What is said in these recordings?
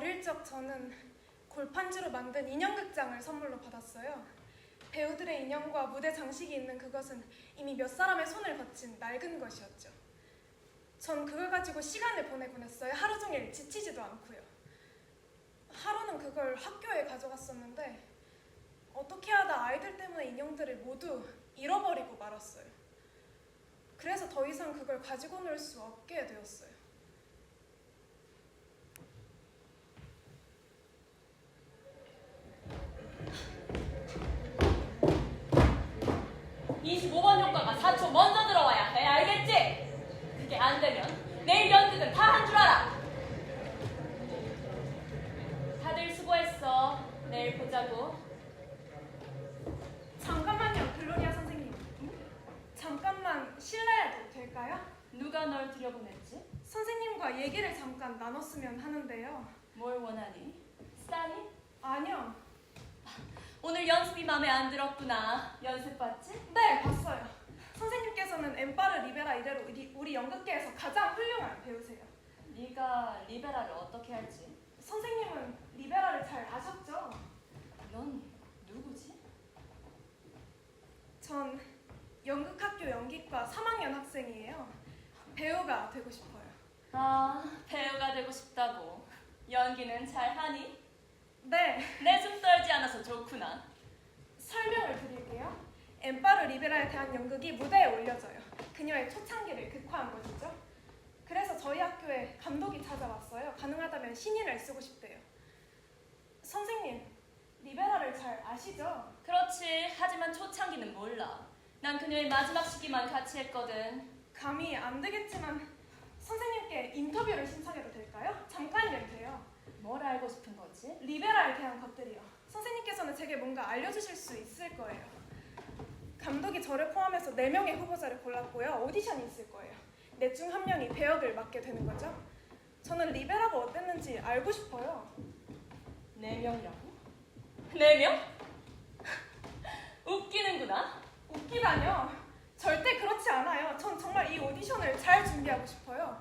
어릴 적 저는 골판지로 만든 인형극장을 선물로 받았어요. 배우들의 인형과 무대 장식이 있는 그것은 이미 몇 사람의 손을 거친 낡은 것이었죠. 전 그걸 가지고 시간을 보내곤 했어요. 하루 종일 지치지도 않고요. 하루는 그걸 학교에 가져갔었는데 어떻게 하다 아이들 때문에 인형들을 모두 잃어버리고 말았어요. 그래서 더 이상 그걸 가지고 놀 수 없게 되었어요. 25번 효과가 4초 먼저 들어와야 해. 알겠지? 그게 안 되면 내일 연극은 다 한 줄 알아. 다들 수고했어. 내일 보자고. 잠깐만요, 글로리아 선생님. 잠깐만 실례해도 될까요? 누가 널 들여보냈지? 선생님과 얘기를 잠깐 나눴으면 하는데요. 뭘 원하니? 스타니? 아니요. 오늘 연습이 마음에 안 들었구나. 연습 봤지? 네, 봤어요. 선생님께서는 엠파르 리베라 이래로 우리 연극계에서 가장 훌륭한 배우세요. 네가 리베라를 어떻게 할지? 선생님은 리베라를 잘 아셨죠? 넌 누구지? 전 연극학교 연기과 3학년 학생이에요. 배우가 되고 싶어요. 아, 배우가 되고 싶다고. 연기는 잘하니? 네, 내숭 떨지 않아서 좋구나. 설명을 드릴게요. 엠파르 리베라에 대한 연극이 무대에 올려져요. 그녀의 초창기를 극화한 것이죠. 그래서 저희 학교에 감독이 찾아왔어요. 가능하다면 신인을 쓰고 싶대요. 선생님, 리베라를 잘 아시죠? 그렇지. 하지만 초창기는 몰라. 난 그녀의 마지막 시기만 같이 했거든. 감히 안 되겠지만 선생님께 인터뷰를 신청해도 될까요? 잠깐이면 돼요. 뭘 알고 싶은 거지? 리베라에 대한 것들이요. 선생님께서는 제게 뭔가 알려주실 수 있을 거예요. 감독이 저를 포함해서 4명의 후보자를 골랐고요. 오디션이 있을 거예요. 넷 중 한 명이 배역을 맡게 되는 거죠. 저는 리베라가 어땠는지 알고 싶어요. 4명이라고? 4명? 웃기는구나. 웃기다뇨. 절대 그렇지 않아요. 전 정말 이 오디션을 잘 준비하고 싶어요.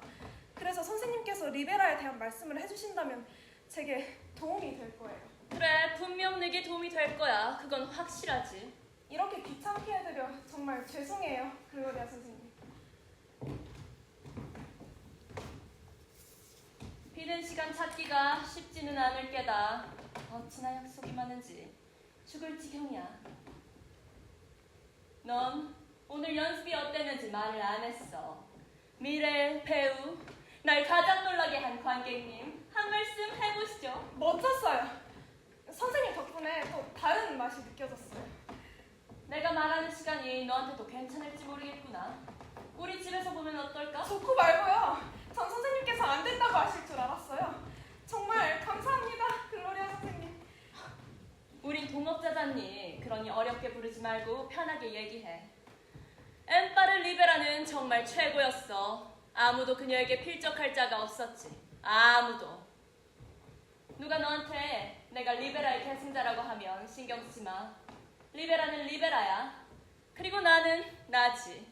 그래서 선생님께서 리베라에 대한 말씀을 해주신다면 제게 도움이 될 거예요. 그래, 분명 내게 도움이 될 거야. 그건 확실하지. 이렇게 귀찮게 해드려 정말 죄송해요, 글로리아 선생님. 비는 시간 찾기가 쉽지는 않을 게다. 어찌나 약속이 많은지 죽을 지경이야. 넌 오늘 연습이 어땠는지 말을 안 했어. 미래 배우, 날 가장 놀라게 한 관객님, 한 말씀 해보시죠. 멋졌어요. 선생님 덕분에 또 다른 맛이 느껴졌어요. 내가 말하는 시간이 너한테도 괜찮을지 모르겠구나. 우리 집에서 보면 어떨까? 좋고 말고요. 전 선생님께서 안 된다고 하실 줄 알았어요. 정말 감사합니다, 글로리아 선생님. 우린 동업자잖니. 그러니 어렵게 부르지 말고 편하게 얘기해. 엠파르 리베라는 정말 최고였어. 아무도 그녀에게 필적할 자가 없었지. 아무도. 누가 너한테 내가 리베라의 계승자라고 하면 신경 쓰지 마. 리베라는 리베라야. 그리고 나는 나지.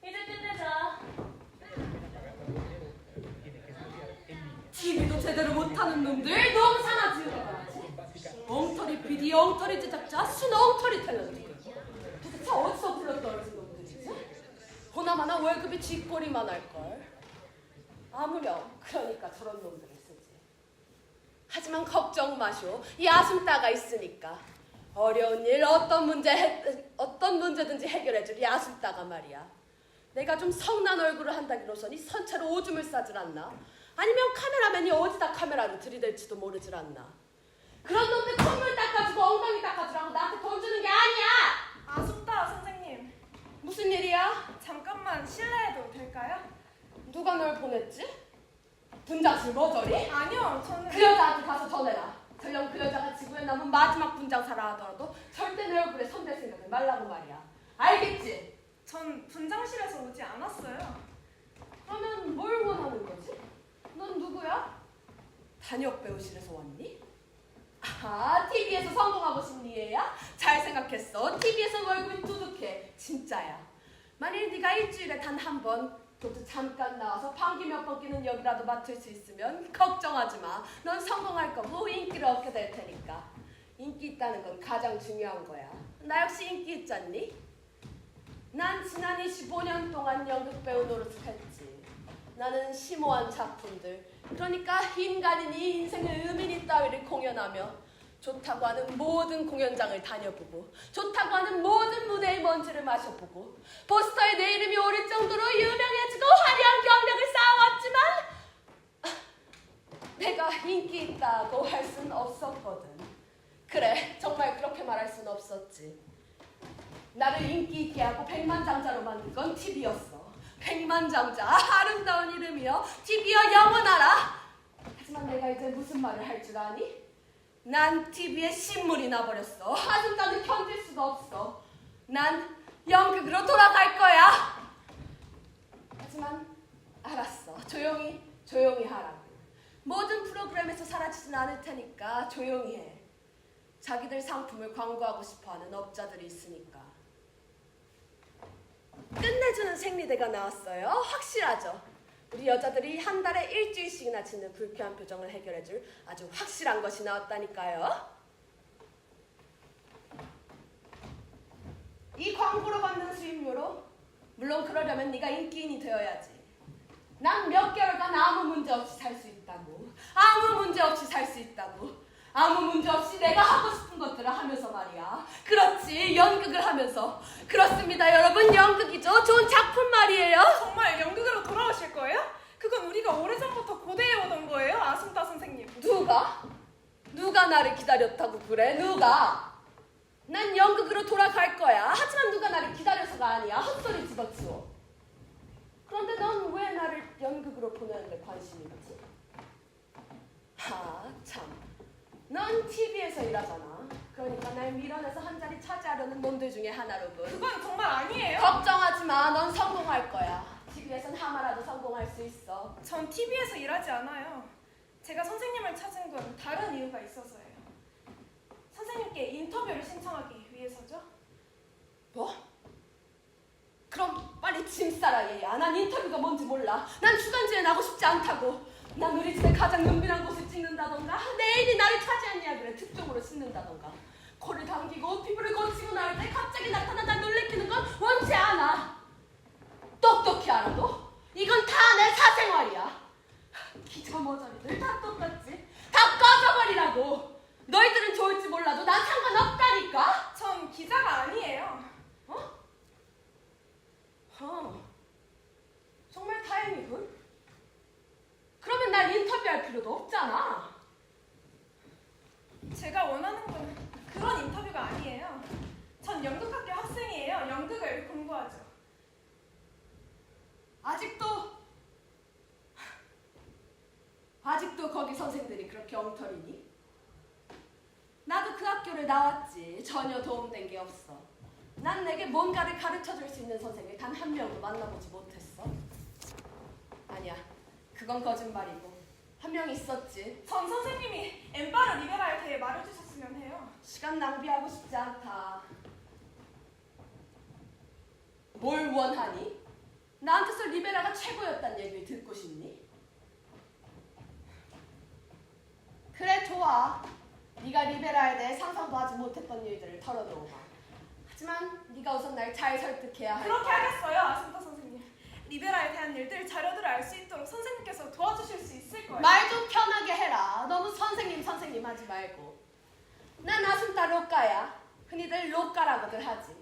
이제 끝내자. TV도 제대로 못하는 놈들 너무 사나지으러 가야지. 엉터리 PD, 엉터리 제작자, 순 엉터리 탤런트. 도대체 어디서 불러떨어진 놈들이지? 보나마나 월급이 쥐꼬리만 할걸. 아무렴 그러니까 저런 놈들을 쓰지. 하지만 걱정 마쇼. 야숨따가 있으니까. 어려운 일 어떤 문제든지 해결해줄 야숨따가 말이야. 내가 좀 성난 얼굴을 한다기로서니 선체로 오줌을 싸질 않나? 아니면 카메라맨이 어디다 카메라를 들이댈지도 모르질 않나? 그런 놈들 콧물 닦아주고 엉덩이 닦아주라고 나한테 돈 주는 게 아니야! 아쉽다, 선생님. 무슨 일이야? 잠깐만 실례해도 될까요? 누가 널 보냈지? 분장실 머저리? 아니요, 저는... 그 여자한테 가서 전해라. 설령 그 여자가 지구에 남은 마지막 분장사라 하더라도 절대 내 얼굴에 손댈 생각을 말라고 말이야. 알겠지? 전 분장실에서 오지 않았어요. 그러면 뭘 원하는 거지? 넌 누구야? 단역 배우실에서 왔니? 아, TV에서 성공하고 싶니 얘야? 잘 생각했어. TV에서 월급이 두둑해. 진짜야. 만일 네가 일주일에 단 한 번 너도 잠깐 나와서 방귀 몇 번 끼는 역이라도 맡을 수 있으면 걱정하지 마. 넌 성공할 거고 인기를 얻게 될 테니까. 인기 있다는 건 가장 중요한 거야. 나 역시 인기 있잖니? 난 지난 25년 동안 연극 배우 노릇을 했지. 나는 심오한 작품들, 그러니까 인간이니 인생의 의미 따위를 공연하며 좋다고 하는 모든 공연장을 다녀보고 좋다고 하는 모든 무대의 먼지를 마셔보고 포스터에 내 이름이 오를 정도로 유명해지고 화려한 경력을 쌓아왔지만 내가 인기 있다고 할 순 없었거든. 그래, 정말 그렇게 말할 순 없었지. 나를 인기 있게 하고 백만장자로 만든 건 TV였어. 백만장자, 아름다운 이름이여. TV여 영원하라. 하지만 내가 이제 무슨 말을 할 줄 아니? 난 TV에 신물이 나버렸어. 아직까지 견딜 수가 없어. 난 연극으로 돌아갈 거야. 하지만 알았어. 조용히 하라고. 모든 프로그램에서 사라지진 않을 테니까 조용히 해. 자기들 상품을 광고하고 싶어하는 업자들이 있으니까. 끝내주는 생리대가 나왔어요. 확실하죠? 우리 여자들이 한 달에 일주일씩이나 짓는 불쾌한 표정을 해결해줄 아주 확실한 것이 나왔다니까요. 이 광고로 받는 수입료로 물론 그러려면 네가 인기인이 되어야지. 난 몇 개월간 아무 문제 없이 살 수 있다고. 아무 문제 없이 살 수 있다고. 아무 문제 없이 내가 하고 싶은 것들을 하면서 말이야. 그렇지, 연극을 하면서. 그렇습니다, 여러분. 연극이죠. 좋은 작품 말이에요. 정말 연극으로 돌아오실 거예요? 그건 우리가 오래전부터 고대해오던 거예요, 아순타 선생님. 누가 나를 기다렸다고 그래? 누가? 난 연극으로 돌아갈 거야. 하지만 누가 나를 기다려서가 아니야. 헛소리 집어치워. 그런데 넌 왜 나를 연극으로 보내는데 관심이 있지? 참. 넌 TV에서 일하잖아. 그러니까 날 밀어내서 한 자리 차지하려는 놈들 중에 하나로군. 그건 정말 아니에요. 걱정하지 마. 넌 성공할 거야. TV에선 하마라도 성공할 수 있어. 전 TV에서 일하지 않아요. 제가 선생님을 찾은 건 다른 이유가 있어서예요. 선생님께 인터뷰를 신청하기 위해서죠. 뭐? 그럼 빨리 짐 싸라 얘야. 난 인터뷰가 뭔지 몰라. 난 주간지에 나고 싶지 않다고. 난 우리 집에 가장 은밀한 곳을 찍는다던가 내 애인이 나를 차지한 이야기를 특종으로 싣는다던가 코를 당기고 피부를 거치고 나올 때 갑자기 나타나 날 놀래키는 건 원치 않아. 똑똑히 알아도 이건 다 내 사생활이야. 기자 머저리들 다 똑같지. 다 꺼져버리라고. 너희들은 좋을지 몰라도 난 상관없다니까. 전 기자가 아니에요. 정말 다행이군. 그러면 날 인터뷰할 필요도 없잖아. 제가 원하는 건 그런 인터뷰가 아니에요. 전 연극학교 학생이에요. 연극을 공부하죠. 아직도 거기 선생들이 그렇게 엉터리니? 나도 그 학교를 나왔지. 전혀 도움된 게 없어. 난 내게 뭔가를 가르쳐줄 수 있는 선생을 단 한 명도 만나보지 못했어. 아니야, 그건 거짓말이고. 한 명 있었지. 전 선생님이 엠파르 리베라에 대해 말해주셨으면 해요. 시간 낭비하고 싶지 않다. 뭘 원하니? 나한테서 리베라가 최고였단 얘기를 듣고 싶니? 그래, 좋아. 네가 리베라에 대해 상상도 하지 못했던 일들을 털어놓으마. 하지만 네가 우선 날 잘 설득해야 할 그렇게 거야. 하겠어요, 아순타 선생님. 리베라에 대한 일들, 자료들을 알 수 있도록 선생님께서 도와주실 수 있을 거예요. 말 좀 편하게 해라. 너무 선생님 하지 말고. 난 아순타 로까야. 흔히들 로까라고들 하지.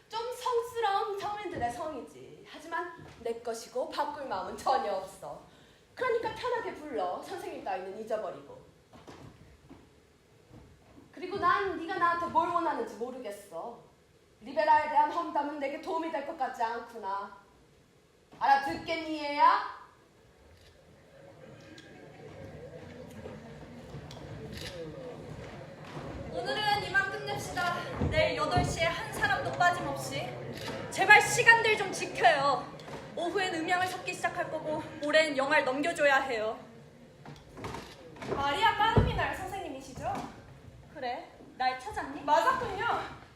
좀 성스러운 성인들의 성이지. 하지만 내 것이고 바꿀 마음은 전혀 없어. 그러니까 편하게 불러. 선생님 따위는 잊어버리고. 그리고 난 네가 나한테 뭘 원하는지 모르겠어. 리베라에 대한 험담은 내게 도움이 될 것 같지 않구나. 알아듣겠니, 얘야? 오늘은 이만 끝냅시다. 내일 8시에 한 사람도 빠짐없이. 제발 시간들 좀 지켜요. 오후엔 음향을 섞기 시작할 거고 모레는 영화를 넘겨줘야 해요. 마리아 까르미날 선생님이시죠? 그래? 날 찾았니? 맞았군요.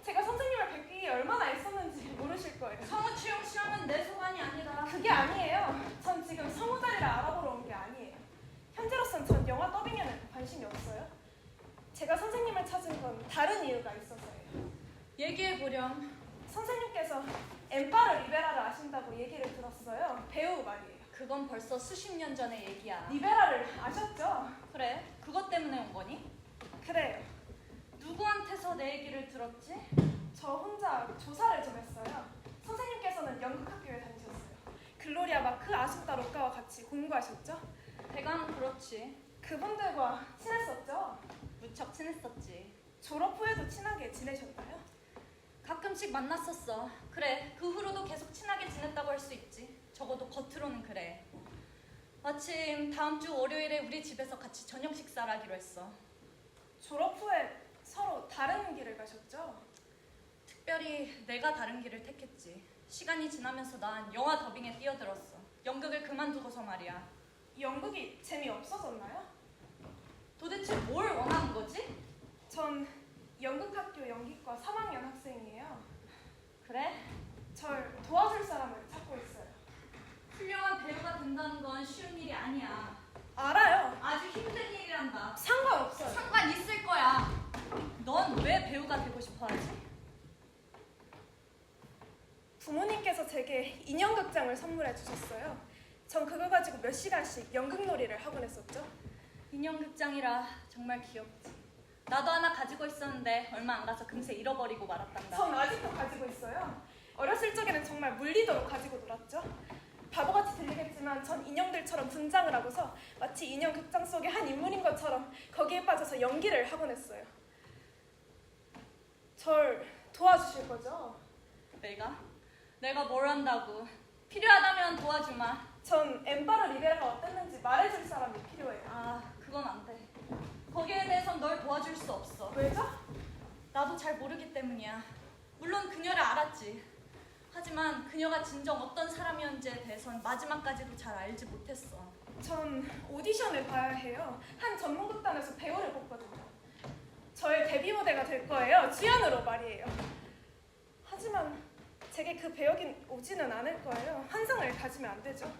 제가 선생님을 뵙기 얼마나 애썼는지 모르실 거예요. 성우 채용 시험은 내 소관이 아니다. 그게 아니에요. 전 지금 성우 자리를 알아보러 온 게 아니에요. 현재로선 전 영화 더빙에는 관심이 없어요. 제가 선생님을 찾은 건 다른 이유가 있어서예요. 얘기해보렴. 선생님께서 엠파르 리베라를 아신다고 얘기를 들었어요. 배우 말이에요. 그건 벌써 수십 년 전의 얘기야. 리베라를 아셨죠? 그래? 그것 때문에 온 거니? 그래요. 누구한테서 내 얘기를 들었지? 저 혼자 조사를 좀 했어요. 선생님께서는 연극학교에 다니셨어요. 글로리아 마크 아순타 로카와 같이 공부하셨죠? 대강 그렇지. 그분들과 친했었죠? 무척 친했었지. 졸업 후에도 친하게 지내셨나요? 가끔씩 만났었어. 그래, 그 후로도 계속 친하게 지냈다고 할 수 있지. 적어도 겉으로는 그래. 마침 다음 주 월요일에 우리 집에서 같이 저녁 식사를 하기로 했어. 졸업 후에 서로 다른 길을 가셨죠? 특별히 내가 다른 길을 택했지. 시간이 지나면서 난 영화 더빙에 뛰어들었어. 연극을 그만두고서 말이야. 연극이 재미없어졌나요? 도대체 뭘 원하는 거지? 전 연극학교 연기과 3학년 학생이에요. 그래? 절 도와줄 사람을 찾고 있어요. 훌륭한 배우가 된다는 건 쉬운 일이 아니야. 알아요. 아주 힘든 일이란다. 상관없어요. 상관 있을 거야. 넌 왜 배우가 되고 싶어 하지? 부모님께서 제게 인형극장을 선물해 주셨어요. 전 그거 가지고 몇 시간씩 연극놀이를 하곤 했었죠. 인형극장이라 정말 귀엽지. 나도 하나 가지고 있었는데 얼마 안 가서 금세 잃어버리고 말았단다. 전 아직도 가지고 있어요. 어렸을 적에는 정말 물리도록 가지고 놀았죠. 바보같이 들리겠지만 전 인형들처럼 분장을 하고서 마치 인형 극장 속의 한 인물인 것처럼 거기에 빠져서 연기를 하곤 했어요. 절 도와주실 거죠? 내가 뭘 한다고. 필요하다면 도와주마. 전 엠파르 리베라가 어땠는지 말해줄 사람이 필요해요. 아, 그건 안 돼. 거기에 대해선 널 도와줄 수 없어. 왜죠? 나도 잘 모르기 때문이야. 물론 그녀를 알았지. 하지만 그녀가 진정 어떤 사람이었는지에 대해선 마지막까지도 잘 알지 못했어. 전 오디션을 봐야 해요. 한 전문극단에서 배우를 뽑거든요. 저의 데뷔 무대가 될 거예요. 주연으로 말이에요. 하지만 제게 그 배역이 오지는 않을 거예요. 환상을 가지면 안 되죠.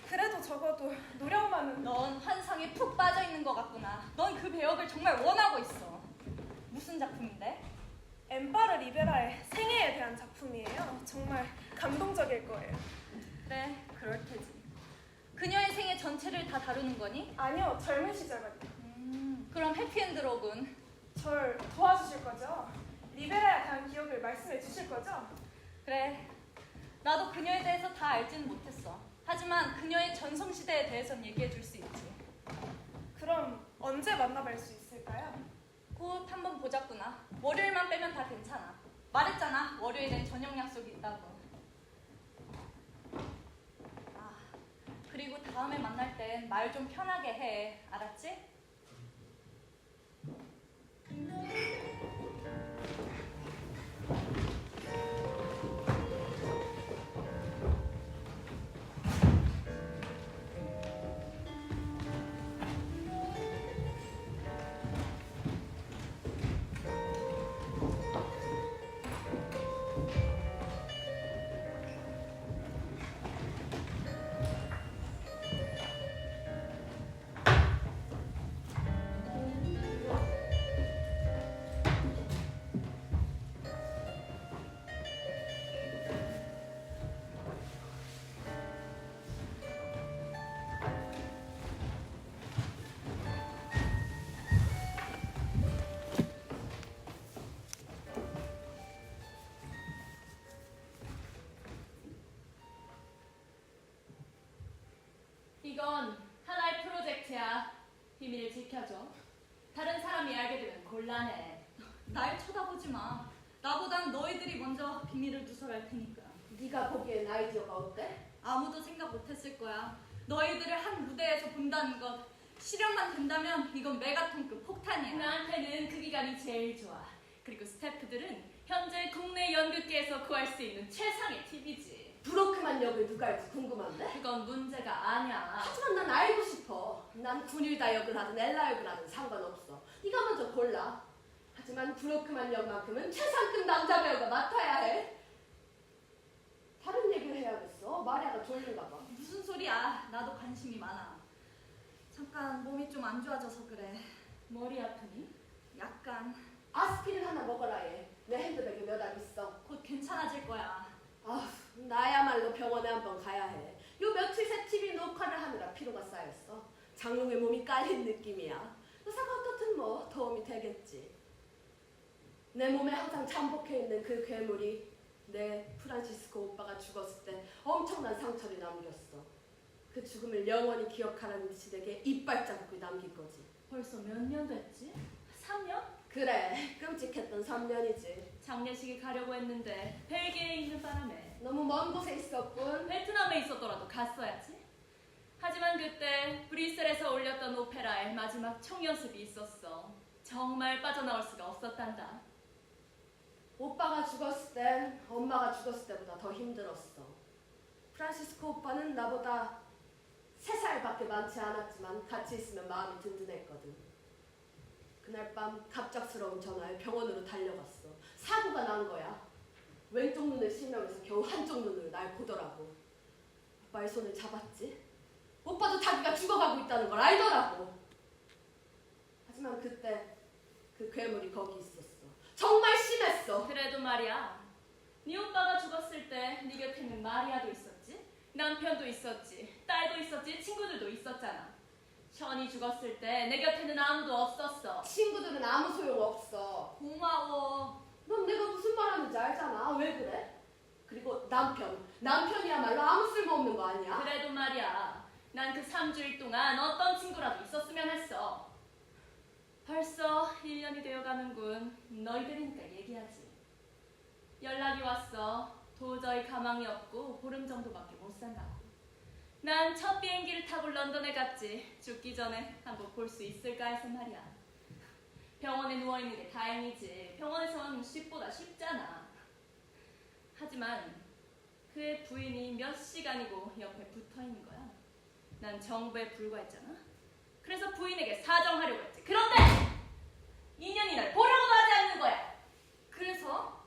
그래도 적어도 노력만은. 넌 환상에 푹 빠져 있는 것 같구나. 넌 그 배역을 정말 원하고 있어. 무슨 작품인데? 엠파르 리베라의 생애에 대한 작품이에요. 정말 감동적일 거예요. 그래, 그럴 테지. 그녀의 생애 전체를 다 다루는 거니? 아니요, 젊은 시절만요. 그럼 해피엔드로군. 절 도와주실 거죠? 리베라에 대한 기억을 말씀해 주실 거죠? 그래, 나도 그녀에 대해서 다 알지는 못했어. 하지만 그녀의 전성시대에 대해선 얘기해 줄 수 있지. 그럼 언제 만나뵐 수 있을까요? 곧 한번 보자꾸나. 월요일만 빼면 다 괜찮아. 말했잖아, 월요일엔 저녁 약속이 있다고. 아, 그리고 다음에 만날 땐 말 좀 편하게 해. 알았지? 이건 하나의 프로젝트야. 비밀을 지켜줘. 다른 사람이 알게 되면 곤란해. 날 쳐다보지 마. 나보단 너희들이 먼저 비밀을 누설할 테니까. 네가 보기엔 아이디어가 어때? 아무도 생각 못했을 거야. 너희들을 한 무대에서 본다는 것. 실현만 된다면 이건 메가톤급 폭탄이야. 나한테는 그 기간이 제일 좋아. 그리고 스태프들은 현재 국내 연극계에서 구할 수 있는 최상의 팁이지. 브로크만 역을 누가 할지 궁금한데? 그건 문제가 아니야. 하지만 난 알고 싶어. 난 군일다 역을 하든 엘라 역을 하든 상관없어. 네가 먼저 골라. 하지만 브로크만 역만큼은 최상급 남자 배우가 맡아야 해. 다른 얘기를 해야겠어. 마리아가 졸린가 봐. 무슨 소리야? 나도 관심이 많아. 잠깐 몸이 좀 안 좋아져서 그래. 머리 아프니? 약간. 아스피린 하나 먹어라 얘. 내 핸드백에 몇 알 있어. 곧 괜찮아질 거야. 아, 나야말로 병원에 한번 가야 해. 요 며칠 새 TV 녹화를 하느라 피로가 쌓였어. 장롱에 몸이 깔린 느낌이야. 의사가 어떻든 뭐 도움이 되겠지. 내 몸에 항상 잠복해 있는 그 괴물이 내 프란시스코 오빠가 죽었을 때 엄청난 상처를 남겼어. 그 죽음을 영원히 기억하라는 듯이 내게 이빨 자국을 남긴 거지. 벌써 몇 년 됐지? 3년? 그래, 끔찍했던 3년이지. 장례식에 가려고 했는데 벨기에에 있는 바람에 너무 먼 곳에 있었군. 베트남에 있었더라도 갔어야지. 하지만 그때 브뤼셀에서 올렸던 오페라의 마지막 총연습이 있었어. 정말 빠져나올 수가 없었단다. 오빠가 죽었을 땐 엄마가 죽었을 때보다 더 힘들었어. 프란시스코 오빠는 나보다 3살밖에 많지 않았지만 같이 있으면 마음이 든든했거든. 그날 밤 갑작스러운 전화에 병원으로 달려갔어. 사고가 난 거야. 왼쪽 눈을 실명해서 겨우 한쪽 눈으로 날 보더라고. 오빠의 손을 잡았지. 오빠도 자기가 죽어가고 있다는 걸 알더라고. 하지만 그때 그 괴물이 거기 있었어. 정말 심했어. 그래도 말이야. 네 오빠가 죽었을 때 네 곁에는 마리아도 있었지. 남편도 있었지. 딸도 있었지. 친구들도 있었잖아. 션이 죽었을 때 내 곁에는 아무도 없었어. 친구들은 아무 소용 없어. 고마워. 넌 내가 무슨 말하는지 알잖아. 왜 그래? 그리고 남편이야말로 아무 쓸모없는 거 아니야? 그래도 말이야. 난 그 3주일 동안 어떤 친구라도 있었으면 했어. 벌써 1년이 되어가는군. 너희들이니까 얘기하지. 연락이 왔어. 도저히 가망이 없고 보름 정도밖에 못 산다고. 난 첫 비행기를 타고 런던에 갔지. 죽기 전에 한번 볼 수 있을까 해서 말이야. 병원에 누워있는 게 다행이지. 병원에선 쉽보다 쉽잖아. 하지만 그의 부인이 몇 시간이고 옆에 붙어있는 거야. 난 정부에 불과했잖아. 그래서 부인에게 사정하려고 했지. 그런데 2년이 날 보려고도 하지 않는 거야. 그래서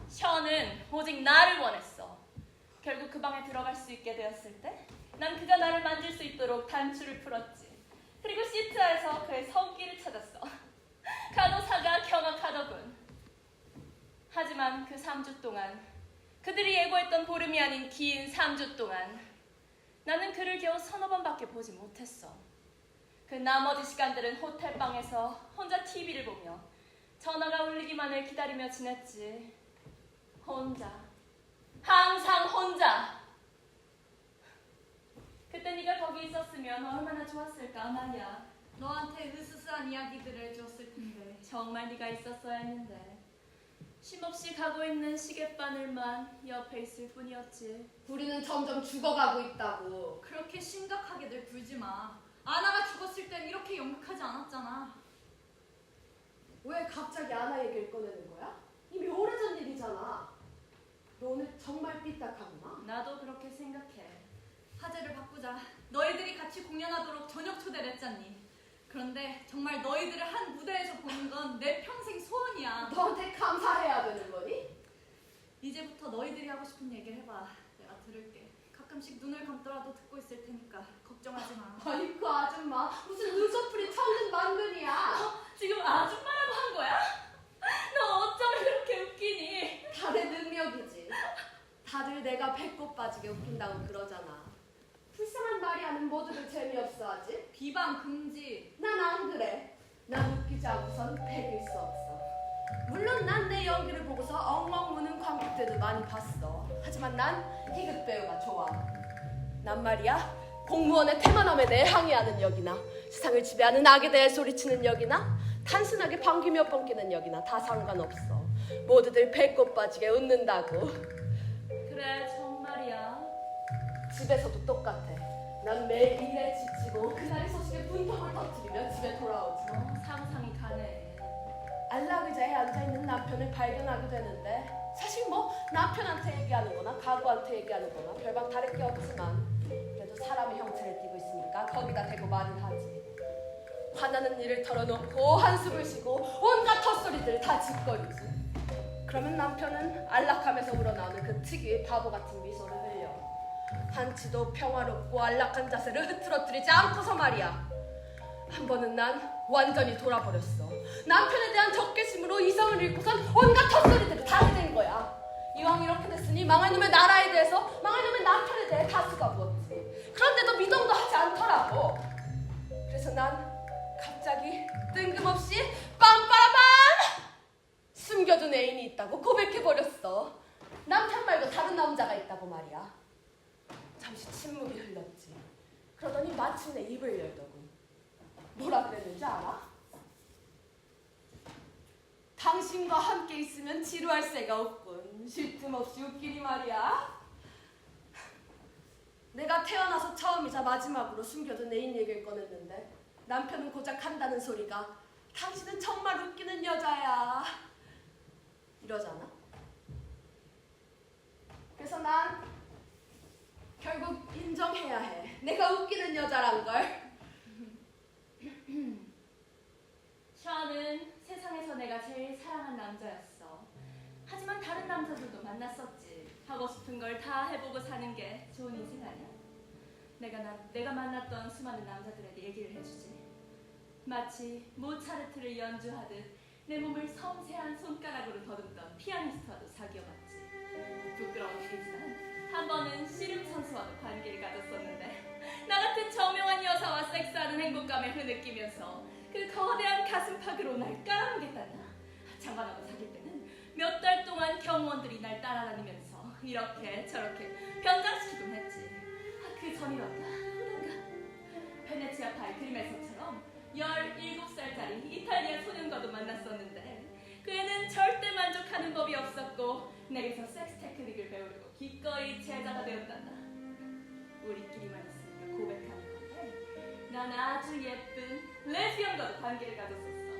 션은 오직 나를 원했어. 결국 그 방에 들어갈 수 있게 되었을 때 난 그가 나를 만질 수 있도록 단추를 풀었지. 그리고 시트에서 그의 손길을 찾았어. 간호사가 경악하더군. 하지만 그 3주 동안, 그들이 예고했던 보름이 아닌 긴 3주 동안 나는 그를 겨우 서너 번밖에 보지 못했어. 그 나머지 시간들은 호텔방에서 혼자 TV를 보며 전화가 울리기만을 기다리며 지냈지. 혼자. 항상 혼자. 그때 네가 거기 있었으면 얼마나 좋았을까 말이야. 너한테 으스스한 이야기들을 해줬을 텐데 정말 네가 있었어야 했는데 쉼없이 가고 있는 시계바늘만 옆에 있을 뿐이었지. 우리는 점점 죽어가고 있다고. 그렇게 심각하게들 굴지 마. 아나가 죽었을 땐 이렇게 연극하지 않았잖아. 왜 갑자기 아나 얘기를 꺼내는 거야? 이미 오래전 일이잖아. 너 오늘 정말 삐딱하구나. 나도 그렇게 생각해. 화제를 바꾸자. 너희들이 같이 공연하도록 저녁 초대를 했잖니. 그런데 정말 너희들을 한 무대에서 보는 건 내 평생 소원이야. 너한테 감사해야 되는 거니? 이제부터 너희들이 하고 싶은 얘기를 해봐. 내가 들을게. 가끔씩 눈을 감더라도 듣고 있을 테니까 걱정하지 마. 아이고 아줌마 무슨 눈썹풀이 천근 만근이야. 지금 아줌마라고 한 거야? 너 어쩌면 그렇게 웃기니? 다들 능력이지. 다들 내가 배꼽 빠지게 웃긴다고 그러잖아. 불쌍한 마리아는 모두들 재미없어하지. 비방 금지. 난 안 그래. 난 웃기지 않고선 배길 수 없어. 물론 난 내 연기를 보고서 엉엉 우는 관객들도 많이 봤어. 하지만 난 희극 배우가 좋아. 난 말이야 공무원의 태만함에 대해 항의하는 역이나 세상을 지배하는 악에 대해 소리치는 역이나 단순하게 방귀 몇 번 끼는 역이나 다 상관없어. 모두들 배꼽 빠지게 웃는다고. 그래 정말이야. 집에서도 똑같아. 난 매일 일에 지치고 그날의 소식에 분통을 터뜨리며 집에 돌아오지. 상상이 가네. 안락 의자에 앉아있는 남편을 발견하게 되는데 사실 뭐 남편한테 얘기하는 거나 가구한테 얘기하는 거나 별반 다를 게 없지만 그래도 사람의 형체를 띠고 있으니까 거기다 대고 말을 하지. 화나는 일을 털어놓고 한숨을 쉬고 온갖 헛소리들을 다 짓거리지. 그러면 남편은 안락함에서 우러나오는 그 특유의 바보 같은 미소를 흘려 한치도 평화롭고 안락한 자세를 흐트러뜨리지 않고서 말이야. 한 번은 난 완전히 돌아버렸어. 남편에 대한 적개심으로 이성을 잃고선 온갖 헛소리들을 다 하게 된 거야. 이왕 이렇게 됐으니 망할 놈의 나라에 대해서, 망할 놈의 남편에 대해 다수가 묻었지. 그런데도 미동도 하지 않더라고. 그래서 난 갑자기 뜬금없이 빰빠라밤! 숨겨둔 애인이 있다고 고백해버렸어. 남편 말고 다른 남자가 있다고 말이야. 잠시 침묵이 흘렀지. 그러더니 마침내 입을 열더군. 뭐라 그랬는지 알아? 당신과 함께 있으면 지루할 새가 없군. 쉴 틈 없이 웃기니 말이야. 내가 태어나서 처음이자 마지막으로 숨겨둔 애인 얘기를 꺼냈는데 남편은 고작 한다는 소리가 당신은 정말 웃기는 여자야 이러잖아. 그래서 난 결국 인정해야 해. 내가 웃기는 여자란 걸. 샤는 세상에서 내가 제일 사랑한 남자였어. 하지만 다른 남자들도 만났었지. 하고 싶은 걸 다 해보고 사는 게 좋은 인생 아니야? 내가 만났던 수많은 남자들에게 얘기를 해주지. 마치 모차르트를 연주하듯 내 몸을 섬세한 손가락으로 더듬던 피아니스트와도 사귀어봤지. 부끄러운 일이지만 한 번은 씨름 선수와도 관계를 가졌었는데 나 같은 저명한 여사와 섹스하는 행복감을 흐느끼면서 그 거대한 가슴팍으로 날 깔아놓겠다나. 장관하고 사귈 때는 몇 달 동안 경호원들이 날 따라다니면서 이렇게 저렇게 변장시키곤 했지. 그 전이었다. 그런가 베네치아 발그림에서처럼 17살짜리 이탈리아 소년과도 만났었는데 그 애는 절대 만족하는 법이 없었고 내게서 섹스 테크닉을 배우려고 기꺼이 제자가 되었단다. 우리끼리만 있으니까 고백하는 건데 난 아주 예쁜 레즈비언과도 관계를 가졌었어.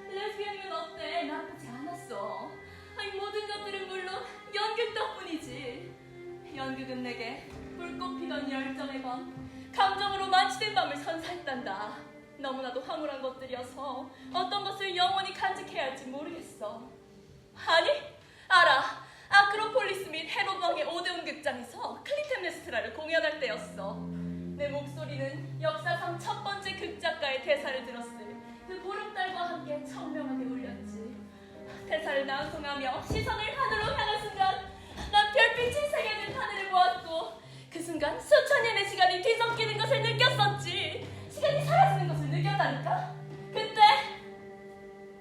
레즈비언이면 어때? 나쁘지 않았어. 아니 모든 것들은 물론 연극 덕분이지. 연극은 내게 불꽃 피던 열정의 밤, 감정으로 만취된 밤을 선사했단다. 너무나도 황홀한 것들이어서 어떤 것을 영원히 간직해야 할지 모르겠어. 아니, 알아. 아크로폴리스 및 헤로드왕의 오데온 극장에서 클리템네스트라를 공연할 때였어. 내 목소리는 역사상 첫 번째 극작가의 대사를 들었을 그 보름달과 함께 청명하게 울렸지. 대사를 낭송하며 시선을 하늘로 향한 순간 난 별빛이 새겨진 하늘을 보았고 그 순간 수천 년의 시간이 뒤섞이는 것을 느꼈었지. 시간이 사라지는 것을 느꼈다니까. 그때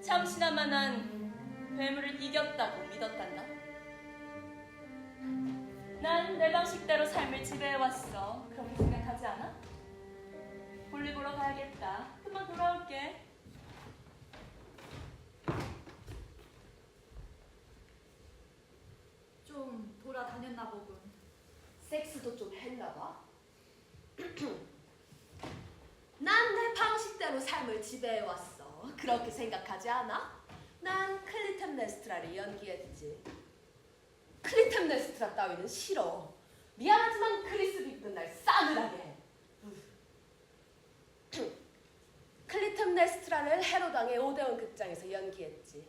잠시나마 난 괴물을 이겼다고 믿었단다. 난 내 방식대로 삶을 지배해왔어. 그렇게 생각하지 않아? 볼일 보러 가야겠다. 금방 돌아올게. 좀 돌아다녔나 보군. 섹스도 좀 했나 봐. 난 내 방식대로 삶을 지배해왔어. 그렇게 생각하지 않아? 난 클리템네스트라를 연기했지. 클리템네스트라 따위는 싫어. 미안하지만 그리스 빅은 날 싸늘하게 해. 클리템네스트라를 헤로당의 오데온 극장에서 연기했지.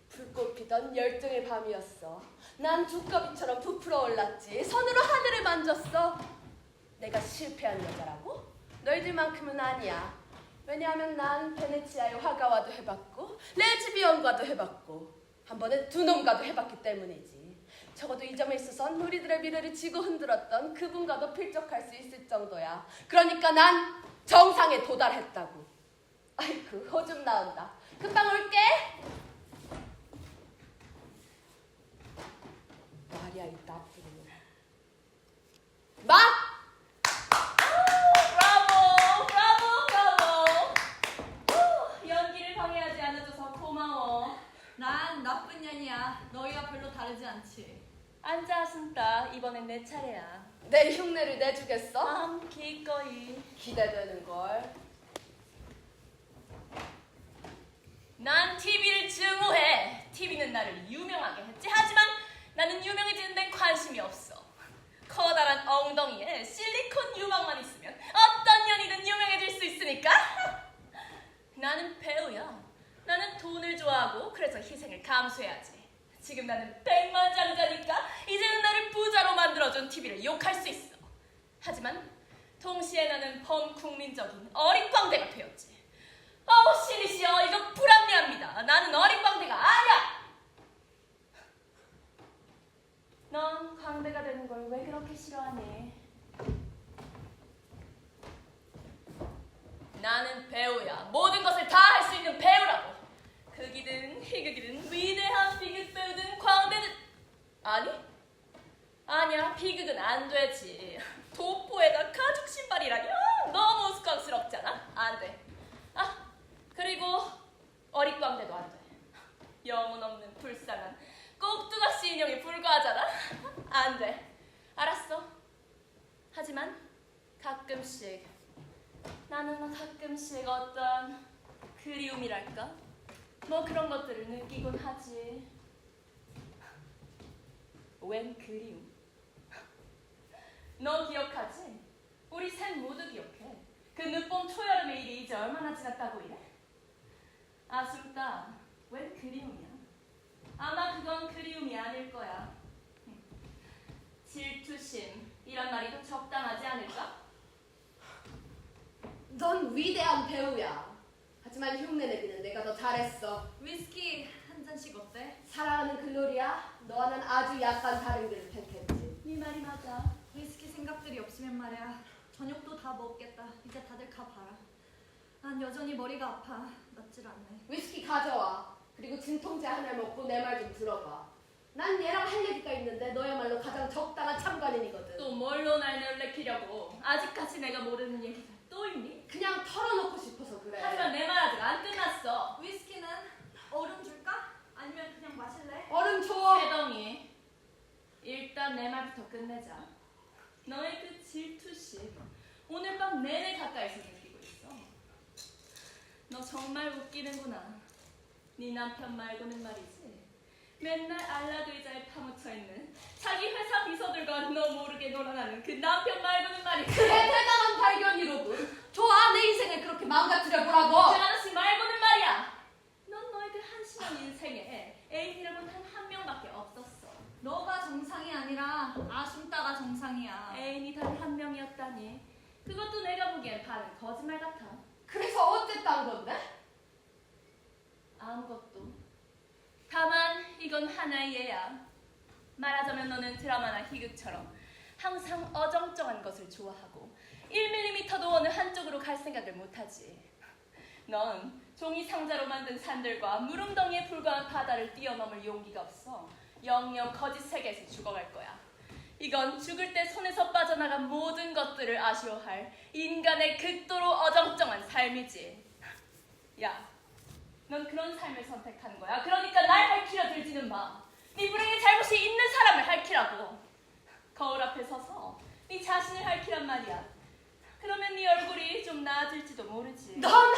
불꽃 피던 열정의 밤이었어. 난 두꺼비처럼 부풀어 올랐지. 손으로 하늘을 만졌어. 내가 실패한 여자라고? 너희들만큼은 아니야. 왜냐하면 난 베네치아의 화가와도 해봤고 레즈비언과도 해봤고 한 번은 두 놈과도 해봤기 때문이지. 적어도 이 점에 있어선 우리들의 미래를 지고 흔들었던 그분과도 필적할 수 있을 정도야. 그러니까 난 정상에 도달했다고. 아이쿠, 호좀 나온다. 금방 올게. 말이야, 이 나쁜 놈. 막! 브라보! 브라보! 브라보! 연기를 방해하지 않아줘서 고마워. 난 나쁜 년이야. 너희와 별로 다르지 않지. 앉아, 승따. 이번엔 내 차례야. 내 흉내를 내주겠어? 기꺼이. 기대되는걸. 난 TV를 증오해. TV는 나를 유명하게 했지. 하지만 나는 유명해지는 데는 관심이 없어. 커다란 엉덩이에 실리콘 유막만 있으면 어떤 년이든 유명해질 수 있으니까. 감수해야지. 지금 나는 백만장자니까 이제는 나를 부자로 만들어준 TV를 욕할 수 있어. 하지만 동시에 나는 범국민적인 어릿광대가 되었지. 신이시여, 이거 불합리합니다. 나는 어릿광대가 아니야. 넌 광대가 되는 걸 왜 그렇게 싫어하니? 나는 배우야. 모든 것을 다 할 수 있는 배우라고. 극이든 희극이든 위대한 비극 배우든 광대든 아니야, 비극은 안 되지. 도포에다 가죽 신발이라니 너무 우스꽝스럽잖아. 안 돼. 그리고 어릿광대도 안 돼. 영혼 없는 불쌍한 꼭두각시 인형에 불과하잖아. 안 돼. 알았어. 하지만 나는 가끔씩 어떤 그리움이랄까? 뭐 그런 것들을 느끼곤 하지. 웬 그리움? 너 기억하지? 우리 셋 모두 기억해. 그 늦봄 초여름의 일이 이제 얼마나 지났다고 이래? 아쉽다. 웬 그리움이야? 아마 그건 그리움이 아닐 거야. 질투심, 이런 말이 더 적당하지 않을까? 넌 위대한 배우야. 하지만 흉내내기는 내가 더 잘했어. 위스키 한 잔씩 어때? 사랑하는 글로리야, 너와는 아주 약간 다른 길을 택했지. 네 말이 맞아. 위스키 생각들이 없으면 말이야. 저녁도 다 먹겠다. 이제 다들 가봐라. 난 여전히 머리가 아파. 낫질 않네. 위스키 가져와. 그리고 진통제 하나 먹고 내 말 좀 들어봐. 난 얘랑 할 얘기가 있는데 너야말로 가장 적당한 참관인이거든. 또 뭘로 날 놀래키려고. 아직까지 내가 모르는 얘기가 또 있니? 그냥 털어놓고 싶어서 그래. 하지만 내 말 아직 안 끝났어. 위스키는 얼음 줄까? 아니면 그냥 마실래? 얼음 줘. 세덩이. 일단 내 말부터 끝내자. 너의 그 질투심 오늘 밤 내내 가까이서 느끼고 있어. 너 정말 웃기는구나. 네 남편 말고는 말이지. 맨날 알라도 의자에 파묻혀 있는 자기 회사 비서들과 너 모르게 놀아나는 그 남편 말고는 말이지. 그래, 대단한 발견이로군. 좋아, 내 인생을 그렇게 망가뜨려 보라고. 그 아저씨 말고는 말이야. 넌 너의 그 한심한 인생에 애인이라고는 한 명밖에 없었어. 너가 정상이 아니라 아숨따가 정상이야. 애인이 단 한 명이었다니. 그것도 내가 보기엔 반은 거짓말 같아. 그래서 어쨌단 건데? 아무것도. 다만 이건 하나의 예야. 말하자면 너는 드라마나 희극처럼 항상 어정쩡한 것을 좋아하고 1mm도 어느 한쪽으로 갈 생각을 못하지. 넌 종이 상자로 만든 산들과 무릉덩이에 불과한 바다를 뛰어넘을 용기가 없어. 영영 거짓 세계에서 죽어갈 거야. 이건 죽을 때 손에서 빠져나간 모든 것들을 아쉬워할 인간의 극도로 어정쩡한 삶이지. 야, 넌 그런 삶을 선택하는 거야. 그러니까 날 핥히려 들지는 마. 네 불행의 잘못이 있는 사람을 핥히라고. 거울 앞에 서서 네 자신을 핥히란 말이야. 그러면 네 얼굴이 좀 나아질지도 모르지. 넌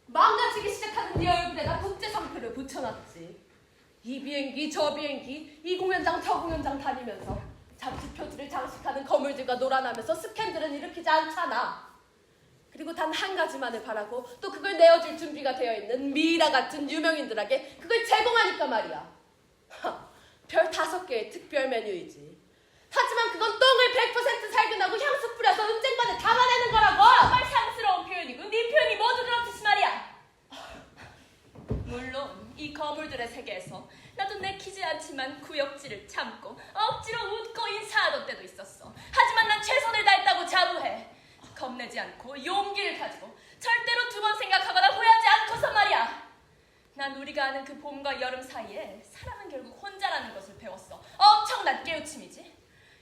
망가지기 시작하는 네 얼굴에다 국제상표를 붙여놨지. 이 비행기 저 비행기 이 공연장 저 공연장 다니면서 잡지 표지를 장식하는 거물들과 놀아나면서 스캔들은 일으키지 않잖아. 그리고 단 한 가지만을 바라고 또 그걸 내어줄 준비가 되어 있는 미이라 같은 유명인들에게 그걸 제공하니까 말이야. 별 5개의 특별 메뉴이지. 하지만 그건 똥을 100% 살균하고 향수 뿌려서 은쟁반에 담아내는 거라고. 정말 상스러운 표현이고 네 표현이 모두 그렇듯이 말이야. 물론 이 거물들의 세계에서 나도 내키지 않지만 구역질을 참고 억지로 웃고 인사하던 때도 있었어. 하지만 난 최선을 다했다고 자부해. 겁내지 않고 용기를 가지고 절대로 2번 생각하거나 후회하지 않고서 말이야. 난 우리가 아는 그 봄과 여름 사이에 사람은 결국 혼자라는 것을 배웠어. 엄청난 깨우침이지.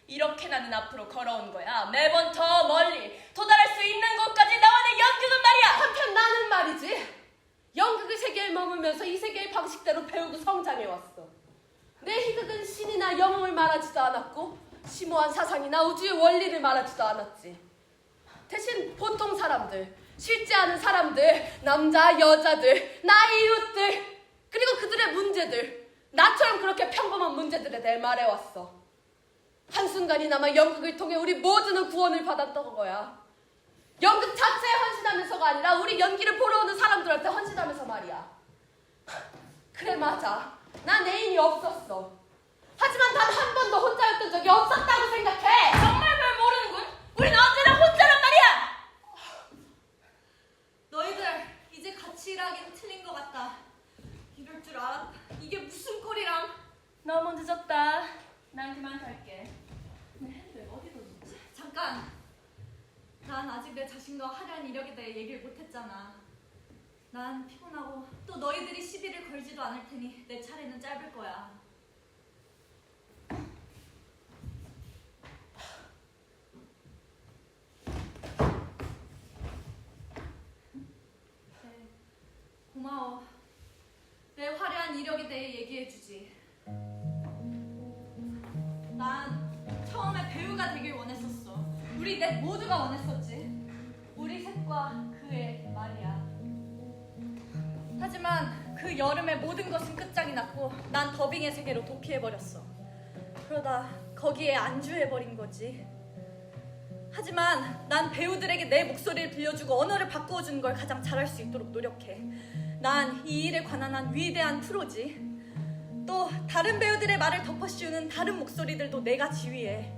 이렇게 나는 앞으로 걸어온 거야. 매번 더 멀리 도달할 수 있는 곳까지 나와 내 연극은 말이야. 한편 나는 말이지. 연극의 세계에 머물면서 이 세계의 방식대로 배우고 성장해왔어. 내 희극은 신이나 영웅을 말하지도 않았고 심오한 사상이나 우주의 원리를 말하지도 않았지. 대신 보통 사람들, 실제 아는 사람들, 남자, 여자들, 나의 이웃들, 그리고 그들의 문제들, 나처럼 그렇게 평범한 문제들에 대해 말해왔어. 한순간이나마 연극을 통해 우리 모두는 구원을 받았던 거야. 연극 자체에 헌신하면서가 아니라 우리 연기를 보러 오는 사람들한테 헌신하면서 말이야. 그래, 맞아. 난 애인이 없었어. 하지만 단 한 번도 혼자였던 적이 없었다고 생각해. 정말 별 모르는군. 우린 언제나 혼자란 말이야. 너희들 이제 같이 일하긴 틀린 것 같다. 이럴 줄 알았다. 이게 무슨 꼴이람. 너무 늦었다. 난 그만 갈게. 내 핸들 어디 뒀지? 잠깐. 난 아직 내 자신과 화려한 이력에 대해 얘기를 못했잖아. 난 피곤하고 또 너희들이 시비를 걸지도 않을 테니 내 차례는 짧을 거야. 네, 고마워. 내 화려한 이력에 대해 얘기해주지. 난 처음에 배우가 되길 원했었어. 우리 넷 모두가 원했었지. 우리 셋과 그의 말이야. 하지만 그 여름에 모든 것은 끝장이 났고 난 더빙의 세계로 도피해버렸어. 그러다 거기에 안주해버린 거지. 하지만 난 배우들에게 내 목소리를 들려주고 언어를 바꾸어주는 걸 가장 잘할 수 있도록 노력해. 난 이 일에 관한 한 위대한 프로지. 또 다른 배우들의 말을 덮어씌우는 다른 목소리들도 내가 지휘해.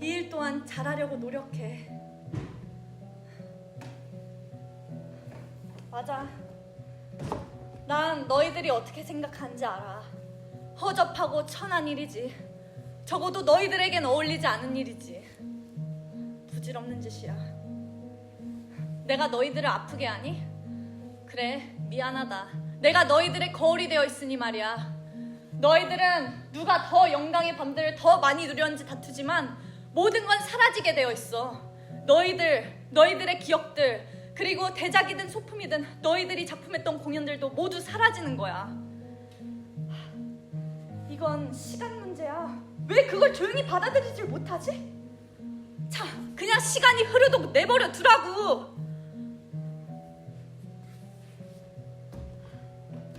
이 일 또한 잘하려고 노력해. 맞아. 난 너희들이 어떻게 생각하는지 알아. 허접하고 천한 일이지. 적어도 너희들에겐 어울리지 않은 일이지. 부질없는 짓이야. 내가 너희들을 아프게 하니? 그래, 미안하다. 내가 너희들의 거울이 되어 있으니 말이야. 너희들은 누가 더 영광의 밤들을 더 많이 누렸는지 다투지만 모든 건 사라지게 되어 있어. 너희들의 기억들, 그리고 대작이든 소품이든 너희들이 작품했던 공연들도 모두 사라지는 거야. 이건 시간 문제야. 왜 그걸 조용히 받아들이질 못하지? 자, 그냥 시간이 흐르도록 내버려 두라고.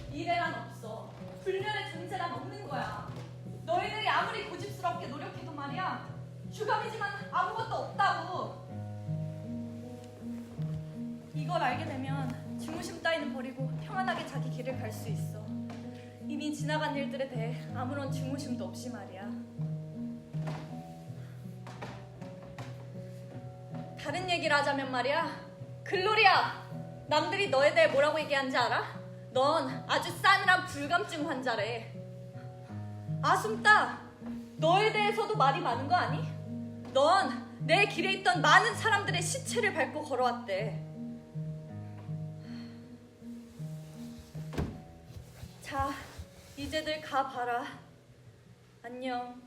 미래란 없어. 불멸의 존재란 없는 거야. 너희들이 아무리 고집스럽게 노력해도 말이야, 주감이지만 아무것도 없다고. 이걸 알게 되면 중후심 따위는 버리고 평안하게 자기 길을 갈 수 있어. 이미 지나간 일들에 대해 아무런 중후심도 없이 말이야. 다른 얘기를 하자면 말이야, 글로리야, 남들이 너에 대해 뭐라고 얘기하는지 알아? 넌 아주 싸늘한 불감증 환자래. 아숨따, 너에 대해서도 말이 많은 거 아니? 넌 내 길에 있던 많은 사람들의 시체를 밟고 걸어왔대. 자, 이제들 가봐라. 안녕.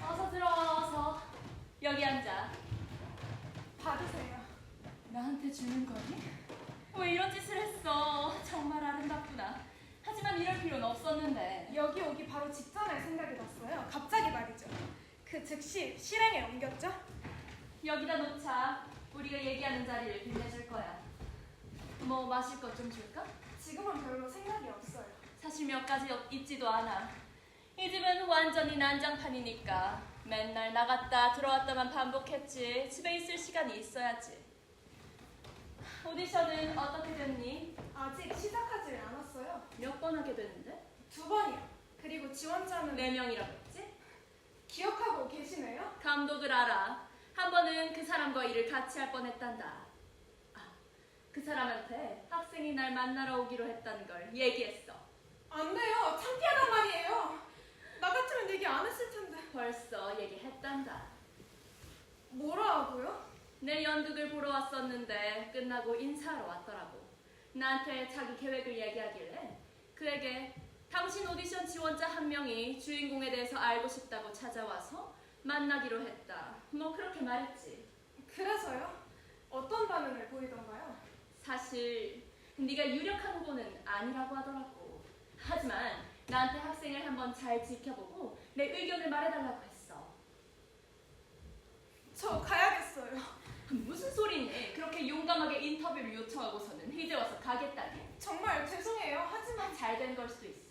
어서 들어와서 여기 앉아. 받으세요. 나한테 주는 거니? 왜 이런 짓을 했어? 정말 아름답구나. 하지만 이럴 필요는 없었는데. 여기 오기 바로 직전에 생각이 났어요. 갑자기 말이죠. 그 즉시 실행에 옮겼죠. 여기다 놓자. 우리가 얘기하는 자리를 빛내줄 거야. 뭐 마실 것 좀 줄까? 지금은 별로 생각이 없어요. 사실 몇 가지 있지도 않아. 이 집은 완전히 난장판이니까 맨날 나갔다 들어왔다만 반복했지. 집에 있을 시간이 있어야지. 오디션은 어떻게 됐니? 아직 시작하지 않았어요. 몇 번 하게 되는데? 2번이요. 그리고 지원자는 4명이라고 했지? 기억하고 계시네요? 감독을 알아. 한 번은 그 사람과 일을 같이 할 뻔했단다. 아, 그 사람한테 학생이 날 만나러 오기로 했다는 걸 얘기했어. 안 돼요. 창피하단 말이에요. 나 같으면 얘기 안 했을 텐데. 벌써 얘기했단다. 뭐라고요? 내 연극을 보러 왔었는데 끝나고 인사하러 왔더라고. 나한테 자기 계획을 얘기하길래 그에게 당신 오디션 지원자 한 명이 주인공에 대해서 알고 싶다고 찾아와서 만나기로 했다. 뭐 그렇게 말했지. 그래서요? 어떤 반응을 보이던가요? 사실 네가 유력한 후보는 아니라고 하더라고. 하지만 나한테 학생을 한번 잘 지켜보고 내 의견을 말해달라고 했어. 저 가야겠어요. 무슨 소리니? 그렇게 용감하게 인터뷰를 요청하고서는 이제 와서 가겠다니. 정말 죄송해요. 하지만 잘 된 걸 수도 있어.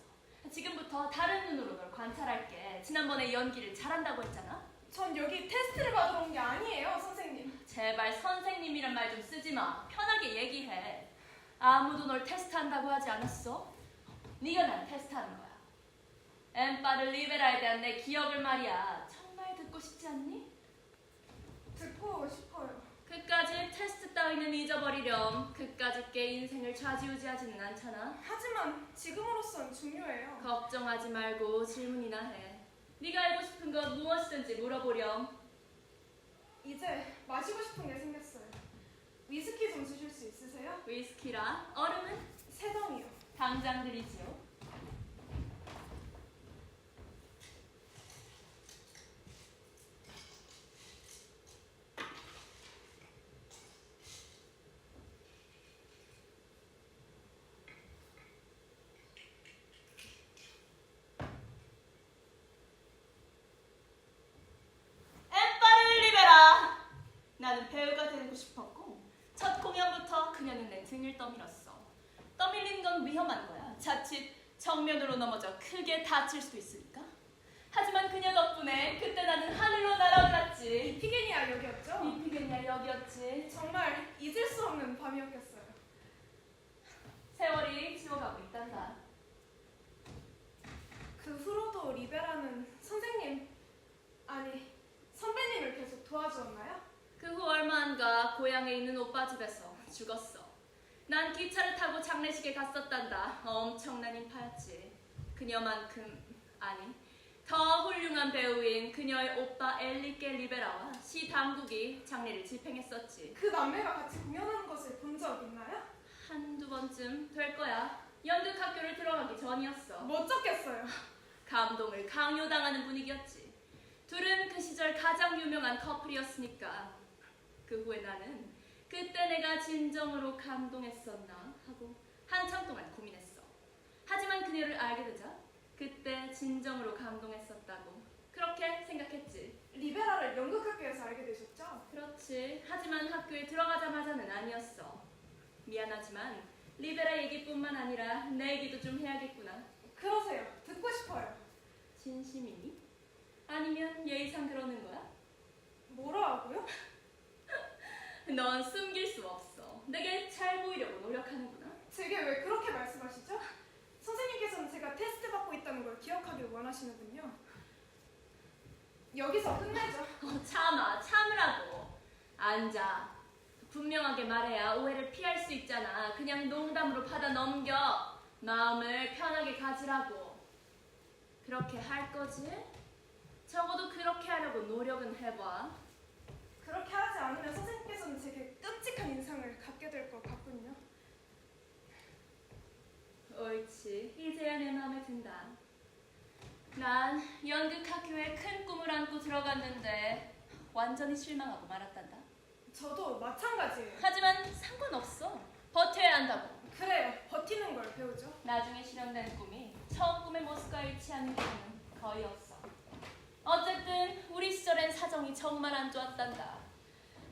지금부터 다른 눈으로 널 관찰할게. 지난번에 연기를 잘한다고 했잖아. 전 여기 테스트를 받으러 온 게 아니에요, 선생님. 제발 선생님이란 말 좀 쓰지 마. 편하게 얘기해. 아무도 널 테스트한다고 하지 않았어? 네가 날 테스트하는 거야. 엠파르 리베라에 대한 내 기억을 말이야. 정말 듣고 싶지 않니? 듣고 싶어요. 그까지 테스트 따위는 잊어버리렴. 그까짓 게 인생을 좌지우지하지는 않잖아. 하지만 지금으로선 중요해요. 걱정하지 말고 질문이나 해. 네가 알고 싶은 것 무엇이든지 물어보렴. 이제 마시고 싶은 게 생겼어요. 위스키 좀 주실 수 있으세요? 위스키라. 얼음은? 세 병이요. 당장 드리지요. 엠파르 리베라. 나는 배우가 되고 싶었고 첫 공연부터 그녀는 내 등을 떠밀었어. 떠밀리는 건 위험한 거야. 자칫 정면으로 넘어져 크게 다칠 수도 있으니까. 하지만 그녀 덕분에 그때 나는 하늘로 날아올랐지. 이피게니아 역이었죠? 이피게니아 역이었지. 정말 잊을 수 없는 밤이었겠어요. 세월이 지워가고 있단다. 그 후로도 리베라는 선생님, 아니 선배님을 계속 도와주었나요? 그 후 얼마 안 가 고향에 있는 오빠 집에서 죽었어. 난 기차를 타고 장례식에 갔었단다. 엄청난 인파였지. 그녀만큼, 아니 더 훌륭한 배우인 그녀의 오빠 엘리케 리베라와 시 당국이 장례를 집행했었지. 그 남매가 같이 공연하는 것을 본 적 있나요? 한두 번쯤 될 거야. 연극학교를 들어가기 전이었어. 멋졌겠어요. 감동을 강요당하는 분위기였지. 둘은 그 시절 가장 유명한 커플이었으니까. 그 후에 나는 그때 내가 진정으로 감동했었나 하고 한참 동안 고민했어. 하지만 그녀를 알게 되자 그때 진정으로 감동했었다고 그렇게 생각했지. 리베라를 연극학교에서 알게 되셨죠? 그렇지. 하지만 학교에 들어가자마자는 아니었어. 미안하지만 리베라 얘기뿐만 아니라 내 얘기도 좀 해야겠구나. 그러세요. 듣고 싶어요. 진심이니? 아니면 예의상 그러는 거야? 뭐라고요? 넌 숨길 수 없어. 내게 잘 보이려고 노력하는구나. 제게 왜 그렇게 말씀하시죠? 선생님께서는 제가 테스트 받고 있다는 걸 기억하길 원하시는군요. 여기서 끝내죠. 참으라고. 앉아. 분명하게 말해야 오해를 피할 수 있잖아. 그냥 농담으로 받아 넘겨. 마음을 편하게 가지라고. 그렇게 할 거지? 적어도 그렇게 하려고 노력은 해봐. 그렇게 하지 않으면 선생님께서는 제게 끔찍한 인상을 갖게 될 것 같군요. 옳지. 이제야 내 마음에 든다. 난 연극학교에 큰 꿈을 안고 들어갔는데 완전히 실망하고 말았단다. 저도 마찬가지예요. 하지만 상관없어. 버텨야 한다고. 그래요. 버티는 걸 배우죠. 나중에 실현된 꿈이 처음 꿈의 모습과 일치하는 경우는 거의 없어. 어쨌든 우리 시절엔 사정이 정말 안 좋았단다.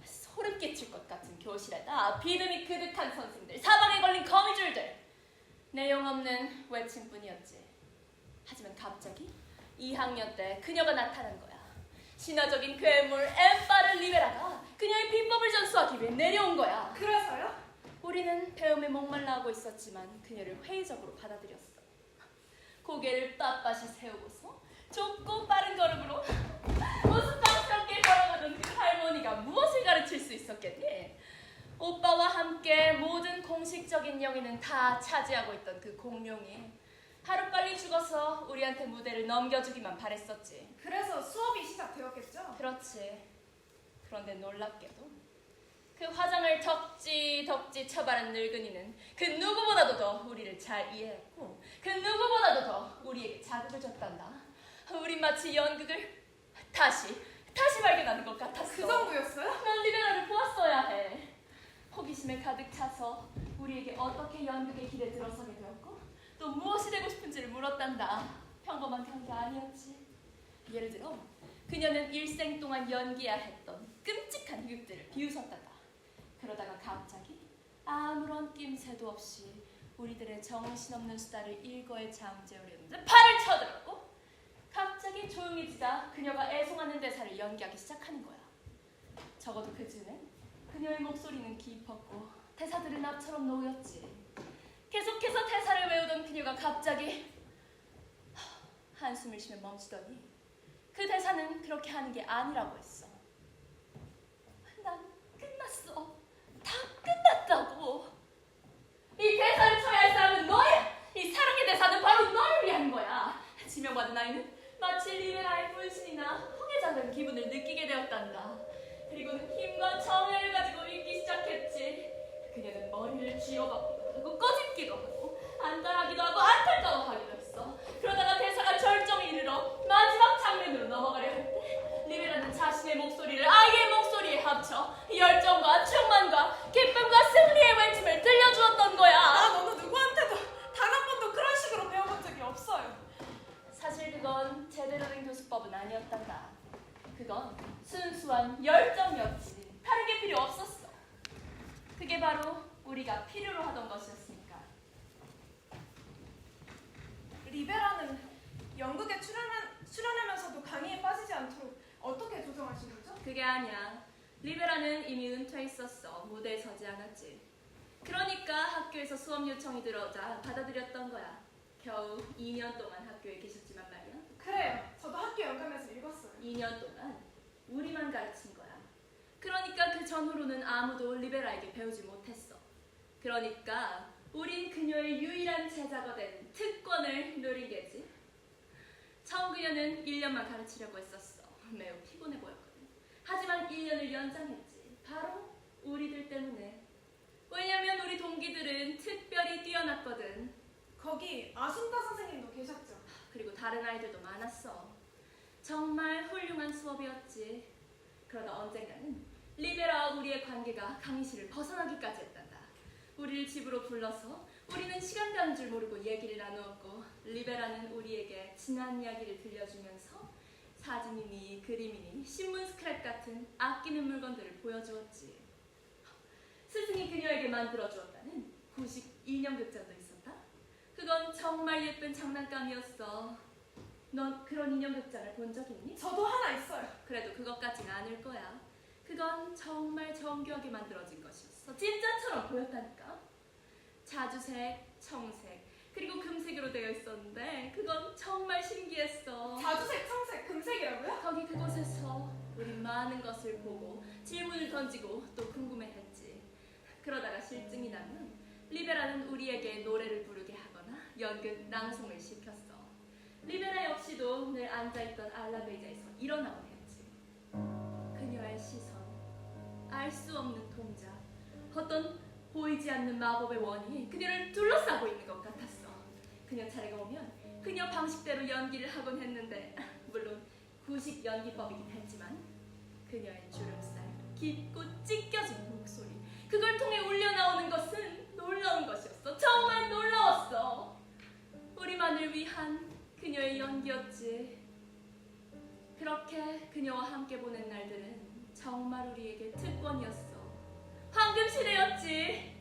소름 끼칠 것 같은 교실에다 비듬이 그득한 선생들, 사방에 걸린 거미줄들. 내용 없는 외침뿐이었지. 하지만 갑자기 2학년 때 그녀가 나타난 거야. 신화적인 괴물 엠파르 리베라가 그녀의 비법을 전수하기 위해 내려온 거야. 그래서요? 우리는 배움에 목말라하고 있었지만 그녀를 회의적으로 받아들였어. 고개를 빳빳이 세우고서 좁고 빠른 걸음으로 우스꽝스럽게 걸어가던 그 할머니가 무엇을 가르칠 수 있었겠니? 오빠와 함께 모든 공식적인 영예는 다 차지하고 있던 그 공룡이 하루빨리 죽어서 우리한테 무대를 넘겨주기만 바랬었지. 그래서 수업이 시작되었겠죠? 그렇지. 그런데 놀랍게도 그 화장을 덕지 쳐바른 늙은이는 그 누구보다도 더 우리를 잘 이해했고 그 누구보다도 더 우리에게 자극을 줬단다. 우린 마치 연극을 다시 발견하는 것 같았어. 그 정도였어요? 난 리베라를 보았어야 해. 호기심에 가득 차서 우리에게 어떻게 연극의 길에 들어서게 되었고 또 무엇이 되고 싶은지를 물었단다. 평범한 관계 아니었지. 예를 들어 그녀는 일생 동안 연기해야 했던 끔찍한 흉들을 비웃었단다. 그러다가 갑자기 아무런 낌새도 없이 우리들의 정신없는 수다를 일거에 잠재우려는데 팔을 쳐들었고 갑자기 조용해지자 그녀가 애송하는 대사를 연기하기 시작하는 거야. 적어도 그 즈음엔 그녀의 목소리는 깊었고 대사들은 나처럼 놓였지. 계속해서 대사를 외우던 그녀가 갑자기 한숨을 쉬며 멈추더니 그 대사는 그렇게 하는 게 아니라고 했어. 난 끝났어. 다 끝났다고. 이 대사를 쳐야 할 사람은 너야. 이 사랑의 대사는 바로 너를 위한 거야. 지명받은 아이는 마치 리베라의 분신이나 흙에 잠든 기분을 느끼게 되었단다. 그리고는 힘과 정열을 가지고 읽기 시작했지. 그녀는 머리를 쥐어박기도 하고 꼬집기도 하고 안달하기도 하고 안탈자하기도 했어. 그러다가 대사가 절정에 이르러 마지막 장면으로 넘어가려 할 때 리베라는 자신의 목소리를 아이의 목소리에 합쳐 열정과 충만과 기쁨과 승리의 외침을 들려주었던 거야. 난 어느 누구한테도 단 한 번도 그런 식으로 배워본 적이 없어요. 사실 그건 제대로 된 교수법은 아니었단다. 그건 순수한 열정이었지. 다른 게 필요 없었어. 그게 바로 우리가 필요로 하던 것이었으니까. 리베라는 연극에 출연하면서도 강의에 빠지지 않도록 어떻게 조정하신 거죠? 그게 아니야. 리베라는 이미 은퇴했었어. 무대에 서지 않았지. 그러니까 학교에서 수업 요청이 들어오자 받아들였던 거야. 겨우 2년 동안 학교에 계셨지만 말이야. 그래요. 저도 학교 연감에서 읽었어요. 2년 동안 우리만 가르친 거야. 그러니까 그 전후로는 아무도 리베라에게 배우지 못했어. 그러니까 우린 그녀의 유일한 제자가 된 특권을 누린 게지. 처음 그녀는 1년만 가르치려고 했었어. 매우 피곤해 보였거든. 하지만 1년을 연장했지. 바로 우리들 때문에. 왜냐면 우리 동기들은 특별히 뛰어났거든. 거기 아순다 선생님도 계셨죠? 그리고 다른 아이들도 많았어. 정말 훌륭한 수업이었지. 그러다 언젠가는 리베라와 우리의 관계가 강의실을 벗어나기까지 했단다. 우리를 집으로 불러서 우리는 시간 가는 줄 모르고 얘기를 나누었고 리베라는 우리에게 지난 이야기를 들려주면서 사진이니 그림이니 신문 스크랩 같은 아끼는 물건들을 보여주었지. 스승이 그녀에게 만들어주었다는 92년 극장도 있었다. 그건 정말 예쁜 장난감이었어. 넌 그런 인형 극장을 본 적 있니? 저도 하나 있어요. 그래도 그것까지는 아닐 거야. 그건 정말 정교하게 만들어진 것이었어. 진짜처럼 보였다니까. 자주색, 청색, 그리고 금색으로 되어 있었는데 그건 정말 신기했어. 자주색, 청색, 금색이라고요? 거기 그곳에서 우린 많은 것을 보고 질문을 던지고 또 궁금해했지. 그러다가 실증이 나면 리베라는 우리에게 노래를 부르게 하거나 연극 낭송을 시켰어. 리베라 역시도 늘 앉아있던 안락 의자에서 일어나곤 했지. 그녀의 시선, 알 수 없는 동작, 어떤 보이지 않는 마법의 원이 그녀를 둘러싸고 있는 것 같았어. 그녀 차례가 오면 그녀 방식대로 연기를 하곤 했는데 물론 구식 연기법이긴 했지만 그녀의 주름살, 깊고 찢겨진 목소리, 그걸 통해 울려나오는 것은 놀라운 것이었어. 정말 놀라웠어. 우리만을 위한 그녀의 연기였지. 그렇게 그녀와 함께 보낸 날들은 정말 우리에게 특권이었어. 황금시대였지.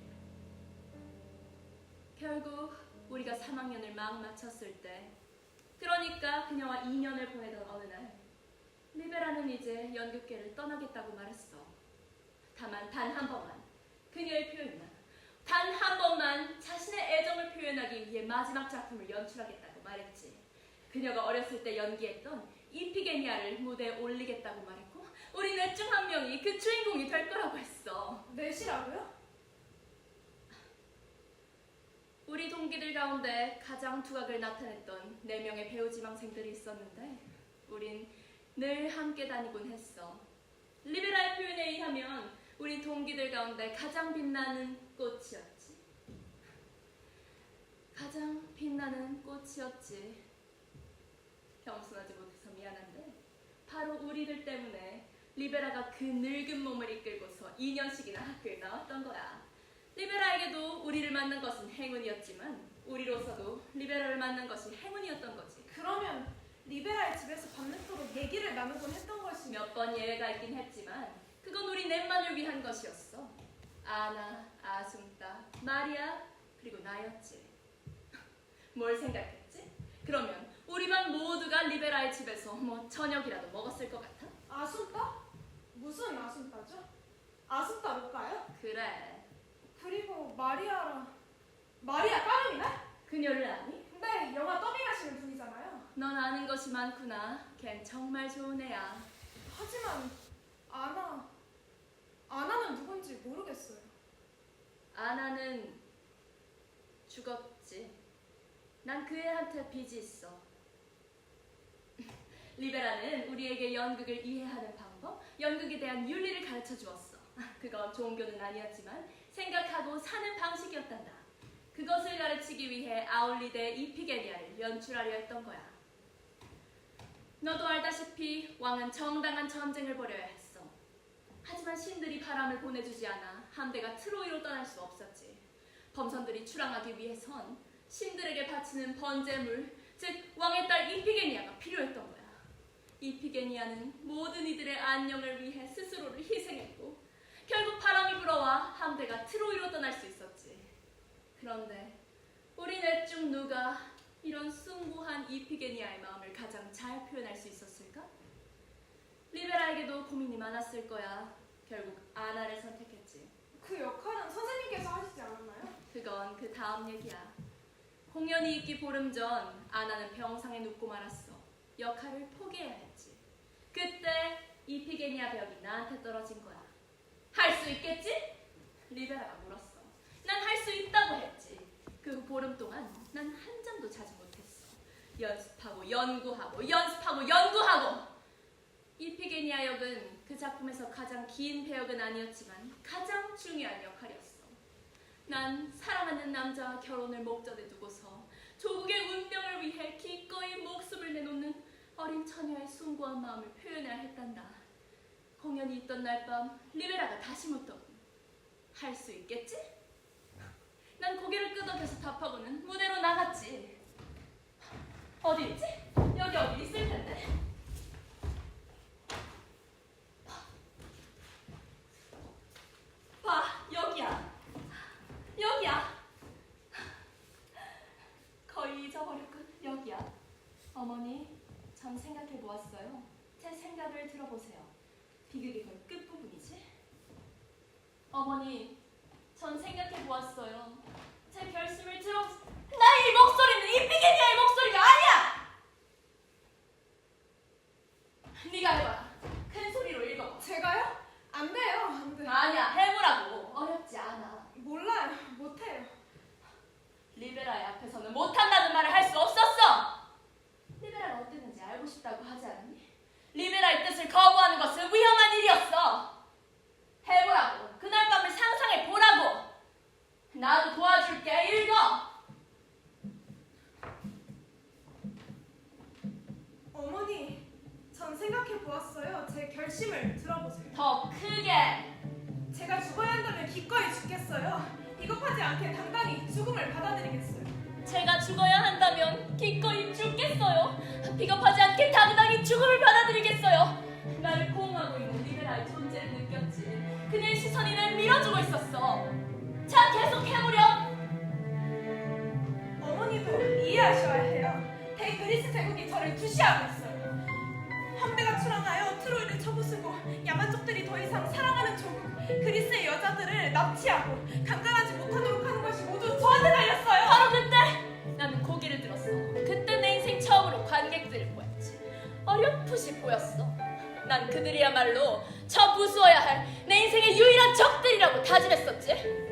결국 우리가 3학년을 막 마쳤을 때, 그러니까 그녀와 2년을 보내던 어느 날, 리베라는 이제 연극계를 떠나겠다고 말했어. 다만 단 한 번만 그녀의 표현이나 단 한 번만 자신의 애정을 표현하기 위해 마지막 작품을 연출하겠다고 말했지. 그녀가 어렸을 때 연기했던 이피게니아를 무대에 올리겠다고 말했고 우리 넷 중 한 명이 그 주인공이 될 거라고 했어. 넷이라고요? 우리 동기들 가운데 가장 두각을 나타냈던 4명의 배우 지망생들이 있었는데 우린 늘 함께 다니곤 했어. 리베라의 표현에 의하면 우리 동기들 가운데 가장 빛나는 꽃이었지. 가장 빛나는 꽃이었지. 겸손하지 못해서 미안한데 바로 우리들 때문에 리베라가 그 늙은 몸을 이끌고서 2년씩이나 학교에 나왔던 거야. 리베라에게도 우리를 만난 것은 행운이었지만 우리로서도 리베라를 만난 것이 행운이었던 거지. 그러면 리베라의 집에서 밤늦도록 얘기를 나누곤 했던 것이 몇 번 예외가 있긴 했지만 그건 우리 넷만을 위한 것이었어. 아나, 아순타, 마리아, 그리고 나였지. 뭘 생각했지? 그러면 우리 반 모두가 리베라의 집에서 뭐 저녁이라도 먹었을 것 같아? 아순타? 무슨 아순타죠? 아순타로까요? 그래. 그리고 마리아 까름이네? 그녀를 아니? 네, 영화 더빙하시는 분이잖아요. 넌 아는 것이 많구나. 걘 정말 좋은 애야. 하지만 아나는 누군지 모르겠어요. 아나는 죽었지. 난 그 애한테 빚이 있어. 리베라는 우리에게 연극을 이해하는 방법, 연극에 대한 윤리를 가르쳐 주었어. 그건 종교는 아니었지만 생각하고 사는 방식이었단다. 그것을 가르치기 위해 아울리대 이피게니아를 연출하려 했던 거야. 너도 알다시피 왕은 정당한 전쟁을 벌여야 했어. 하지만 신들이 바람을 보내주지 않아 함대가 트로이로 떠날 수 없었지. 범선들이 출항하기 위해선 신들에게 바치는 번제물, 즉 왕의 딸 이피게니아가 필요했던 거야. 이피게니아는 모든 이들의 안녕을 위해 스스로를 희생했고 결국 바람이 불어와 함대가 트로이로 떠날 수 있었지. 그런데 우리 넷 중 누가 이런 숭고한 이피게니아의 마음을 가장 잘 표현할 수 있었을까? 리베라에게도 고민이 많았을 거야. 결국 아나를 선택했지. 그 역할은 선생님께서 하시지 않았나요? 그건 그 다음 얘기야. 공연이 있기 보름 전 아나는 병상에 눕고 말았어. 역할을 포기해야 했지. 그때 이피게니아 벽이 나한테 떨어진 거야. 할 수 있겠지? 리베라가 물었어. 난 할 수 있다고 했지. 그 보름 동안 난 한 잠도 자지 못했어. 연습하고 연구하고 연습하고 연구하고. 이피게니아 역은 그 작품에서 가장 긴 배역은 아니었지만 가장 중요한 역할이었어. 난 사랑하는 남자와 결혼을 목전에 두고서 조국의 운명을 위해 기꺼이 목숨을 내놓는 어린 처녀의 숭고한 마음을 표현해야 했단다. 공연이 있던 날 밤 리베라가 다시 묻더군. 할 수 있겠지? 난 고개를 끄덕여서 답하고는 무대로 나갔지. 어디 있지? 여기 어디 있을 텐데. 봐, 여기야. 여기야. 거의 잊어버렸군. 여기야. 어머니, 전 생각해 보았어요. 제 생각을 들어보세요. 비극이 거의 끝부분이지? 어머니, 전 생각해 보았어요. 제 결심을 나의 이 목소리는 이피게니아의 목소리가 아니야! 네가 해봐. 큰 소리로 읽어봐. 제가요? 안 돼요, 안 돼. 아니야, 해보라고. 어렵지 않아. 몰라요, 못해요. 리베라의 앞에서는 못한다는 말을 할 수 없었어. 리베라가 어땠는지 알고 싶다고 하지 않았니? 리베라의 뜻을 거부하는 것은 위험한 일이었어. 해보라고. 그날 밤을 상상해 보라고. 나도 도와줄게. 읽어. 어머니, 전 생각해 보았어요. 제 결심을 들어보세요. 더 크게. 제가 죽어야 한다면 기꺼이 죽겠어요. 비겁하지 않게 당당히 죽음을 받아들이겠어요. 제가 죽어야 한다면 기꺼이 죽겠어요. 비겁하지 않게 당당히 죽음을 받아들이겠어요. 나를 포옹하고 있는 리베라의 존재를 느꼈지. 그녀의 시선이 날 밀어주고 있었어. 자, 계속 해보렴. 어머니도 이해하셔야 해요. 대그리스 제국이 저를 주시하고 있어요. 함대가 출항하여 트로이를 쳐부수고 야만족들이 더 이상 사랑하는 조국 그리스의 여자들을 납치하고 강간하지 못하도록 하는 것이 모두 저한테 달렸어요. 바로 그때 나는 고개를 들었어. 그때 내 인생 처음으로 관객들을 보였지. 어렴풋이 보였어. 난 그들이야말로 저 부수어야 할 내 인생의 유일한 적들이라고 다짐했었지.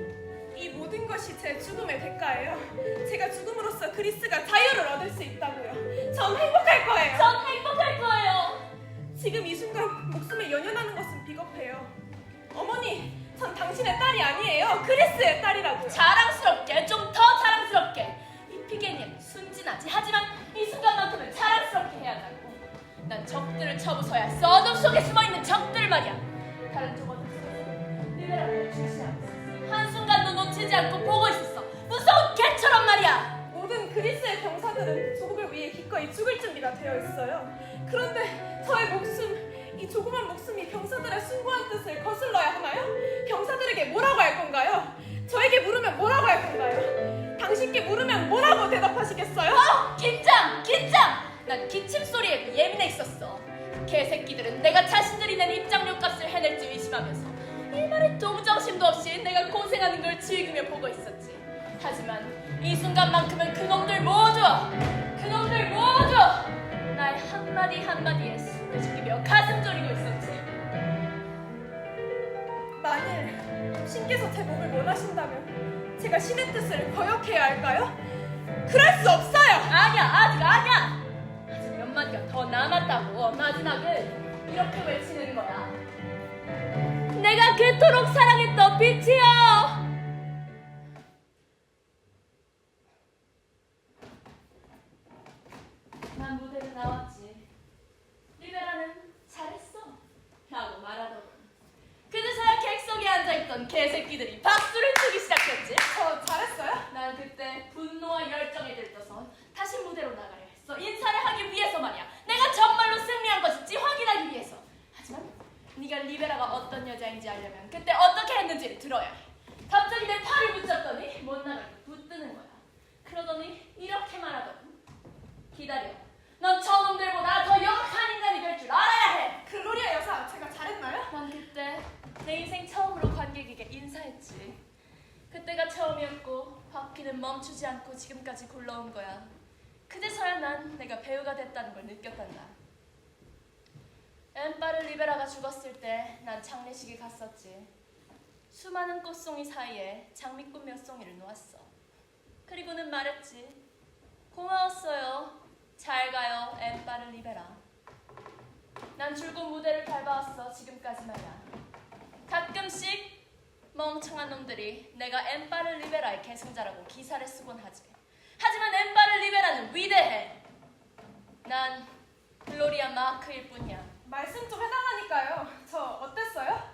이 모든 것이 제 죽음의 대가예요. 제가 죽음으로써 그리스가 자유를 얻을 수 있다고요. 전 행복할 거예요. 전 행복할 거예요. 지금 이 순간 목숨에 연연하는 것은 비겁해요. 어머니, 당신의 딸이 아니에요. 크리스의 딸이라고요. 자랑스럽게, 좀 더 자랑스럽게. 이피게니아는 순진하지. 하지만 이 순간만큼은 자랑스럽게 해야 한다고. 난 적들을 쳐부숴야 써. 어둠 속에 숨어있는 적들 말이야. 다른 쪽 어둠 속에서 리베라를 주시하고 있었어. 한순간도 놓치지 않고 보고 있었어. 무서운 개처럼 말이야. 모든 그리스의 병사들은 조국을 위해 기꺼이 죽을 준비가 되어 있어요. 그런데 저의 목숨, 이 조그만 목숨이 병사들의 숭고한 뜻을 거슬러야 하나요? 병사들에게 뭐라고 할 건가요? 저에게 물으면 뭐라고 할 건가요? 당신께 물으면 뭐라고 대답하시겠어요? 긴장! 난 기침 소리에 예민해 있었어. 개새끼들은 내가 자신들이 낸 입장료 값을 해낼지 의심하면서 일말의 동정심도 없이 내가 고생하는 걸 즐기며 보고 있었지. 하지만 이 순간만큼은 그놈들 모두 나의 한마디 한마디에 숨을 죽이며 가슴 졸이고 있었지. 만일 신께서 제 목을 원하신다면 제가 신의 뜻을 거역해야 할까요? 그럴 수 없어요! 아니야, 아직 아니야! 아직 몇 마디가 더 남았다고. 마지막은 이렇게 외치는 거야. 내가 그토록 사랑했던 빛이여! 난 무대에 나왔지. 리베라는 잘했어 라고 말하더군. 그제서야 객석에 앉아있던 개새끼들이 박수를 치기 시작했지. 저 잘했어요? 난 그때 분노와 열정에 들떠서 다시 무대로 나가려 했어. 인사를 하기 위해서 말이야. 내가 정말로 승리한 것인지 확인하기 위해서. 하지만 네가 리베라가 어떤 여자인지 알려면 그때 어떻게 했는지를 들어야 해. 갑자기 내 팔을 붙잡더니 못 나가게 붙드는 거야. 그러더니 이렇게 말하더군. 기다려. 넌 저놈들보다 더 영악한 인간이 될 줄 알아야 해. 글로리아 여사, 제가 잘했나요? 난 그때 내 인생 처음으로 관객에게 인사했지. 그때가 처음이었고 바퀴는 멈추지 않고 지금까지 굴러온 거야. 그제서야 난 내가 배우가 됐다는 걸 느꼈단다. 엠파르 리베라가 죽었을 때 난 장례식에 갔었지. 수많은 꽃송이 사이에 장미꽃 몇 송이를 놓았어. 그리고는 말했지. 고마웠어요. 잘 가요, 엠파르 리베라. 난 줄곧 무대를 밟아왔어, 지금까지 말이야. 가끔씩 멍청한 놈들이 내가 엠파르 리베라의 계승자라고 기사를 쓰곤 하지. 하지만 엠파르 리베라는 위대해. 난 글로리아 마크일 뿐이야. 말씀 좀 해달라니까요. 저 어땠어요?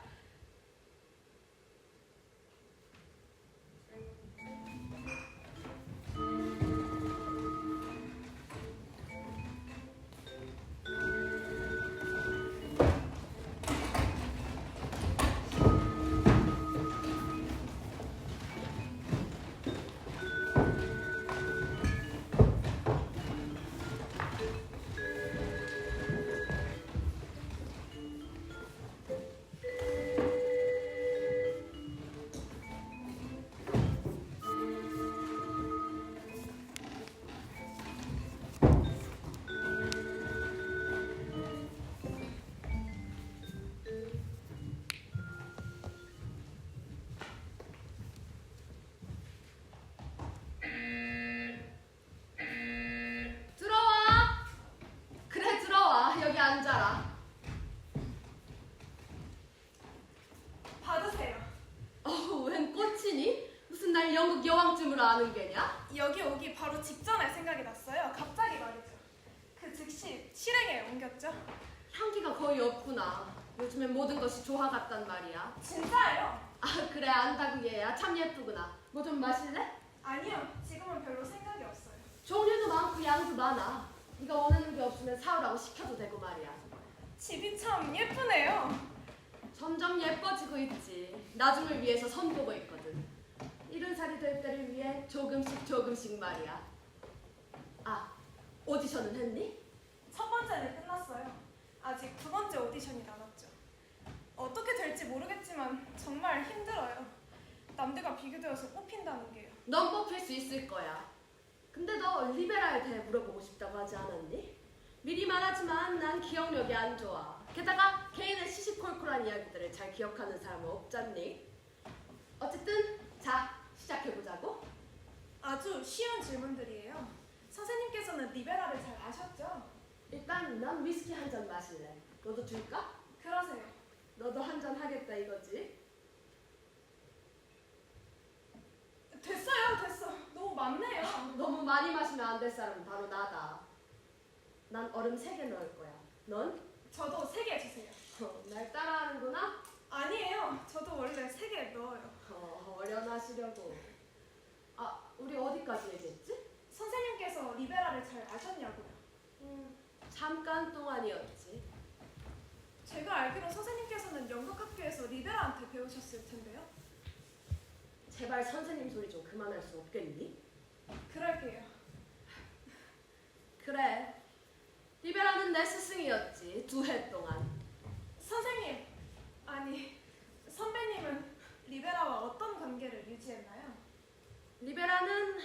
들어와. 그래, 들어와. 여기 앉아라. 받으세요. 웬 꽃이니? 무슨 날 영국 여왕쯤으로 아는 게냐? 여기 오기 바로 직전에 생각이 났어요. 갑자기 말이죠. 그 즉시 실행에 옮겼죠. 향기가 거의 없구나. 요즘엔 모든 것이 조화 같단 말이야. 진짜예요? 그래, 안다고 얘야. 참 예쁘구나. 뭐 좀 마실래? 아니요, 지금은 별로 생각이 없어요. 종류도 많고 양도 많아. 네가 원하는 게 없으면 사오라고 시켜도 되고 말이야. 집이 참 예쁘네요. 점점 예뻐지고 있지. 나중을 위해서 손보고 있거든. 70살이 될 때를 위해 조금씩 말이야. 오디션은 했니? 첫 번째는 끝났어요. 아직 두 번째 오디션이 남았죠. 어떻게 될지 모르겠지만 정말 힘들어요. 남들과 비교되어서 뽑힌다는 게요. 넌 뽑힐 수 있을 거야. 근데 너 리베라에 대해 물어보고 싶다고 하지 않았니? 미리 말하지만 난 기억력이 안 좋아. 게다가 개인의 시시콜콜한 이야기들을 잘 기억하는 사람은 없잖니? 어쨌든 자, 시작해보자고. 아주 쉬운 질문들이에요. 선생님께서는 리베라를 잘 아셨죠? 일단 난 위스키 한 잔 마실래. 너도 줄까? 그러세요. 너도 한 잔 하겠다 이거지? 됐어요, 됐어. 너무 많네요. 너무 많이 마시면 안 될 사람은 바로 나다. 난 얼음 3개 넣을 거야. 넌? 저도 3개 주세요. 날 따라하는구나? 아니에요. 저도 원래 3개 넣어요. 어련하시려고. 아, 우리 어디까지 얘기했지? 선생님께서 리베라를 잘 아셨냐고요. 잠깐 동안이었지. 제가 알기로 선생님께서는 연극학교에서 리베라한테 배우셨을 텐데요. 제발 선생님 소리 좀 그만할 수 없겠니? 그럴게요. 그래. 리베라는 내 스승이었지. 2해 동안. 선생님, 아니 선배님은 리베라와 어떤 관계를 유지했나요? 리베라는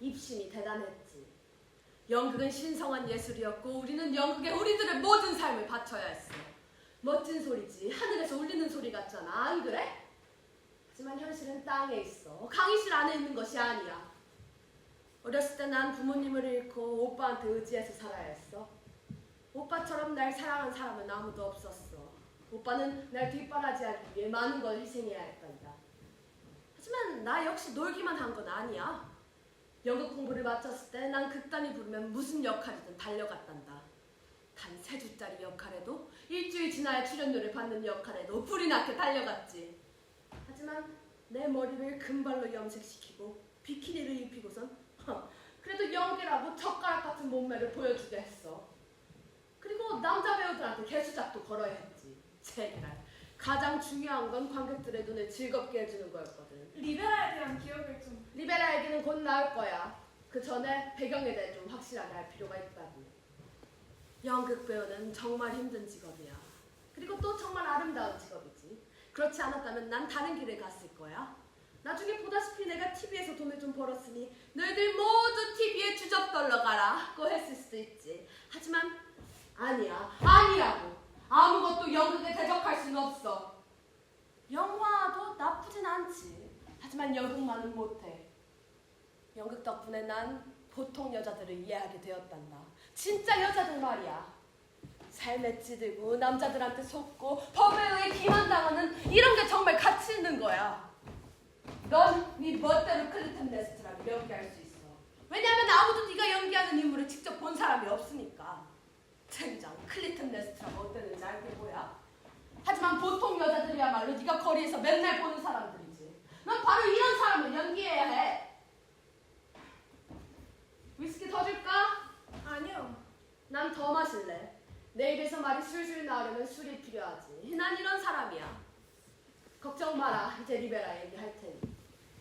입심이 대단했지. 연극은 신성한 예술이었고 우리는 연극에 우리들의 모든 삶을 바쳐야 했어. 멋진 소리지. 하늘에서 울리는 소리 같잖아. 안 그래? 하지만 현실은 땅에 있어. 강의실 안에 있는 것이 아니야. 어렸을 때 난 부모님을 잃고 오빠한테 의지해서 살아야 했어. 오빠처럼 날 사랑한 사람은 아무도 없었어. 오빠는 날 뒷바라지하기 위해 많은 걸 희생해야 했단다. 하지만 나 역시 놀기만 한 건 아니야. 연극 공부를 마쳤을 때 난 극단이 부르면 무슨 역할이든 달려갔단다. 단 3주짜리 역할에도 일주일 지나야 출연료를 받는 역할에도 불이 나게 달려갔지. 하지만 내 머리를 금발로 염색시키고 비키니를 입히고선 그래도 연기라고 젓가락 같은 몸매를 보여주게 했어. 그리고 남자 배우들한테 개수작도 걸어야 했지. 제발 가장 중요한 건 관객들의 눈을 즐겁게 해주는 거였거든. 리베라에 대한 기억을 좀. 리베라 얘기는 곧 나올 거야. 그 전에 배경에 대해 좀 확실하게 할 필요가 있다고. 연극 배우는 정말 힘든 직업이야. 그리고 또 정말 아름다운 직업이지. 그렇지 않았다면 난 다른 길을 갔을 거야. 나중에 보다시피 내가 TV에서 돈을 좀 벌었으니 너희들 모두 TV에 주접떨러 가라고 했을 수도 있지. 하지만 아니야. 아니라고. 아무것도 연극에 대적할 수는 없어. 영화도 나쁘진 않지. 하지만 연극만은 못해. 연극 덕분에 난 보통 여자들을 이해하게 되었단다. 진짜 여자들 말이야. 삶에 찌들고 남자들한테 속고 법에 의해 기만당하는 이런 게 정말 가치 있는 거야. 넌 네 멋대로 클리튼 레스트라고 연기할 수 있어. 왜냐하면 아무도 네가 연기하는 인물을 직접 본 사람이 없으니까. 젠장 클리튼 레스트라가 어땠는지 알게 뭐야? 하지만 보통 여자들이야말로 네가 거리에서 맨날 보는 사람들이지. 넌 바로 이런 사람을 연기해야 해. 위스키 더 줄까? 아니요. 난 더 마실래. 내 입에서 말이 술술 나오려면 술이 필요하지. 난 이런 사람이야. 걱정 마라. 이제 리베라 얘기할 테니.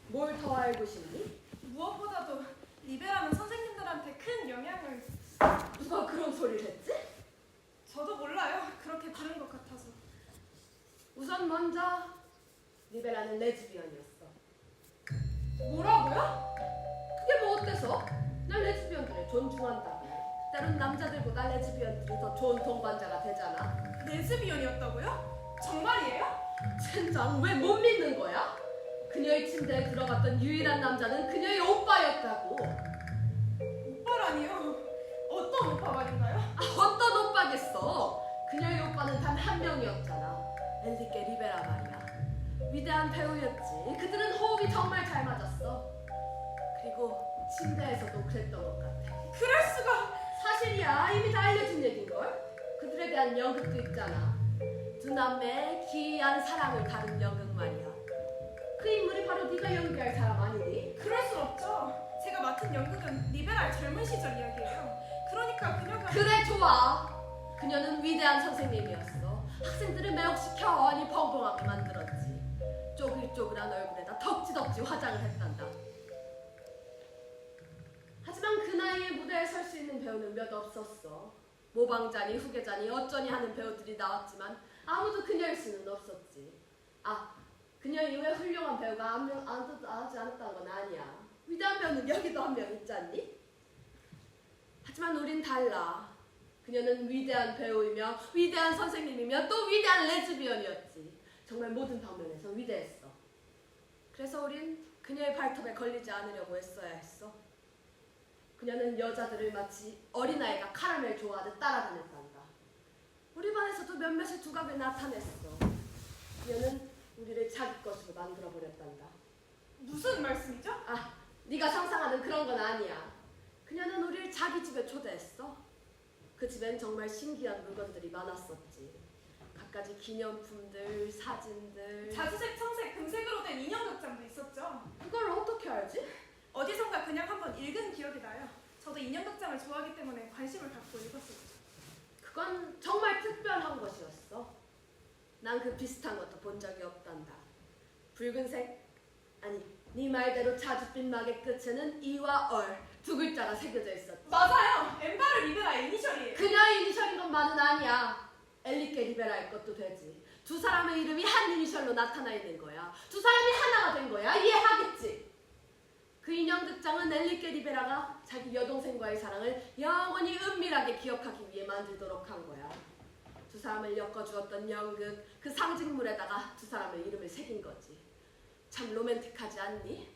뭘 더 알고 싶니? 무엇보다도 리베라는 선생님들한테 큰 영향을. 누가 그런 소리를 했지? 저도 몰라요. 그렇게 들은 것 같아서. 우선 먼저 리베라는 레즈비언이었어. 뭐라고요? 그게 뭐 어때서? 난 레즈비언들을 존중한다고. 때론 남자들보다 레즈비언들이 더 좋은 동반자가 되잖아. 레즈비언이었다고요? 정말이에요? 젠장 왜 못 믿는 거야? 그녀의 침대에 들어갔던 유일한 남자는 그녀의 오빠였다고. 오빠라니요? 어떤 오빠 말인가요? 어떤 오빠겠어? 그녀의 오빠는 단 한 명이었잖아. 엔리케 리베라 말이야. 위대한 배우였지. 그들은 호흡이 정말 잘 맞았어. 그리고 침대에서도 그랬던 것 같아. 그럴 수가. 사실이야. 이미 다 알려진 얘긴걸. 그들에 대한 연극도 있잖아. 두 남매의 기이한 사랑을 다룬 연극 말이야. 그 인물이 바로 네가 연기할 사람 아니니? 그럴 순 없죠. 제가 맡은 연극은 리베라의 젊은 시절 이야기예요. 그러니까 그녀가. 그래 좋아. 그녀는 위대한 선생님이었어. 학생들을 매혹시켜 어안이 펑펑하게 만들었지. 쪼글쪼글한 얼굴에다 덕지덕지 화장을 했단다. 하지만 그 나이에 무대에 설 수 있는 배우는 몇 없었어. 모방자니 후계자니 어쩌니 하는 배우들이 나왔지만 아무도 그녀일 수는 없었지. 아, 그녀 이외에 훌륭한 배우가 아무도 나오지 않았다는 건 아니야. 위대한 배우는 여기도 한 명 있지 않니? 하지만 우린 달라. 그녀는 위대한 배우이며 위대한 선생님이며 또 위대한 레즈비언이었지. 정말 모든 방면에서 위대했어. 그래서 우린 그녀의 발톱에 걸리지 않으려고 애써야 했어. 그녀는 여자들을 마치 어린아이가 카라멜 좋아하듯 따라다녔단다. 우리 반에서도 몇몇의 두각을 나타냈어. 그녀는 우리를 자기 것으로 만들어버렸단다. 무슨 말씀이죠? 아, 네가 상상하는 그런 건 아니야. 그녀는 우리를 자기 집에 초대했어. 그 집엔 정말 신기한 물건들이 많았었지. 갖가지 기념품들, 사진들. 자주색, 청색, 금색으로 된 인형극장도 있었죠. 그걸 어떻게 알지? 어디선가 그냥 한번 읽은 기억이 나요. 저도 인형극장을 좋아하기 때문에 관심을 갖고 읽었었죠. 그건 정말 특별한 것이었어. 난 그 비슷한 것도 본 적이 없단다. 붉은색, 아니 네 말대로 자줏빛 막의 끝에는 이와 얼 두 글자가 새겨져 있었지. 맞아요. 엠바르 리베라의 이니셜이에요. 그녀의 이니셜인 것만은 아니야. 엘리케 리베라일 것도 되지. 두 사람의 이름이 한 이니셜로 나타나 있는 거야. 두 사람이 하나가 된 거야. 이해하겠지? 그 인형극장은 엘리케 리베라가 자기 여동생과의 사랑을 영원히 은밀하게 기억하기 위해 만들도록 한 거야. 두 사람을 엮어주었던 연극, 그 상징물에다가 두 사람의 이름을 새긴 거지. 참 로맨틱하지 않니?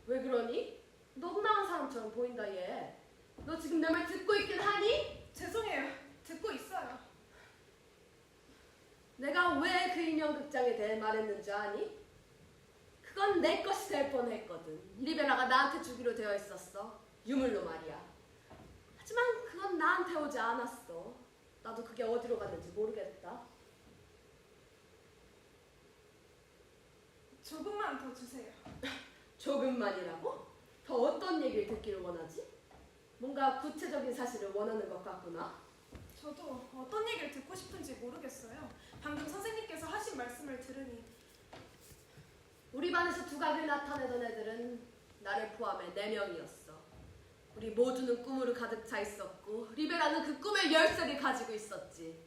왜 그러니? 너무나한 사람처럼 보인다 얘. 너 지금 내 말 듣고 있긴 하니? 죄송해요. 듣고 있어요. 내가 왜 그 인형극장에 대해 말했는지 아니? 그건 내 것이 될 뻔했거든. 리베라가 나한테 주기로 되어 있었어. 유물로 말이야. 하지만 그건 나한테 오지 않았어. 나도 그게 어디로 갔는지 모르겠다. 조금만 더 주세요. 조금만이라고? 더 어떤 얘기를 듣기를 원하지? 뭔가 구체적인 사실을 원하는 것 같구나. 저도 어떤 얘기를 듣고 싶은지 모르겠어요. 방금 선생님께서 하신 말씀을 들으니 우리 반에서 두각을 나타내던 애들은 나를 포함해 4명이었어. 우리 모두는 꿈으로 가득 차 있었고 리베라는 그 꿈의 열쇠를 가지고 있었지.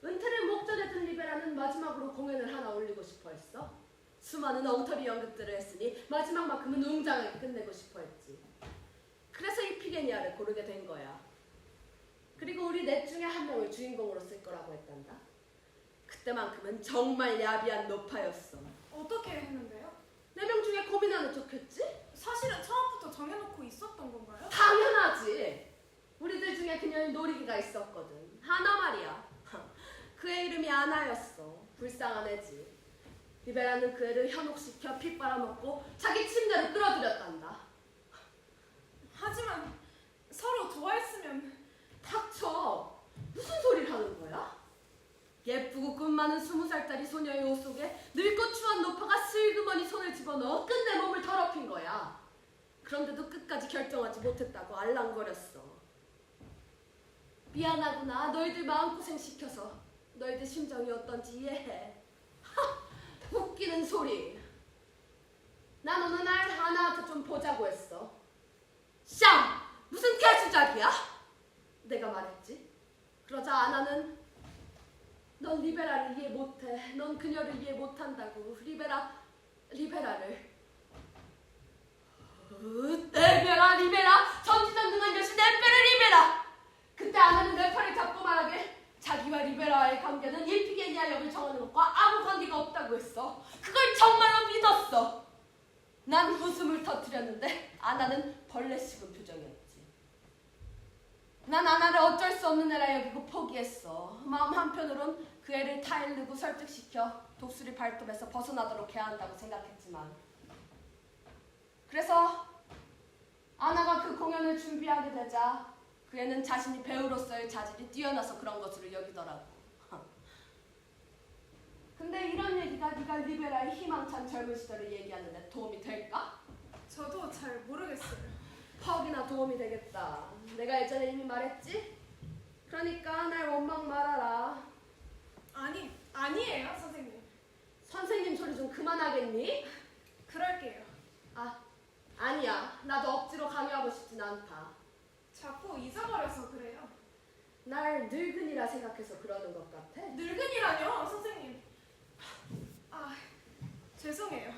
은퇴를 목전에 둔 리베라는 마지막으로 공연을 하나 올리고 싶어 했어. 수많은 엉터리 연극들을 했으니 마지막만큼은 웅장하게 끝내고 싶어 했지. 그래서 이피게니아를 고르게 된 거야. 그리고 우리 넷 중에 한 명을 주인공으로 쓸 거라고 했단다. 그때만큼은 정말 야비한 노파였어. 어떻게 했는데요? 4명 중에 고민하는 척했지? 사실은 처음부터 정해놓고 있었던 건가요? 당연하지. 우리들 중에 그녀의 노리기가 있었거든. 하나 말이야. 그의 이름이 아나였어. 불쌍한 애지. 리베라는 그 애를 현혹시켜 피 빨아먹고 자기 침대로 끌어들였단다. 하지만 서로 좋아했으면 닥쳐. 무슨 소리를 하는 거야? 예쁘고 꿈 많은 20살짜리 소녀의 옷 속에 늙고 추한 노파가 슬그머니 손을 집어넣어 끝내 몸을 더럽힌 거야. 그런데도 끝까지 결정하지 못했다고 알랑거렸어. 미안하구나. 너희들 마음고생 시켜서. 너희들 심정이 어떤지 이해해. 하! 웃기는 소리. 난 어느 날 하나한테 좀 보자고 했어. 쌍! 무슨 개수작이야? 내가 말했지. 그러자 아나는 넌 리베라를 이해 못해. 넌 그녀를 이해 못한다고. 리베라를. 리베라. 전지전능한 여신 엠페르 리베라. 그때 아나는 내 팔을 잡고 말하길 자기와 리베라와의 관계는 이피게니아 역을 정하는 것과 아무 관계가 없다고 했어. 그걸 정말로 믿었어. 난 웃음을 터뜨렸는데 아나는 벌레 씹은 표정이었지. 난 아나를 어쩔 수 없는 애라 여기고 포기했어. 마음 한편으론 그 애를 타일르고 설득시켜 독수리 발톱에서 벗어나도록 해야 한다고 생각했지만 그래서 아나가 그 공연을 준비하게 되자 그 애는 자신이 배우로서의 자질이 뛰어나서 그런 것으로 여기더라고. 근데 이런 얘기가 네가 리베라의 희망찬 젊은 시절을 얘기하는 데 도움이 될까? 저도 잘 모르겠어요. 퍽이나 도움이 되겠다. 내가 예전에 이미 말했지? 그러니까 날 원망 말아라. 아니에요, 선생님. 선생님 소리 좀 그만하겠니? 그럴게요. 아니야. 나도 억지로 강요하고 싶진 않다. 자꾸 잊어버려서 그래요. 날 늙은이라 생각해서 그러는 것 같아. 늙은이라뇨, 선생님. 죄송해요.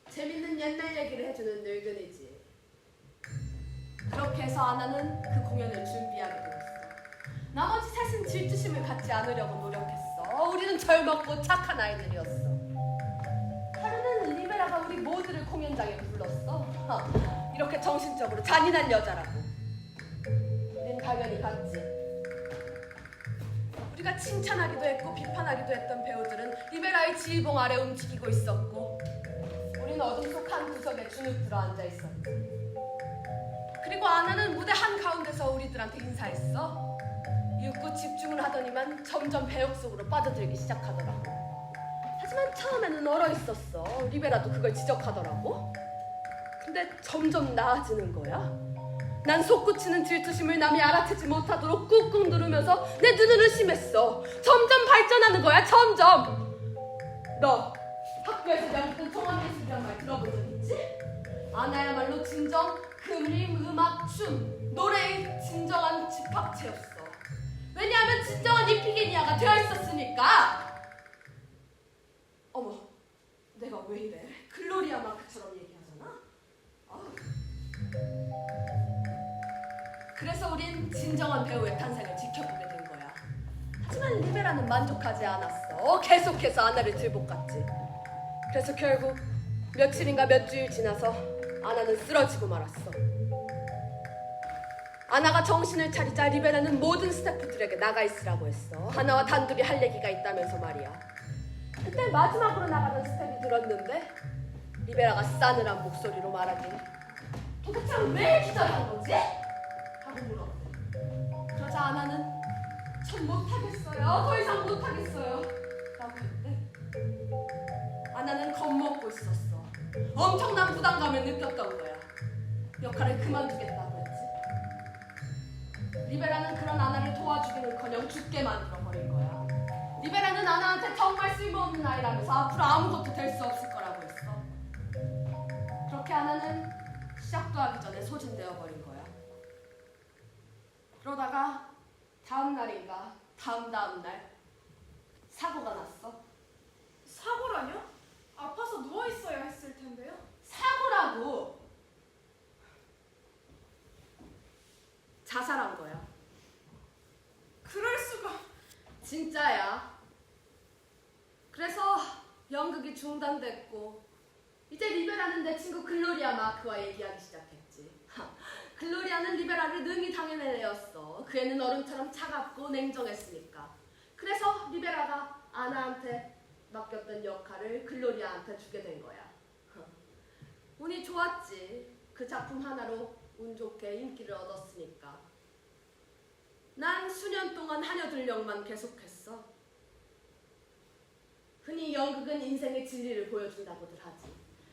재밌는 옛날 얘기를 해주는 늙은이지. 그렇게 해서 아나는 그 공연을 준비하게 되었어. 나머지 셋은 질투심을 갖지 않으려고 노력했어. 우리는 젊었고 착한 아이들이었어. 하루는 리베라가 우리 모두를 공연장에 불렀어. 이렇게 정신적으로 잔인한 여자라고. 우린 당연히 갔지. 우리가 칭찬하기도 했고 비판하기도 했던 배우들은 리베라의 지휘봉 아래 움직이고 있었고 우리는 어둠 속 한 구석에 주눅 들어 앉아 있었지. 그리고 아나는 무대 한가운데서 우리들한테 인사했어. 읽고 집중을 하더니만 점점 배역 속으로 빠져들기 시작하더라고. 하지만 처음에는 얼어 있었어. 리베라도 그걸 지적하더라고. 근데 점점 나아지는 거야. 난 솟구치는 질투심을 남이 알아채지 못하도록 꾹꾹 누르면서 내 눈을 의심했어. 점점 발전하는 거야, 점점. 너 학교에서 배웠던 종합예술이란 말 들어본 적 있지? 아나야말로 진정 그림, 음악, 춤, 노래의 진정한 집합체였어. 왜냐하면 진정한 이피게니아가 되어 있었으니까. 어머, 내가 왜 이래? 글로리아 마크처럼 얘기하잖아? 아우. 그래서 우린 진정한 배우의 탄생을 지켜보게 된 거야. 하지만 리베라는 만족하지 않았어. 계속해서 아나를 들볶았지. 그래서 결국 며칠인가 몇 주일 지나서 아나는 쓰러지고 말았어. 아나가 정신을 차리자 리베라는 모든 스태프들에게 나가 있으라고 했어. 아나와 단둘이 할 얘기가 있다면서 말이야. 그때 마지막으로 나가던 스텝이 들었는데 리베라가 싸늘한 목소리로 말하길, 도대체 왜 기절한 거지? 하고 물었대. 그러자 아나는 전 못하겠어요. 더 이상 못하겠어요. 라고 했대. 아나는 겁먹고 있었어. 엄청난 부담감을 느꼈던 거야. 역할을 그만두겠다고 했지. 리베라는 그런 아나를 도와주기는커녕 죽게 만들어버린 거야. 리베라는 아나한테 정말 쓸모없는 아이라면서 앞으로 아무것도 될 수 없을 거라고 했어. 그렇게 아나는 시작도 하기 전에 소진되어 버린 거야. 그러다가 다음 날인가 다음 날 사고가 났어. 사고라뇨? 아파서 누워있어야 했을 텐데요. 사고라고. 자살한 거야. 그럴 수가. 진짜야. 그래서 연극이 중단됐고 이제 리베라는 내 친구 글로리아 마크와 얘기하기 시작했지. 글로리아는 리베라를 능히 당해낼 애였어. 그 애는 얼음처럼 차갑고 냉정했으니까. 그래서 리베라가 아나한테 맡겼던 역할을 글로리아한테 주게 된 거야. 운이 좋았지. 그 작품 하나로 운 좋게 인기를 얻었으니까. 난 수년 동안 하녀들 역만 계속했어. 흔히 연극은 인생의 진리를 보여준다고들 하지.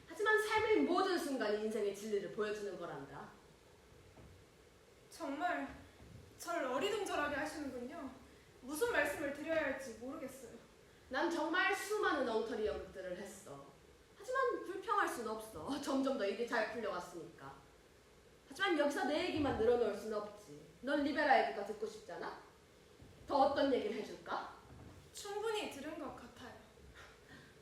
하지만 삶의 모든 순간이 인생의 진리를 보여주는 거란다. 정말 절 어리둥절하게 하시는군요. 무슨 말씀을 드려야 할지 모르겠어요. 난 정말 수많은 엉터리 연극들을 했어. 하지만 불평할 순 없어. 점점 더 일이 잘 풀려갔으니까. 하지만 여기서 내 얘기만 늘어놓을 순 없지. 넌 리베라 얘기가 듣고 싶잖아? 더 어떤 얘기를 해줄까? 충분히 들은 것 같아요.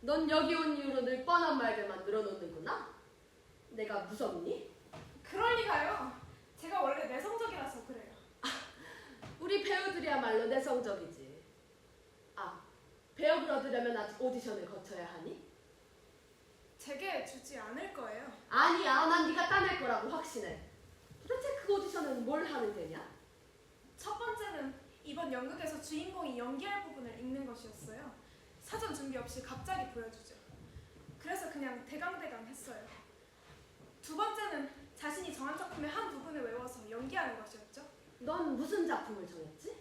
넌 여기 온 이후로 늘 뻔한 말들만 늘어놓는구나? 내가 무섭니? 그럴 리가요. 제가 원래 내성적이라서 그래요. 우리 배우들이야말로 내성적이지. 아, 배역을 얻으려면 아직 오디션을 거쳐야 하니? 제게 주지 않을 거예요. 아니야, 난 네가 따낼 거라고 확신해. 도대체 그 오디션은 뭘 하는 게냐? 첫 번째는 이번 연극에서 주인공이 연기할 부분을 읽는 것이었어요. 사전 준비 없이 갑자기 보여주죠. 그래서 그냥 대강대강 했어요. 두 번째는 자신이 정한 작품의 한 부분을 외워서 연기하는 것이었죠. 넌 무슨 작품을 정했지?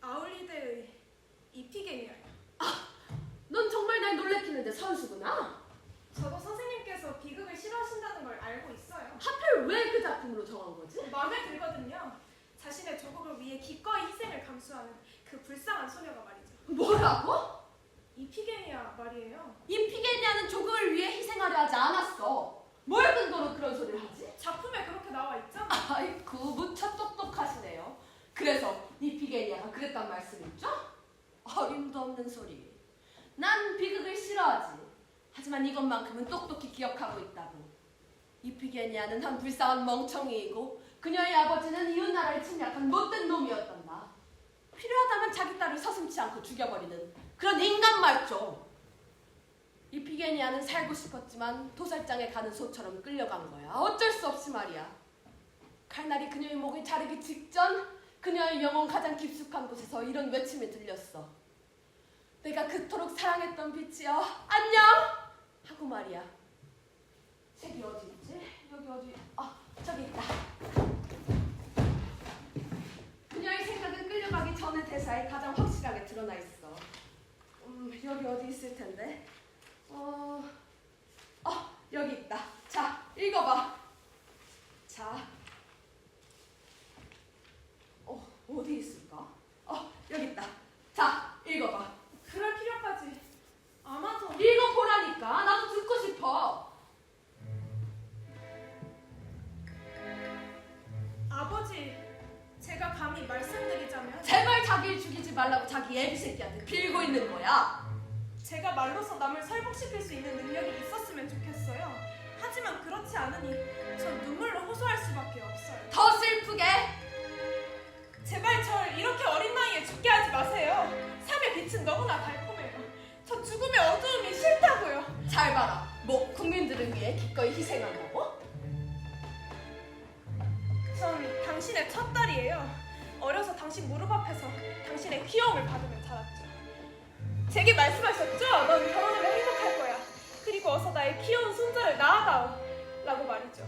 아울리드의 이피게니아요. 넌 정말 날 놀래키는데 선수구나? 저도 선생님께서 비극을 싫어하신다는 걸 알고 있어요. 하필 왜 그 작품으로 정한 거지? 마음에 들거든요. 자신의 조국을 위해 기꺼이 희생을 감수하는 그 불쌍한 소녀가 말이죠. 뭐라고? 이피게니아 말이에요. 임피게니아는 조국을 위해 희생하려 하지 않았어. 뭘 근거로 그런 소리를 하지? 작품에 그렇게 나와 있잖아. 아이쿠, 무척 똑똑하시네요. 그래서 이피게니아가 그랬단 말씀이죠? 어림도 없는 소리. 난 비극을 싫어하지. 하지만 이것만큼은 똑똑히 기억하고 있다고. 이피게니아는 한 불쌍한 멍청이이고 그녀의 아버지는 이웃나라를 침략한 못된 놈이었단다. 필요하다면 자기 딸을 서슴지 않고 죽여버리는 그런 인간 말종. 이피게니아는 살고 싶었지만 도살장에 가는 소처럼 끌려간 거야. 어쩔 수 없이 말이야. 칼날이 그녀의 목을 자르기 직전 그녀의 영혼 가장 깊숙한 곳에서 이런 외침이 들렸어. 내가 그토록 사랑했던 빛이여, 안녕! 하고 말이야. 책이 어디 있지? 여기 어디? 저기 있다. 그녀의 생각은 끌려가기 전의 대사에 가장 확실하게 드러나 있어. 여기 어디 있을 텐데? 여기 있다. 자, 읽어봐. 자, 어디 있을까? 여기 있다. 자, 읽어봐. 그럴 필요까지. 아마도 읽어보라니까. 나도 듣고 싶어. 아버지, 제가 감히 말씀드리자면 제발 자기를 죽이지 말라고 자기 애비 새끼한테 빌고 있는 거야. 제가 말로서 남을 설복시킬 수 있는 능력이 있었으면 좋겠어요. 하지만 그렇지 않으니 전 눈물로 호소할 수밖에 없어요. 더 슬프게. 제발 절 이렇게 어린 나이에 죽게 하지 마세요. 삶의 빛은 너무나 달콤해요. 저 죽음의 어두움이 싫다고요. 잘 봐라. 뭐 국민들을 위해 기꺼이 희생한다고? 전 당신의 첫 딸이에요. 어려서 당신 무릎 앞에서 당신의 귀여움을 받으며 자랐죠. 제게 말씀하셨죠? 넌 결혼하면 행복할 거야. 그리고 어서 나의 귀여운 손자를 낳아다오. 라고 말이죠.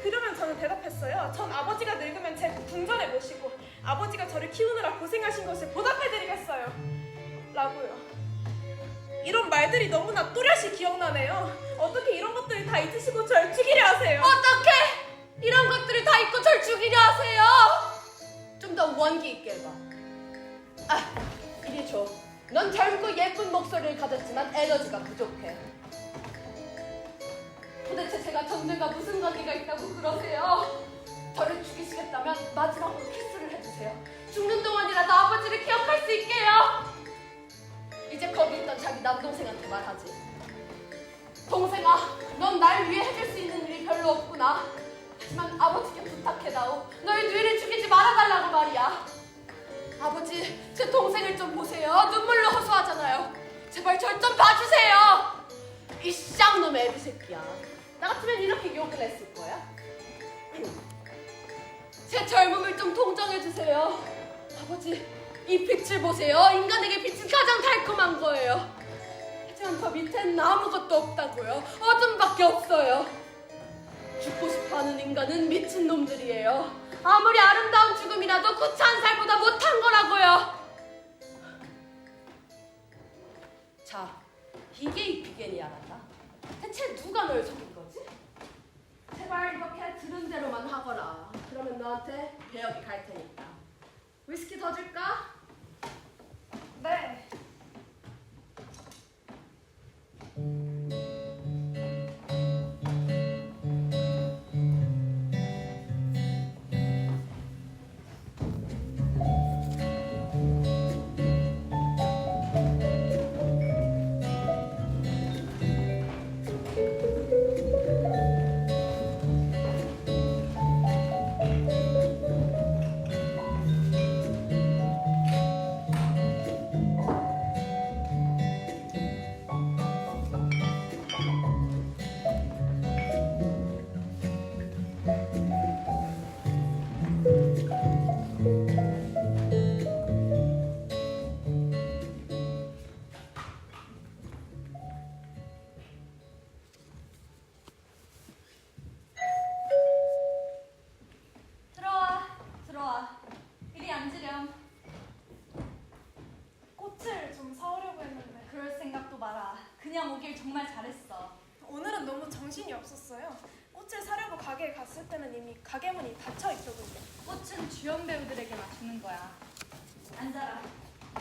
그러면 저는 대답했어요. 전 아버지가 늙으면 제 궁전에 모시고 아버지가 저를 키우느라 고생하신 것을 보답해드리겠어요. 라고요. 이런 말들이 너무나 또렷이 기억나네요. 어떻게 이런 것들을 다 잊으시고 절 죽이려 하세요? 어떻게 이런 것들을 다 잊고 절 죽이려 하세요? 좀 더 원기 있게 해봐. 이리 줘. 넌 젊고 예쁜 목소리를 가졌지만 에너지가 부족해. 도대체 제가 전쟁과 무슨 관계가 있다고 그러세요? 저를 죽이시겠다면 마지막으로 키스를 해주세요. 죽는 동안이라도 아버지를 기억할 수 있게요. 이제 거기 있던 자기 남동생한테 말하지. 동생아, 넌 날 위해 해줄 수 있는 일이 별로 없구나. 하지만 아버지께 부탁해다오. 너의 뇌를 죽이지 말아달라고 말이야. 아버지, 제 동생을 좀 보세요. 눈물로 호소하잖아요. 제발 절 좀 봐주세요. 이 쌍놈의 애비 새끼야. 나 같으면 이렇게 욕을 했을 거야. 제 젊음을 좀 동정해주세요. 아버지, 이 빛을 보세요. 인간에게 빛은 가장 달콤한 거예요. 하지만 저 밑에는 아무것도 없다고요. 어둠밖에 없어요. 죽고 싶어하는 인간은 미친 놈들이에요. 아무리 아름다운 죽음이라도 구차한 살보다 못한 거라고요. 자, 이게 이 비게니아란다. 대체 누가 널 속인 거지? 제발 이렇게 들은 대로만 하거라. 그러면 너한테 배역이 갈 테니까. 위스키 더 줄까? 네. 들어와. 이리 앉으렴. 꽃을 좀 사오려고 했는데 그럴 생각도 마라. 그냥 오길 정말 잘했어. 오늘은 너무 정신이 없었어요. 꽃을 사려고 가게에 갔을 때는 이미 가게 문이 닫혀 있더군요. 꽃은 주연 배우들에게만 주는 거야. 앉아라.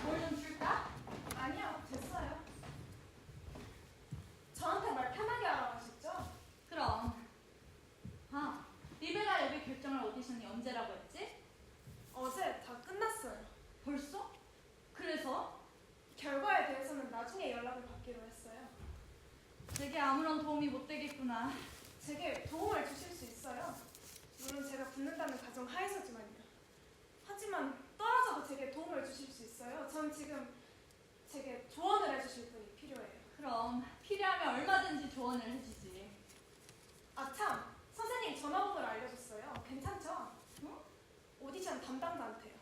뭘 좀 줄까? 아니요, 됐어요. 저한테 말 편하게 하라고 하셨죠? 그럼. 리베라 예배 결정할 오디션이 언제라고 했지? 어제 다 끝났어요. 벌써? 그래서? 결과에 대해서는 나중에 연락을 받기로 했어요. 제게 아무런 도움이 못 되겠구나. 제게 도움을 주실 수 있어요. 물론 제가 붙는다는 가정 하에서지만요. 하지만 떨어져도 제게 도움을 주실 수 있어요. 전 지금 제게 조언을 해주실 분이 필요해요. 그럼 필요하면 얼마든지 조언을 해주지. 아 참, 선생님 전화번호를 알려줬어요. 괜찮죠? 응? 무시한 담당자한테요.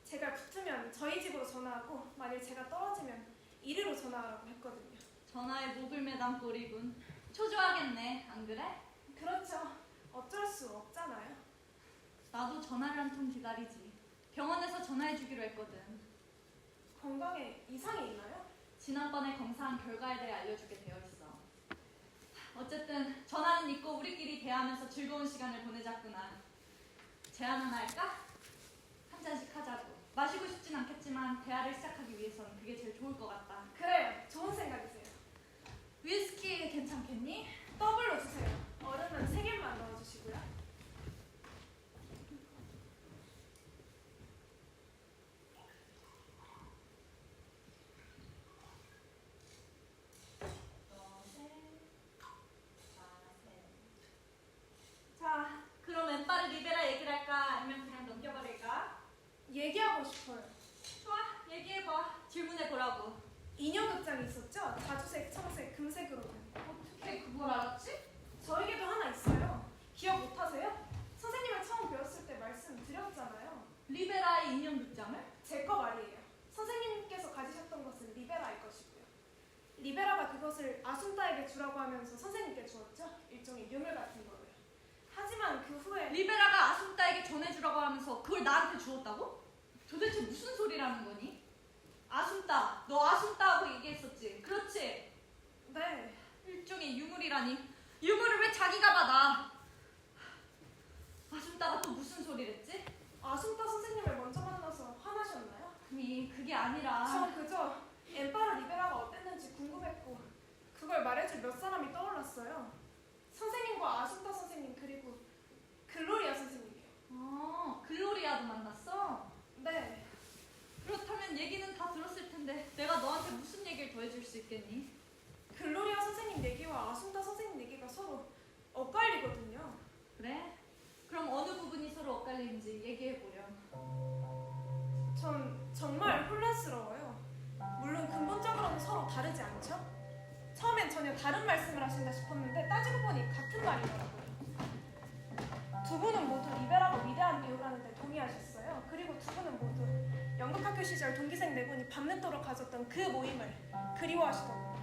제가 붙으면 저희 집으로 전화하고 만일 제가 떨어지면 이리로 전화하라고 했거든요. 전화에 목을 매단 꼴이군. 초조하겠네, 안 그래? 그렇죠. 어쩔 수 없잖아요. 나도 전화를 한 통 기다리지. 병원에서 전화해주기로 했거든. 건강에 이상이 있나요? 지난번에 검사한 결과에 대해 알려주게 되어 있어. 어쨌든 전화는 잊고 우리끼리 대화하면서 즐거운 시간을 보내자꾸나. 제안 하나 할까? 한 잔씩 하자고. 마시고 싶진 않겠지만 대화를 시작하기 위해서는 그게 제일 좋을 것 같다. 그래요. 좋은 생각이세요. 위스키 괜찮겠니? 더블로 주세요. 얼음은 3개만 넣어주시고요. 자, 그럼 왼발에 리베라 얘기를 할까? 아니면 그냥 넘겨버릴까? 얘기하고 싶어요. 좋아, 얘기해봐. 질문해보라고. 인형극장이 있었죠? 자주색, 청색, 금색으로 된. 어떻게 그걸 알았지? 저에게도 하나 있어요. 기억 못하세요? 선생님을 처음 배웠을 때 말씀드렸잖아요. 리베라의 인형극장을? 제 거 말이에요. 선생님께서 가지셨던 것은 리베라일 것이고요. 리베라가 그것을 아순따에게 주라고 하면서 선생님께 주었죠. 일종의 유물 같은 거로요. 하지만 그 후에 리베라가 아순따에게 전해주라고 하면서 그걸 나한테 주었다고? 도대체 무슨 소리라는 거니? 아순따, 너 아순따하고 얘기했었지? 그렇지? 네, 일종의 유물이라니. 유물을 왜 자기가 받아? 아순따가 또 무슨 소리랬지? 아순따 선생님을 먼저 만나서 화나셨나요? 아니, 그게 아니라 전 그저 엠파르 리베라가 어땠는지 궁금했고 그걸 말해줄 몇 사람이 떠올랐어요. 선생님과 아순따 선생님 그리고 글로리아 선생님이요. 글로리아도 만났어? 네, 그렇다면 얘기는 다 들었을 텐데 내가 너한테 무슨 얘기를 더 해줄 수 있겠니? 글로리아 선생님 얘기와 아순따 선생님 얘기가 서로 엇갈리거든요. 그래? 그럼 어느 부분이 서로 엇갈리는지 얘기해보렴. 전 정말 혼란스러워요. 물론 근본적으로는 서로 다르지 않죠? 처음엔 전혀 다른 말씀을 하신다 싶었는데 따지고 보니 같은 말이더라고요. 두 분은 모두 리베라가 위대한 배우라는 데 동의하셨어요. 그리고 두 분은 모두 연극학교 시절 동기생 네 분이 밤늦도록 가졌던 그 모임을 그리워하시더군요.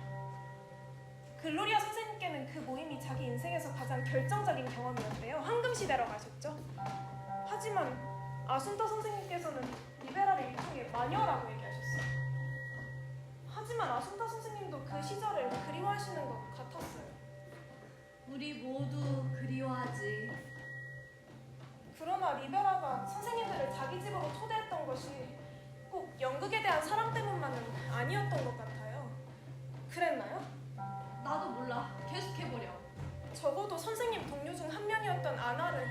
글로리아 선생님께는 그 모임이 자기 인생에서 가장 결정적인 경험이었대요. 황금시대로 가셨죠. 하지만 아순타 선생님께서는 리베라를 일종의 마녀라고 얘기하셨어요. 하지만 아순타 선생님도 그 시절을 그리워하시는 것 같았어요. 우리 모두 그리워하지. 그러나 리베라가 선생님들을 자기 집으로 초대했던 것이 꼭 연극에 대한 사랑 때문만은 아니었던 것 같아요. 그랬나요? 나도 몰라. 계속해보렴. 적어도 선생님 동료 중 한 명이었던 아나를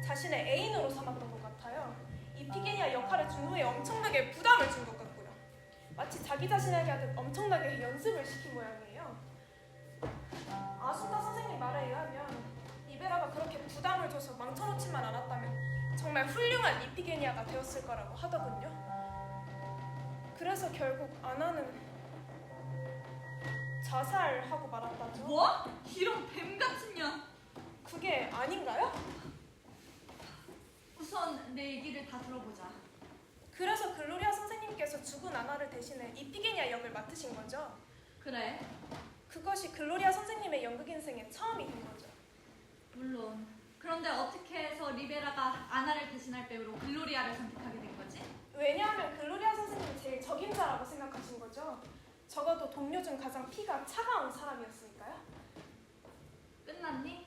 자신의 애인으로 삼았던 것 같아요. 이피게니아 역할을 준 후에 엄청나게 부담을 준 것 같고요. 마치 자기 자신에게 하듯 엄청나게 연습을 시킨 모양이에요. 아순타 선생님 말에 의하면 리베라가 그렇게 부담을 줘서 망쳐놓지만 않았다면 정말 훌륭한 이피게니아가 되었을 거라고 하더군요. 그래서 결국 아나는 자살하고 말았다죠. 뭐? 이런 뱀 같은 년. 그게 아닌가요? 우선 내 얘기를 다 들어보자. 그래서 글로리아 선생님께서 죽은 아나를 대신해 이피게니아 역을 맡으신 거죠? 그래, 그것이 글로리아 선생님의 연극 인생의 처음이 된 거죠. 물론. 그런데 어떻게 해서 리베라가 아나를 대신할 배우로 글로리아를 선택하게 된 거지? 왜냐하면 글로리아 선생님이 제일 적임자라고 생각하신 거죠. 적어도 동료 중 가장 피가 차가운 사람이었으니까요. 끝났니?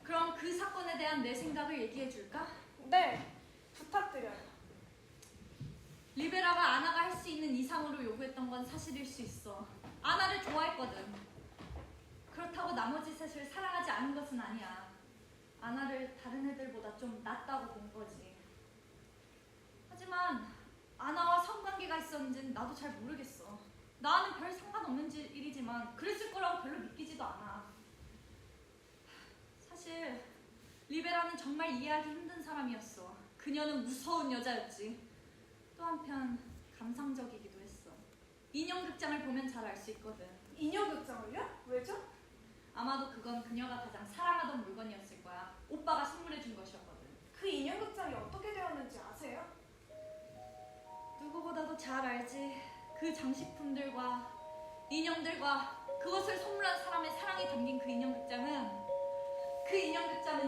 그럼 그 사건에 대한 내 생각을 얘기해 줄까? 네, 부탁드려요. 리베라가 아나가 할 수 있는 이상으로 요구했던 건 사실일 수 있어. 아나를 좋아했거든. 그렇다고 나머지 셋을 사랑하지 않은 것은 아니야. 아나를 다른 애들보다 좀 낫다고 본 거지. 하지만 아나와 성관계가 있었는지는 나도 잘 모르겠어. 나는 별 상관없는 일이지만 그랬을 거라고 별로 믿기지도 않아. 사실 리베라는 정말 이해하기 힘든 사람이었어. 그녀는 무서운 여자였지. 또 한편 감상적이기도 했어. 인형극장을 보면 잘 알 수 있거든. 인형극장을요? 왜죠? 아마도 그건 그녀가 가장 사랑하던 물건이었을 거야. 오빠가 선물해준 것이었거든. 그 인형극장이 어떻게 되었는지 아세요? 그 장식품들과 인형들과 그것을 선물한 사람의 사랑이 담긴 그 인형극장은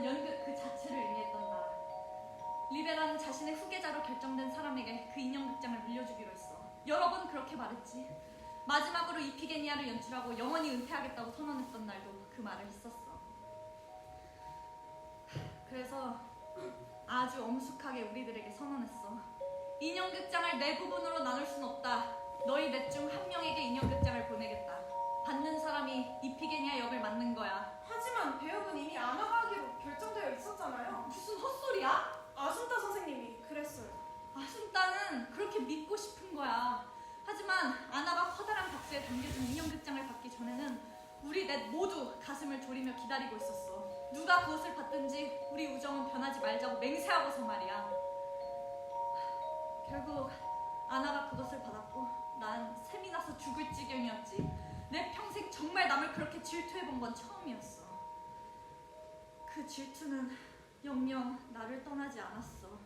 연극 그 자체를 의미했단다. 리베라는 자신의 후계자로 결정된 사람에게 그 인형극장을 물려주기로 했어. 여러 번 그렇게 말했지. 마지막으로 이피게니아를 연출하고 영원히 은퇴하겠다고 선언했던 날도 그 말을 했었어. 그래서 아주 엄숙하게 우리들에게 선언했어. 인형극장을 네 부분으로 나눌 순 없다. 너희 넷 중 한 명에게 인형극장을 보내겠다. 받는 사람이 이피게니아 역을 맡는 거야. 하지만 배역은 이미 안 나가기로 결정되어 있었잖아요. 무슨 헛소리야? 아순타 선생님이 그랬어요. 아순따는 그렇게 믿고 싶은 거야. 하지만 아나가 커다란 박스에 담겨진 인형극장을 받기 전에는 우리 넷 모두 가슴을 졸이며 기다리고 있었어. 누가 그것을 받든지 우리 우정은 변하지 말자고 맹세하고서 말이야. 결국 아나가 그것을 받았고 난 셈이 나서 죽을 지경이었지. 내 평생 정말 남을 그렇게 질투해본 건 처음이었어. 그 질투는 영영 나를 떠나지 않았어.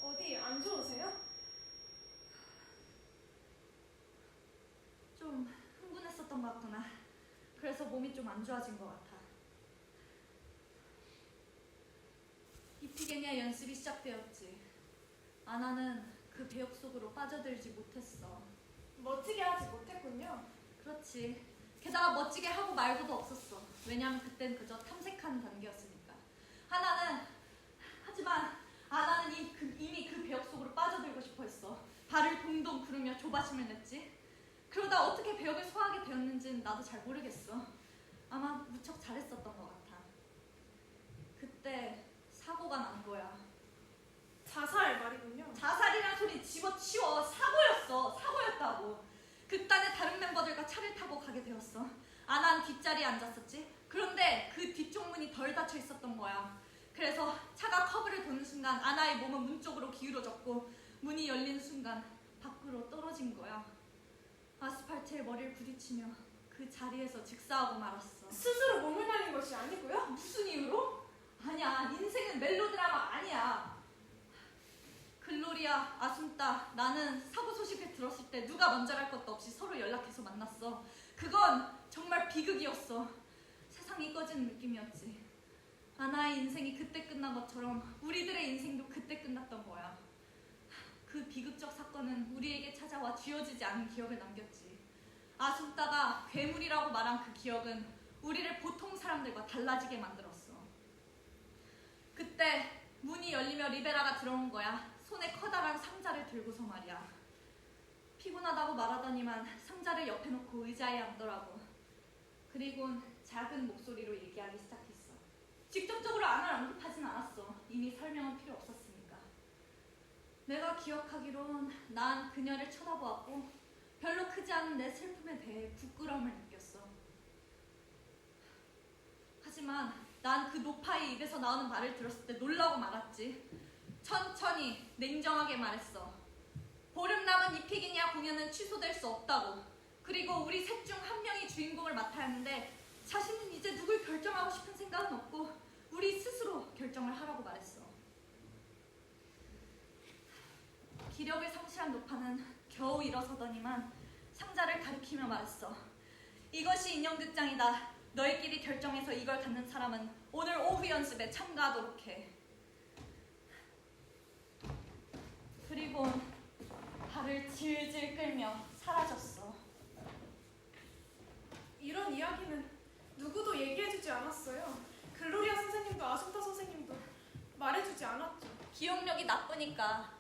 어디 안 좋으세요? 좀 흥분했었던 것 같구나. 그래서 몸이 좀 안 좋아진 것 같아. 이피게니아 연습이 시작되었지. 아나는 그 배역 속으로 빠져들지 못했어. 멋지게 하지 못했군요. 그렇지. 게다가 멋지게 하고 말고도 없었어. 왜냐면 그땐 그저 탐색하는 단계였으니까. 하지만 아나는 이미 그 배역 속으로 빠져들고 싶어 했어. 발을 동동 구르며 조바심을 냈지. 그러다 어떻게 배역을 소화하게 되었는지는 나도 잘 모르겠어. 아마 무척 잘했었던 것 같아. 그때 사고가 난 거야. 자살 말이군요. 자살이란 소리 집어치워. 사고였다고. 극단의 다른 멤버들과 차를 타고 가게 되었어. 아나는 뒷자리에 앉았었지. 그런데 그 뒤쪽 문이 덜 닫혀 있었던 거야. 그래서 차가 커브를 도는 순간 아나의 몸은 문 쪽으로 기울어졌고 문이 열린 순간 밖으로 떨어진 거야. 아스팔트에 머리를 부딪히며 그 자리에서 즉사하고 말았어. 스스로 몸을 날린 것이 아니고요? 무슨 이유로? 아니야. 인생은 멜로드라마 아니야. 글로리아, 아순따, 나는 사고 소식을 들었을 때 누가 먼저랄 것도 없이 서로 연락해서 만났어. 그건 정말 비극이었어. 세상이 꺼지는 느낌이었지. 아나의 인생이 그때 끝난 것처럼 우리들의 인생도 그때 끝났던 거야. 그 비극적 사건은 우리에게 찾아와 쥐어지지 않은 기억을 남겼지. 아순따가 괴물이라고 말한 그 기억은 우리를 보통 사람들과 달라지게 만들었어. 그때 문이 열리며 리베라가 들어온 거야. 손에 커다란 상자를 들고서 말이야. 피곤하다고 말하더니만 상자를 옆에 놓고 의자에 앉더라고. 그리곤 작은 목소리로 얘기하기 시작했어. 직접적으로 아나를 언급하진 않았어. 이미 설명은 필요 없었으니까. 내가 기억하기론 난 그녀를 쳐다보았고 별로 크지 않은 내 슬픔에 대해 부끄러움을 느꼈어. 하지만 난 그 노파의 입에서 나오는 말을 들었을 때 놀라고 말았지. 천천히 냉정하게 말했어. 보름 남은 이피게니아 공연은 취소될 수 없다고. 그리고 우리 셋 중 한 명이 주인공을 맡아야 하는데 자신은 이제 누굴 결정하고 싶은 생각은 없고 우리 스스로 결정을 하라고 말했어. 기력을 상실한 노파는 겨우 일어서더니만 상자를 가리키며 말했어. 이것이 인형극장이다. 너희끼리 결정해서 이걸 갖는 사람은 오늘 오후 연습에 참가하도록 해. 그리고 발을 질질 끌며 사라졌어. 이런 이야기는 누구도 얘기해주지 않았어요. 글로리아 선생님도 아순타 선생님도 말해주지 않았죠. 기억력이 나쁘니까.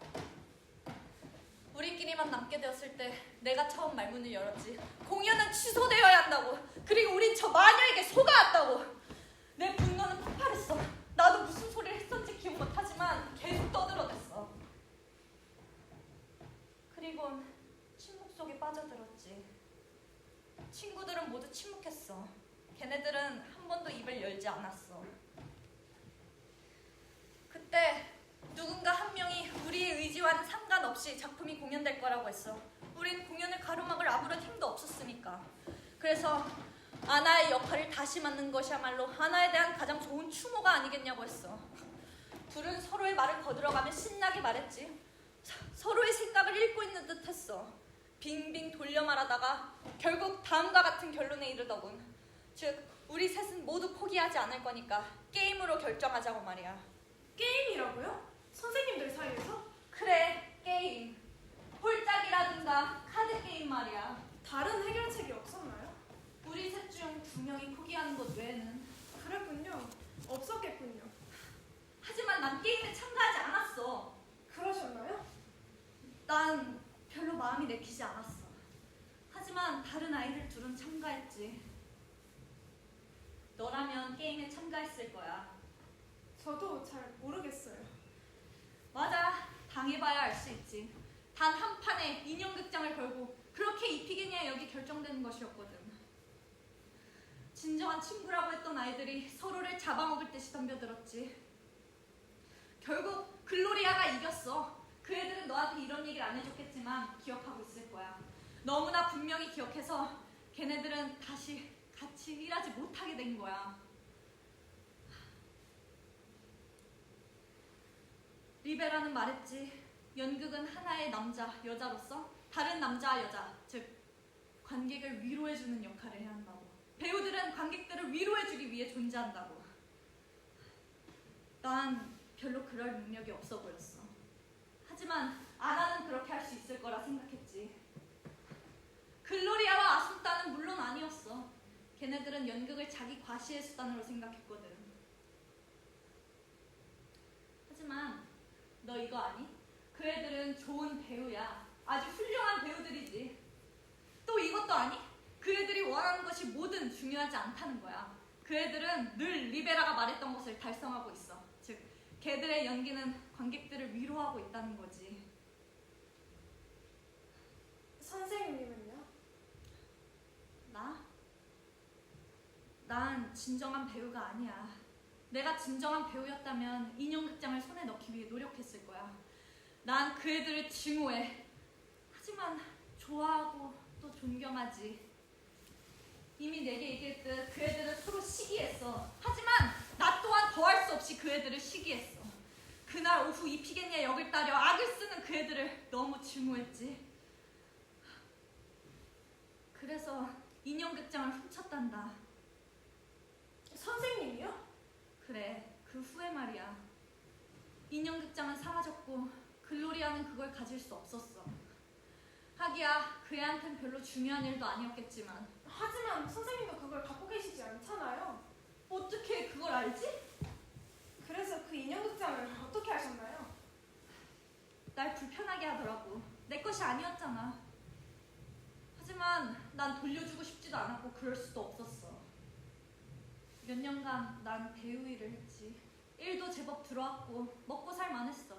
우리끼리만 남게 되었을 때 내가 처음 말문을 열었지. 공연은 취소되어야 한다고. 그리고 우린 저 마녀에게 속아왔다고. 내 분노는 폭발했어. 나도 무슨 소리를 했었는지 기억 못하지만 계속 떠들어댔어. 그리곤 침묵 속에 빠져들었지. 친구들은 모두 침묵했어. 걔네들은 한 번도 입을 열지 않았어. 그때 누군가 한 명이 우리의 의지와는 상관없이 작품이 공연될 거라고 했어. 우린 공연을 가로막을 아무런 힘도 없었으니까. 그래서 아나의 역할을 다시 맡는 것이야말로 아나에 대한 가장 좋은 추모가 아니겠냐고 했어. 둘은 서로의 말을 거들어가며 신나게 말했지. 서로의 생각을 읽고 있는 듯했어. 빙빙 돌려 말하다가 결국 다음과 같은 결론에 이르더군. 즉, 우리 셋은 모두 포기하지 않을 거니까 게임으로 결정하자고 말이야. 게임이라고요? 선생님들 사이에서? 그래, 게임. 홀짝이라든가 카드 게임 말이야. 다른 해결책이 없었나요? 우리 셋 중 2명이 포기하는 것 외에는. 그랬군요. 없었겠군요. 하지만 난 게임에 참가하지 않았어. 그러셨나요? 난 별로 마음이 내키지 않았어. 하지만 다른 아이들 둘은 참가했지. 너라면 게임에 참가했을 거야. 저도 잘 모르겠어요. 맞아, 당해봐야 알 수 있지. 단 한 판에 인형극장을 걸고 그렇게 이피게니아 역이 결정되는 것이었거든. 진정한 친구라고 했던 아이들이 서로를 잡아먹을 듯이 덤벼들었지. 결국 글로리아가 이겼어. 그 애들은 너한테 이런 얘기를 안 해줬겠지만 기억하고 있을 거야. 너무나 분명히 기억해서 걔네들은 다시 같이 일하지 못하게 된 거야. 리베라는 말했지. 연극은 하나의 남자, 여자로서 다른 남자와 여자, 즉 관객을 위로해주는 역할을 해야 한다고. 배우들은 관객들을 위로해주기 위해 존재한다고. 난 별로 그럴 능력이 없어 보였어. 하지만 아나는 그렇게 할 수 있을 거라 생각했지. 글로리아와 아순타는 물론 아니었어. 걔네들은 연극을 자기 과시의 수단으로 생각했거든. 하지만 너 이거 아니? 그 애들은 좋은 배우야. 아주 훌륭한 배우들이지. 또 이것도 아니? 그 애들이 원하는 것이 뭐든 중요하지 않다는 거야. 그 애들은 늘 리베라가 말했던 것을 달성하고 있어. 즉, 걔들의 연기는 관객들을 위로하고 있다는 거지. 선생님은요? 나? 난 진정한 배우가 아니야. 내가 진정한 배우였다면 인형극장을 손에 넣기 위해 노력했을 거야. 난 그 애들을 증오해. 하지만 좋아하고 또 존경하지. 이미 내게 얘기했듯 그 애들은 서로 시기했어. 하지만 나 또한 더할 수 없이 그 애들을 시기했어. 그날 오후 이피게니아 역을 따려 악을 쓰는 그 애들을 너무 증오했지. 그래서 인형극장을 훔쳤단다. 선생님이요? 그래, 그 후에 말이야. 인형극장은 사라졌고 글로리아는 그걸 가질 수 없었어. 하기야 그 애한텐 별로 중요한 일도 아니었겠지만. 하지만 선생님도 그걸 갖고 계시지 않잖아요. 어떻게 그걸 알지? 그래서 그 인형극장을 어떻게 하셨나요? 날 불편하게 하더라고. 내 것이 아니었잖아. 하지만 난 돌려주고 싶지도 않았고 그럴 수도 없었어. 몇 년간 난 배우 일을 했지. 일도 제법 들어왔고 먹고 살만했어.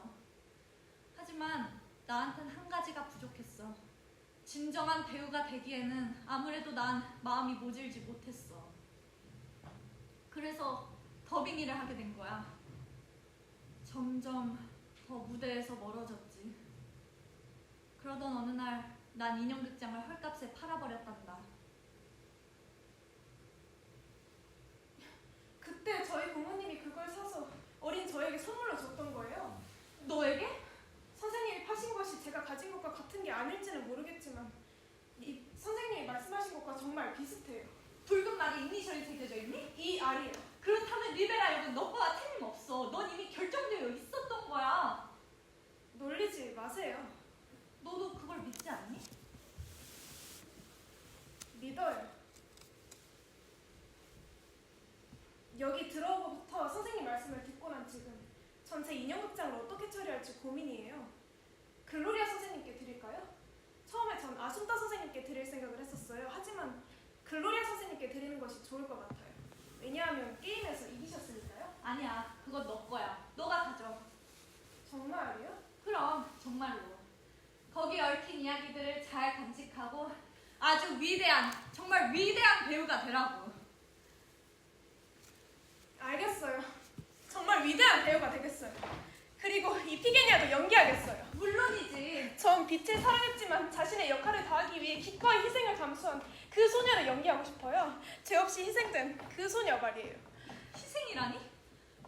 하지만 나한텐 한 가지가 부족했어. 진정한 배우가 되기에는 아무래도 난 마음이 모질지 못했어. 그래서 더빙 일을 하게 된 거야. 점점 더 무대에서 멀어졌지. 그러던 어느 날 난 인형극장을 헐값에 팔아버렸단다. 그때 저희 부모님이 그걸 사서 어린 저에게 선물로 줬던 거예요. 너에게? 선생님이 파신 것이 제가 가진 것과 같은 게 아닐지는 모르겠지만 이 선생님이 말씀하신 것과 정말 비슷해요. 붉은 말이 이니셜이 새겨져 있니? 이 알이요. 그렇다면 리베라 역은 너보다 틀림없어. 넌 이미 결정되어 있었던 거야. 놀리지 마세요. 너도 그걸 믿지 않니? 믿어요. 여기 들어오고부터 선생님 말씀을 듣고 난 지금 전 제 인형극장을 어떻게 처리할지 고민이에요. 글로리아 선생님께 드릴까요? 처음에 전 아순타 선생님께 드릴 생각을 했었어요. 하지만 글로리아 선생님께 드리는 것이 좋을 것 같아요. 왜냐하면 게임에서 이기셨으니까요. 아니야, 그건 너 거야. 너가 가져. 정말이요? 그럼 정말로. 거기 얽힌 이야기들을 잘 간직하고 아주 위대한, 정말 위대한 배우가 되라고. 알겠어요. 정말 위대한 배우가 되겠어요. 그리고 이피게니아도 연기하겠어요. 물론이지. 전 빛을 사랑했지만 자신의 역할을 다하기 위해 기꺼이 희생을 감수한 그 소녀를 연기하고 싶어요. 죄 없이 희생된 그 소녀 말이에요. 희생이라니?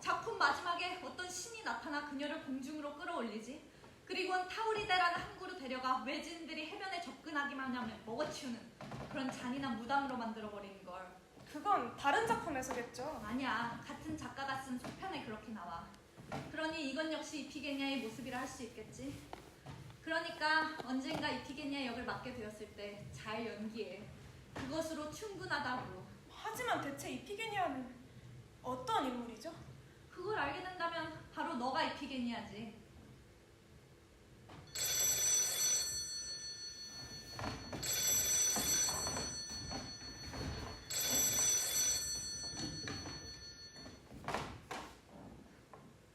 작품 마지막에 어떤 신이 나타나 그녀를 공중으로 끌어올리지. 그리고는 타우리데라는 항구로 데려가 외지인들이 해변에 접근하기만 하면 먹어치우는 그런 잔인한 무당으로 만들어버리는 걸. 그건 다른 작품에서겠죠. 아니야, 같은 작가가 쓴 속편에 그렇게 나와. 그러니 이건 역시 이피게니아의 모습이라 할 수 있겠지. 그러니까 언젠가 이피게니아 역을 맡게 되었을 때 잘 연기해. 그것으로 충분하다고. 하지만 대체 이피게니아는 어떤 인물이죠? 그걸 알게 된다면 바로 너가 이피게니아지.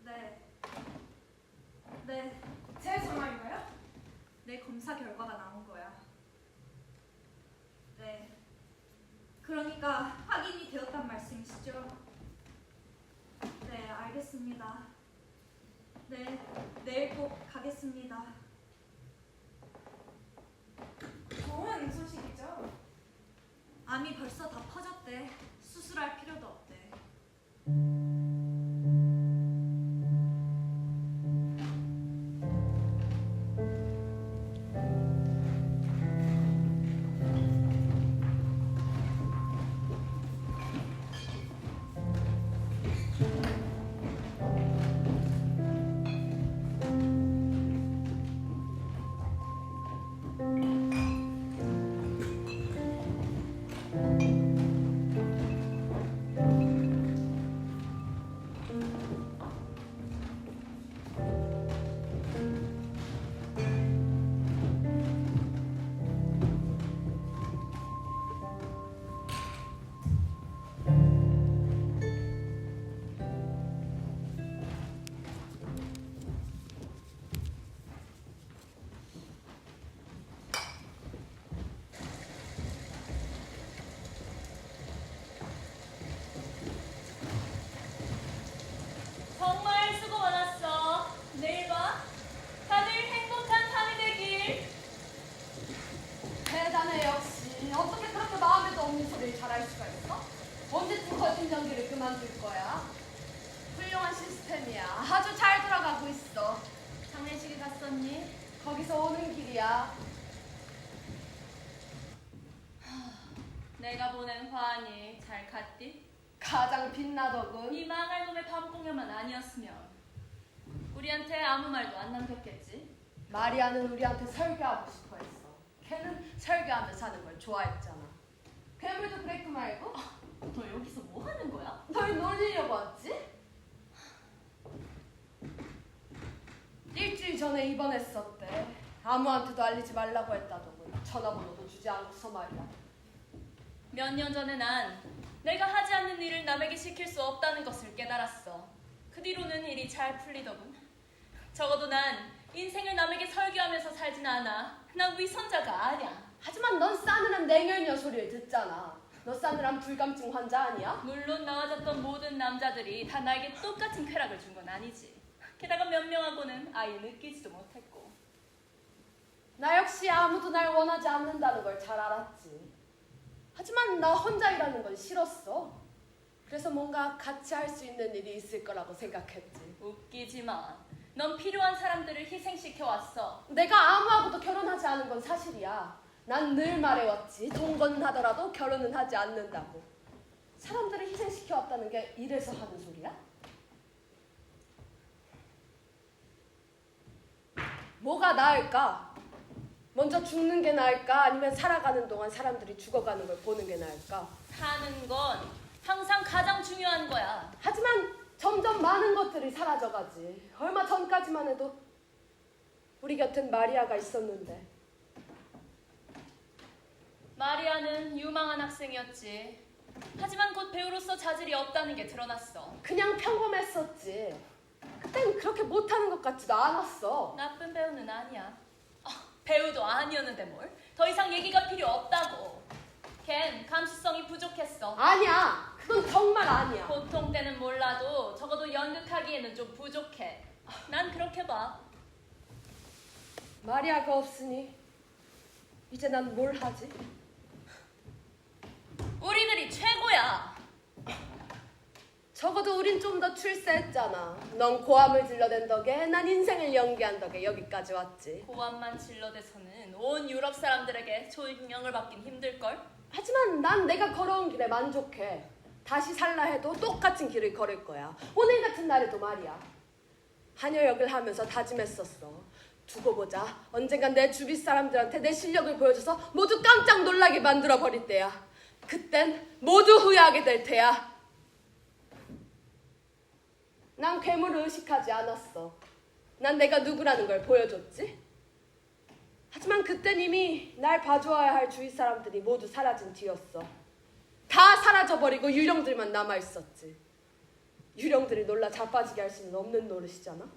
네. 네. 제 전화인가요? 내 검사 결과가 나온 거야. 네. 그러니까 확인이 되었단 말씀이시죠? 네, 알겠습니다. 네, 내일 꼭 가겠습니다. 좋은 소식이죠. 암이 벌써 다 퍼졌대. 수술할 필요도 없대. 정말 수고 많았어. 내일 봐. 다들 행복한 밤이 되길. 대단해 역시. 어떻게 그렇게 마음에도 없는 소리를 잘할 수가 있어? 언제쯤 거짓 연기를 그만둘 거야? 훌륭한 시스템이야. 아주 잘 돌아가고 있어. 장례식에 갔었니? 거기서 오는 길이야. 내가 보낸 화환이 잘 갔디? 가장 빛나더군. 이 망할 놈의 밤공여만 아니었으면 우리한테 아무 말도 안 남겼겠지. 마리아는 우리한테 설교하고 싶어 했어. 걔는 설교하며 사는 걸 좋아했잖아. 괴물도 그랬고 말고? 너 여기서 뭐 하는 거야? 널 놀리려고 왔지? 일주일 전에 입원했었대. 아무한테도 알리지 말라고 했다더군. 전화번호도 주지 않고서 말이야. 몇 년 전에 난 내가 하지 않는 일을 남에게 시킬 수 없다는 것을 깨달았어. 그 뒤로는 일이 잘 풀리더군. 적어도 난 인생을 남에게 설교하면서 살진 않아. 난 위선자가 아니야. 하지만 넌 싸늘한 냉혈녀 소리를 듣잖아. 너 싸늘한 불감증 환자 아니야? 물론 나와줬던 모든 남자들이 다 나에게 똑같은 쾌락을 준 건 아니지. 게다가 몇 명하고는 아예 느끼지도 못했고. 나 역시 아무도 날 원하지 않는다는 걸 잘 알았지. 하지만 나 혼자 일하는 건 싫었어. 그래서 뭔가 같이 할 수 있는 일이 있을 거라고 생각했지. 웃기지 마. 넌 필요한 사람들을 희생시켜왔어. 내가 아무하고도 결혼하지 않은 건 사실이야. 난 늘 말해왔지. 동거하더라도 결혼은 하지 않는다고. 사람들을 희생시켜왔다는 게 이래서 하는 소리야? 뭐가 나을까? 먼저 죽는 게 나을까? 아니면 살아가는 동안 사람들이 죽어가는 걸 보는 게 나을까? 사는 건 항상 가장 중요한 거야. 하지만 점점 많은 것들이 사라져가지. 얼마 전까지만 해도 우리 곁엔 마리아가 있었는데. 마리아는 유망한 학생이었지. 하지만 곧 배우로서 자질이 없다는 게 드러났어. 그냥 평범했었지. 그땐 그렇게 못하는 것 같지도 않았어. 나쁜 배우는 아니야. 배우도 아니었는데 뭘? 더 이상 얘기가 필요 없다고. 걘 감수성이 부족했어. 아니야. 그건 정말 아니야. 보통 때는 몰라도 적어도 연극하기에는 좀 부족해. 난 그렇게 봐. 마리아가 없으니 이제 난 뭘 하지? 우리들이 최고야. 적어도 우린 좀 더 너 출세했잖아. 넌 고함을 질러댄 덕에 난 인생을 연기한 덕에 여기까지 왔지. 고함만 질러대서는 온 유럽 사람들에게 존경을 받긴 힘들걸? 하지만 난 내가 걸어온 길에 만족해. 다시 살라 해도 똑같은 길을 걸을 거야. 오늘 같은 날에도 말이야. 한여역을 하면서 다짐했었어. 두고 보자. 언젠간 내 주위 사람들한테 내 실력을 보여줘서 모두 깜짝 놀라게 만들어버릴 때야. 그땐 모두 후회하게 될 테야. 난 괴물을 의식하지 않았어. 난 내가 누구라는 걸 보여줬지. 하지만 그땐 이미 날 봐주어야 할 주위 사람들이 모두 사라진 뒤였어. 다 사라져버리고 유령들만 남아있었지. 유령들이 놀라 자빠지게 할 수는 없는 노릇이잖아.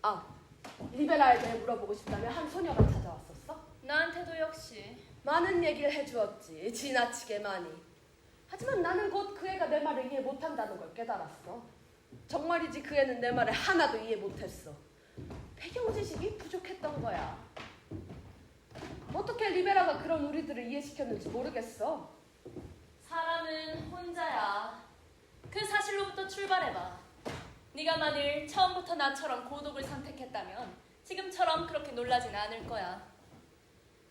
아, 리베라에 대해 물어보고 싶다면 한 소녀가 찾아왔었어? 나한테도 역시. 많은 얘기를 해주었지. 지나치게 많이. 하지만 나는 곧 그 애가 내 말을 이해 못한다는 걸 깨달았어. 정말이지 그 애는 내 말을 하나도 이해 못했어. 배경 지식이 부족했던 거야. 어떻게 리베라가 그런 우리들을 이해시켰는지 모르겠어. 사람은 혼자야. 그 사실로부터 출발해봐. 네가 만일 처음부터 나처럼 고독을 선택했다면 지금처럼 그렇게 놀라진 않을 거야.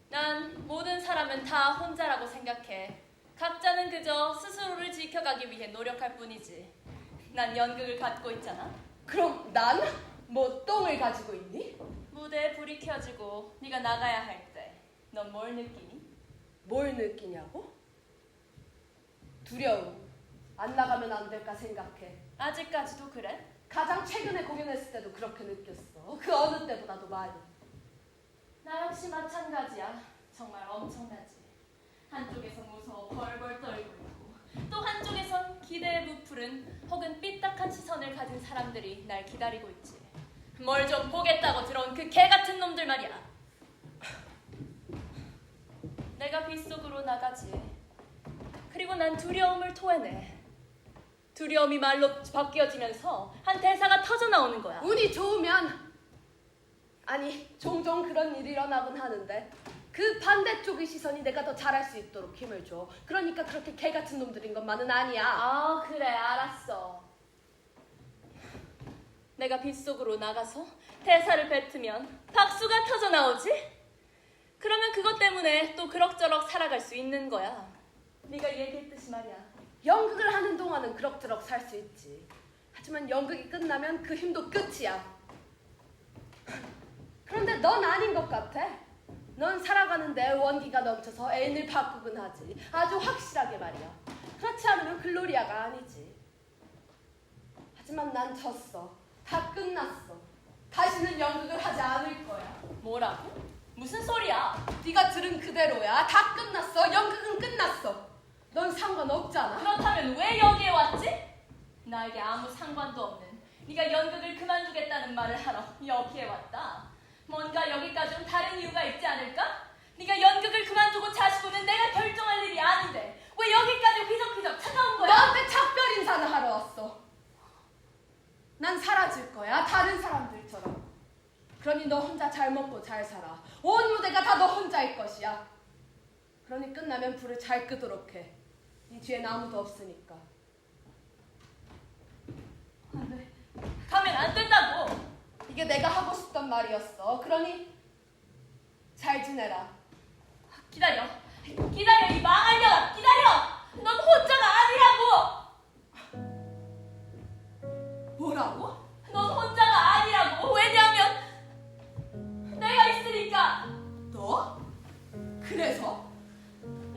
난 모든 사람은 다 혼자라고 생각해. 각자는 그저 스스로를 지켜가기 위해 노력할 뿐이지. 난 연극을 갖고 있잖아. 그럼 난? 뭐 똥을 가지고 있니? 무대에 불이 켜지고 네가 나가야 할 때 넌 뭘 느끼니? 뭘 느끼냐고? 두려움. 안 나가면 안 될까 생각해. 아직까지도 그래? 가장 최근에 공연했을 때도 그렇게 느꼈어. 그 어느 때보다도 많이. 나 역시 마찬가지야. 정말 엄청나지. 한쪽에선 무서워 벌벌 떨고 있고 또 한쪽에선 기대에 부풀은 혹은 삐딱한 시선을 가진 사람들이 날 기다리고 있지. 뭘 좀 보겠다고 들어온 그 개같은 놈들 말이야. 내가 빗속으로 나가지. 그리고 난 두려움을 토해내. 두려움이 말로 바뀌어지면서 한 대사가 터져나오는 거야. 운이 좋으면, 아니 종종 그런 일이 일어나곤 하는데 그 반대쪽의 시선이 내가 더 잘할 수 있도록 힘을 줘. 그러니까 그렇게 개같은 놈들인 것만은 아니야. 아, 그래, 알았어. 내가 빗속으로 나가서 대사를 뱉으면 박수가 터져 나오지? 그러면 그것 때문에 또 그럭저럭 살아갈 수 있는 거야. 네가 얘기했듯이 말이야. 연극을 하는 동안은 그럭저럭 살 수 있지. 하지만 연극이 끝나면 그 힘도 끝이야. 그런데 넌 아닌 것 같아. 넌 살아가는데 원기가 넘쳐서 애인을 바꾸곤 하지. 아주 확실하게 말이야. 그렇지 않으면 글로리아가 아니지. 하지만 난 졌어. 다 끝났어. 다시는 연극을 하지 않을 거야. 뭐라고? 무슨 소리야? 네가 들은 그대로야. 다 끝났어. 연극은 끝났어. 넌 상관없잖아. 그렇다면 왜 여기에 왔지? 나에게 아무 상관도 없는 네가 연극을 그만두겠다는 말을 하러 여기에 왔다. 뭔가 여기까지 온 다른 이유가 있지 않을까? 네가 연극을 그만두고 자시고는 내가 결정할 일이 아닌데 왜 여기까지 휘적휘적 찾아온 거야? 너한테 작별 인사는 하러 왔어. 난 사라질 거야. 다른 사람들처럼. 그러니 너 혼자 잘 먹고 잘 살아. 온 무대가 다 너 혼자일 것이야. 그러니 끝나면 불을 잘 끄도록 해. 네 뒤엔 아무도 없으니까. 안 돼. 가면 안 된다고. 이게 내가 하고 싶던 말이었어. 그러니 잘 지내라. 기다려. 기다려, 이 망할 년아. 기다려. 넌 혼자가 아니라고. 뭐라고? 넌 혼자가 아니라고. 왜냐하면 내가 있으니까. 너? 그래서?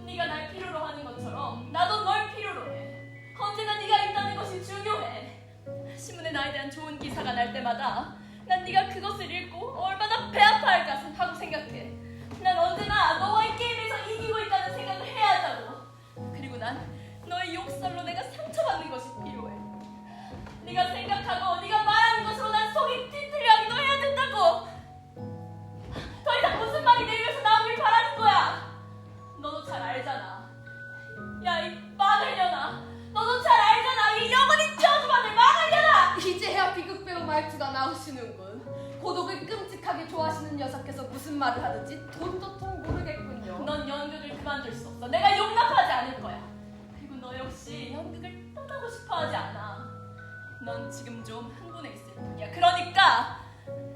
네가 날 필요로 하는 것처럼 나도 널 필요로 해. 언제나 네가 있다는 것이 중요해. 신문에 나에 대한 좋은 기사가 날 때마다 난 네가 그것을 읽고 얼마나 배 아파할까 하고 생각해. 난 언제나 너와의 게임에서 이기고 있다는 생각을 해야 한다고. 그리고 난 너의 욕설로 내가 상처받는 것이 필요해. 네가 생각하고 네가 말하는 것으로 난 속이 뒤틀려 하기도 해야 된다고. 더 이상 무슨 말이 내 입에서 나오길 바라는 거야. 너도 잘 알잖아. 야, 이 망하려나. 너도 잘 알잖아. 이 영원히 저주받을 망하려나. 이제야 비극배우 말투가 나오시는군. 고독을 끔찍하게 좋아하시는 녀석께서 무슨 말을 하든지 돈도통 모르겠군요. 넌 연극을 그만둘 수 없어. 내가 용납하지 않을 거야. 그리고 넌 너 역시 연극을 떠나고 싶어 하지 않아. 넌 지금 좀 흥분해 있을 뿐이야. 그러니까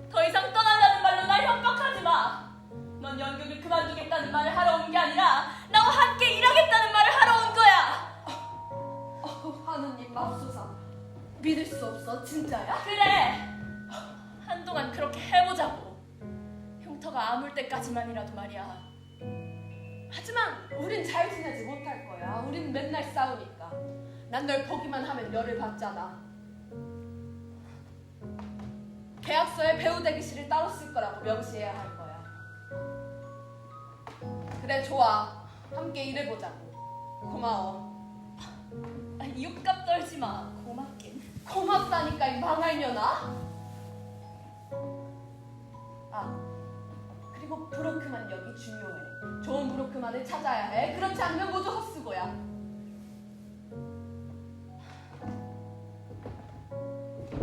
더 이상 떠난다는 말로 날 협박하지 마. 넌 연극을 그만두겠다는 말을 하러 온 게 아니라 나와 함께 일하겠다는 말을 하러 온 거야. 하느님 맙소사. 믿을 수 없어. 진짜야? 그래. 한동안 그렇게 해보자고. 흉터가 아물 때까지만이라도 말이야. 하지만 우린 잘 지내지 못할 거야. 우린 맨날 싸우니까. 난 널 보기만 하면 열을 받잖아. 계약서에 배우 대기실을 따로 쓸 거라고 명시해야 할 거야. 그래, 좋아. 함께 일해보자고. 고마워. 육갑 떨지 마. 고맙긴. 고맙다니까, 이 망할년아. 그리고 브로크만 여기 중요해. 좋은 브로크만을 찾아야 해. 그렇지 않으면 모두 헛수고야.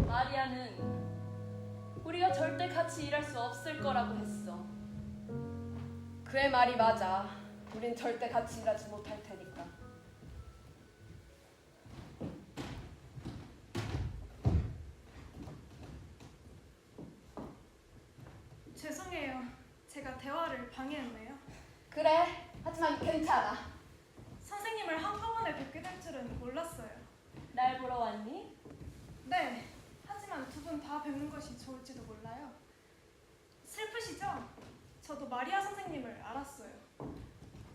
마리아는 우리가 절대 같이 일할 수 없을 거라고 했어. 그의 말이 맞아. 우린 절대 같이 일하지 못할 테니까. 죄송해요. 제가 대화를 방해했네요. 그래, 하지만 괜찮아. 선생님을 한꺼번에 뵙게 될 줄은 몰랐어요. 날 보러 왔니? 네, 하지만 두 분 다 뵙는 것이 좋을지도 몰라요. 슬프시죠? 저도 마리아 선생님을 알았어요.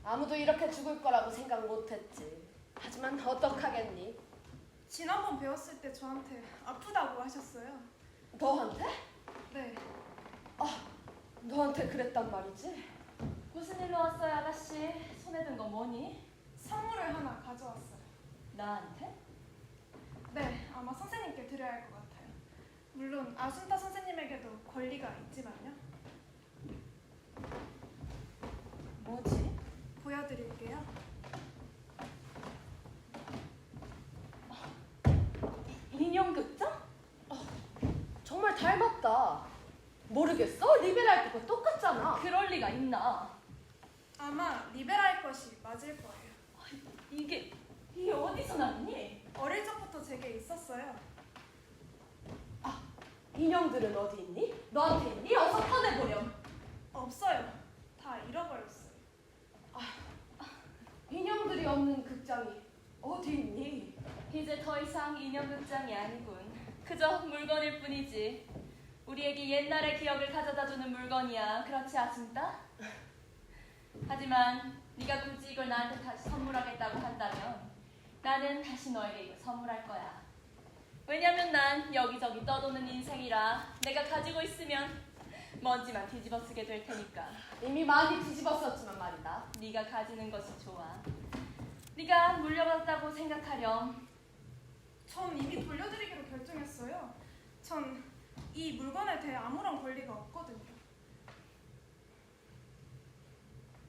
아무도 이렇게 죽을 거라고 생각 못했지. 하지만 어떡하겠니? 지난번 배웠을 때 저한테 아프다고 하셨어요. 너한테? 네, 너한테 그랬단 말이지? 무슨 일로 왔어요, 아가씨? 손에 든 거 뭐니? 선물을 하나 가져왔어요. 나한테? 네, 아마 선생님께 드려야 할 것 같아요. 물론 아순타 선생님에게도 권리가 있지만요. 뭐지? 보여드릴게요. 인형극장? 정말 닮았다. 모르겠어? 리베랄 거가 똑같잖아. 그럴 리가 있나? 아마 리베라의 것이 맞을 거예요. 이게 어디서 났니? 어릴 적부터 제게 있었어요. 인형들은 어디 있니? 너한테 있니? 어서 꺼내보렴. 없어요. 다 잃어버렸어요. 인형들이 없는 극장이 어디 있니? 이제 더 이상 인형극장이 아니군. 그저 물건일 뿐이지. 우리에게 옛날의 기억을 가져다주는 물건이야. 그렇지 아순타? 하지만 네가 굳이 이걸 나한테 다시 선물하겠다고 한다면 나는 다시 너에게 이걸 선물할 거야. 왜냐면 난 여기저기 떠도는 인생이라 내가 가지고 있으면 먼지만 뒤집어 쓰게 될 테니까. 이미 많이 뒤집었었지만 말이다. 네가 가지는 것이 좋아. 네가 물려받았다고 생각하렴. 전 이미 돌려드리기로 결정했어요. 전 이 물건에 대해 아무런 권리가 없거든요.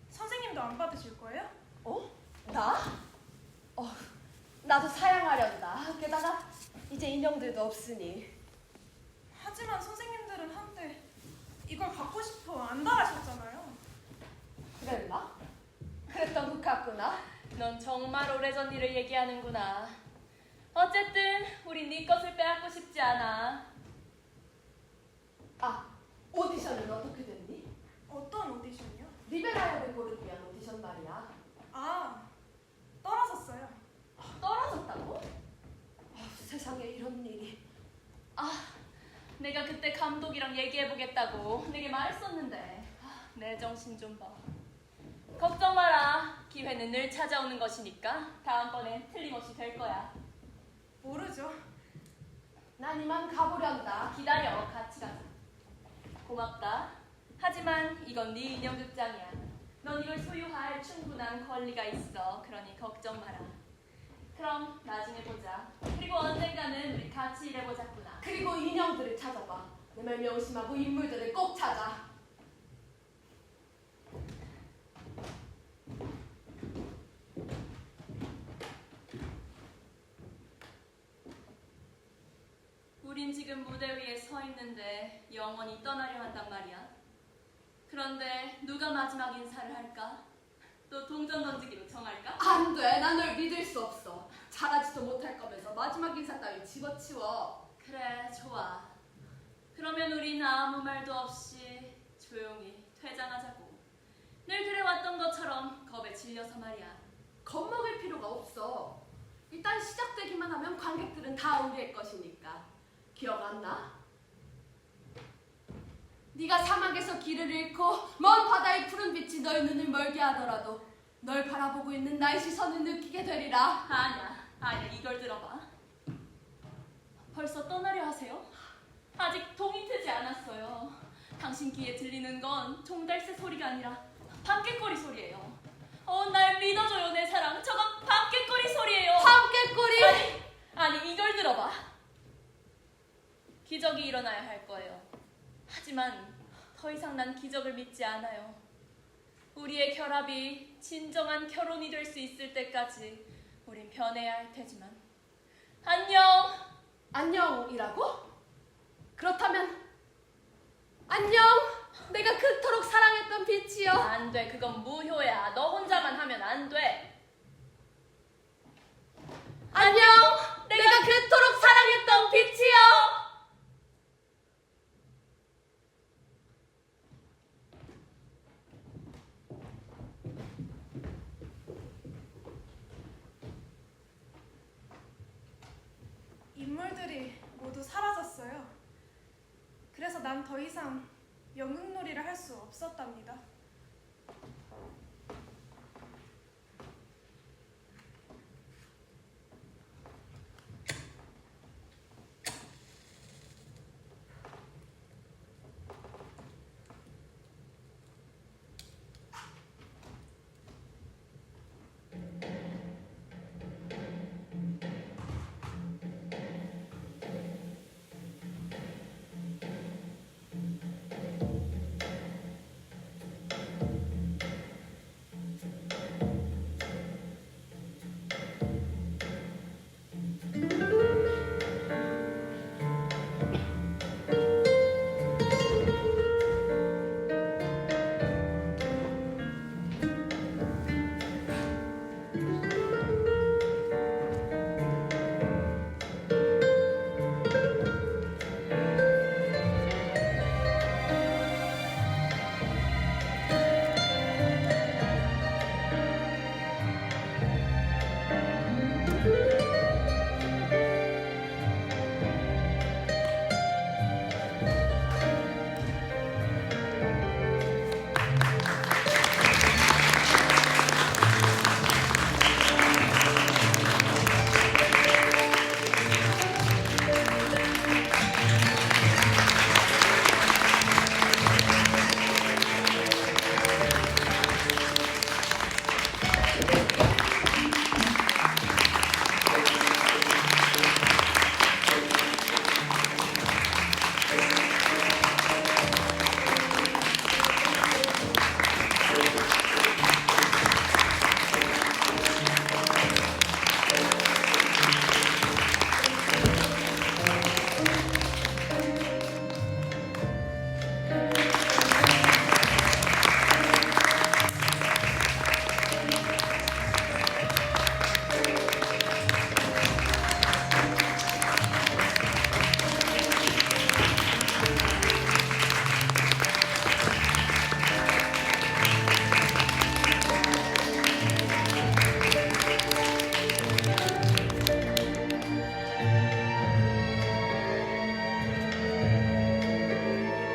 선생님도 안 받으실 거예요? 나? 나도 사양하련다. 게다가 이제 인형들도 없으니. 하지만 선생님들은 한때 이걸 갖고 싶어 안달하셨잖아요. 그랬나? 그랬던 것 같구나. 넌 정말 오래전 일을 얘기하는구나. 어쨌든 우리 네 것을 빼앗고 싶지 않아. 오디션은 어떻게 됐니? 어떤 오디션이요? 리베라이어를 고르기 위한 오디션 말이야. 떨어졌어요. 떨어졌다고? 세상에 이런 일이. 내가 그때 감독이랑 얘기해보겠다고 내게 말했었는데 내 정신 좀 봐. 걱정 마라. 기회는 늘 찾아오는 것이니까 다음번엔 틀림없이 될 거야. 모르죠. 난 이만 가보련다. 기다려. 같이 가자. 고맙다. 하지만 이건 네 인형극장이야. 넌 이걸 소유할 충분한 권리가 있어. 그러니 걱정 마라. 그럼 나중에 보자. 그리고 언젠가는 우리 같이 일해보자꾸나. 그리고 인형들을 찾아봐. 내 말 명심하고 인물들을 꼭 찾아. 우린 지금 무대 위에 서 있는데 영원히 떠나려 한단 말이야. 그런데 누가 마지막 인사를 할까? 또 동전 던지기로 정할까? 안 돼. 난 널 믿을 수 없어. 잘하지도 못할 거면서 마지막 인사 따위 집어치워. 그래, 좋아. 그러면 우린 아무 말도 없이 조용히 퇴장하자고. 늘 그래왔던 것처럼 겁에 질려서 말이야. 겁먹을 필요가 없어. 일단 시작되기만 하면 관객들은 다 우리의 것이니까. 기억 안 나? 네가 사막에서 길을 잃고 먼 바다의 푸른 빛이 너의 눈을 멀게 하더라도 널 바라보고 있는 나의 시선을 느끼게 되리라. 아니야, 이걸 들어봐. 벌써 떠나려 하세요? 아직 동이 트지 않았어요. 당신 귀에 들리는 건 종달새 소리가 아니라 밤개꼬리 소리예요. 날 믿어줘요, 내 사랑. 저건 밤개꼬리 소리예요. 밤개꼬리! 아니, 이걸 들어봐. 기적이 일어나야 할 거예요. 하지만 더 이상 난 기적을 믿지 않아요. 우리의 결합이 진정한 결혼이 될 수 있을 때까지 우린 변해야 할 테지만. 안녕! 안녕이라고? 그렇다면 안녕! 내가 그토록 사랑했던 빛이여. 안 돼, 그건 무효야. 너 혼자만 하면 안 돼. 안녕! 내가 그토록 사랑했던 빛이여. 인물들이 모두 사라졌어요. 그래서 난 더 이상 연극놀이를 할 수 없었답니다.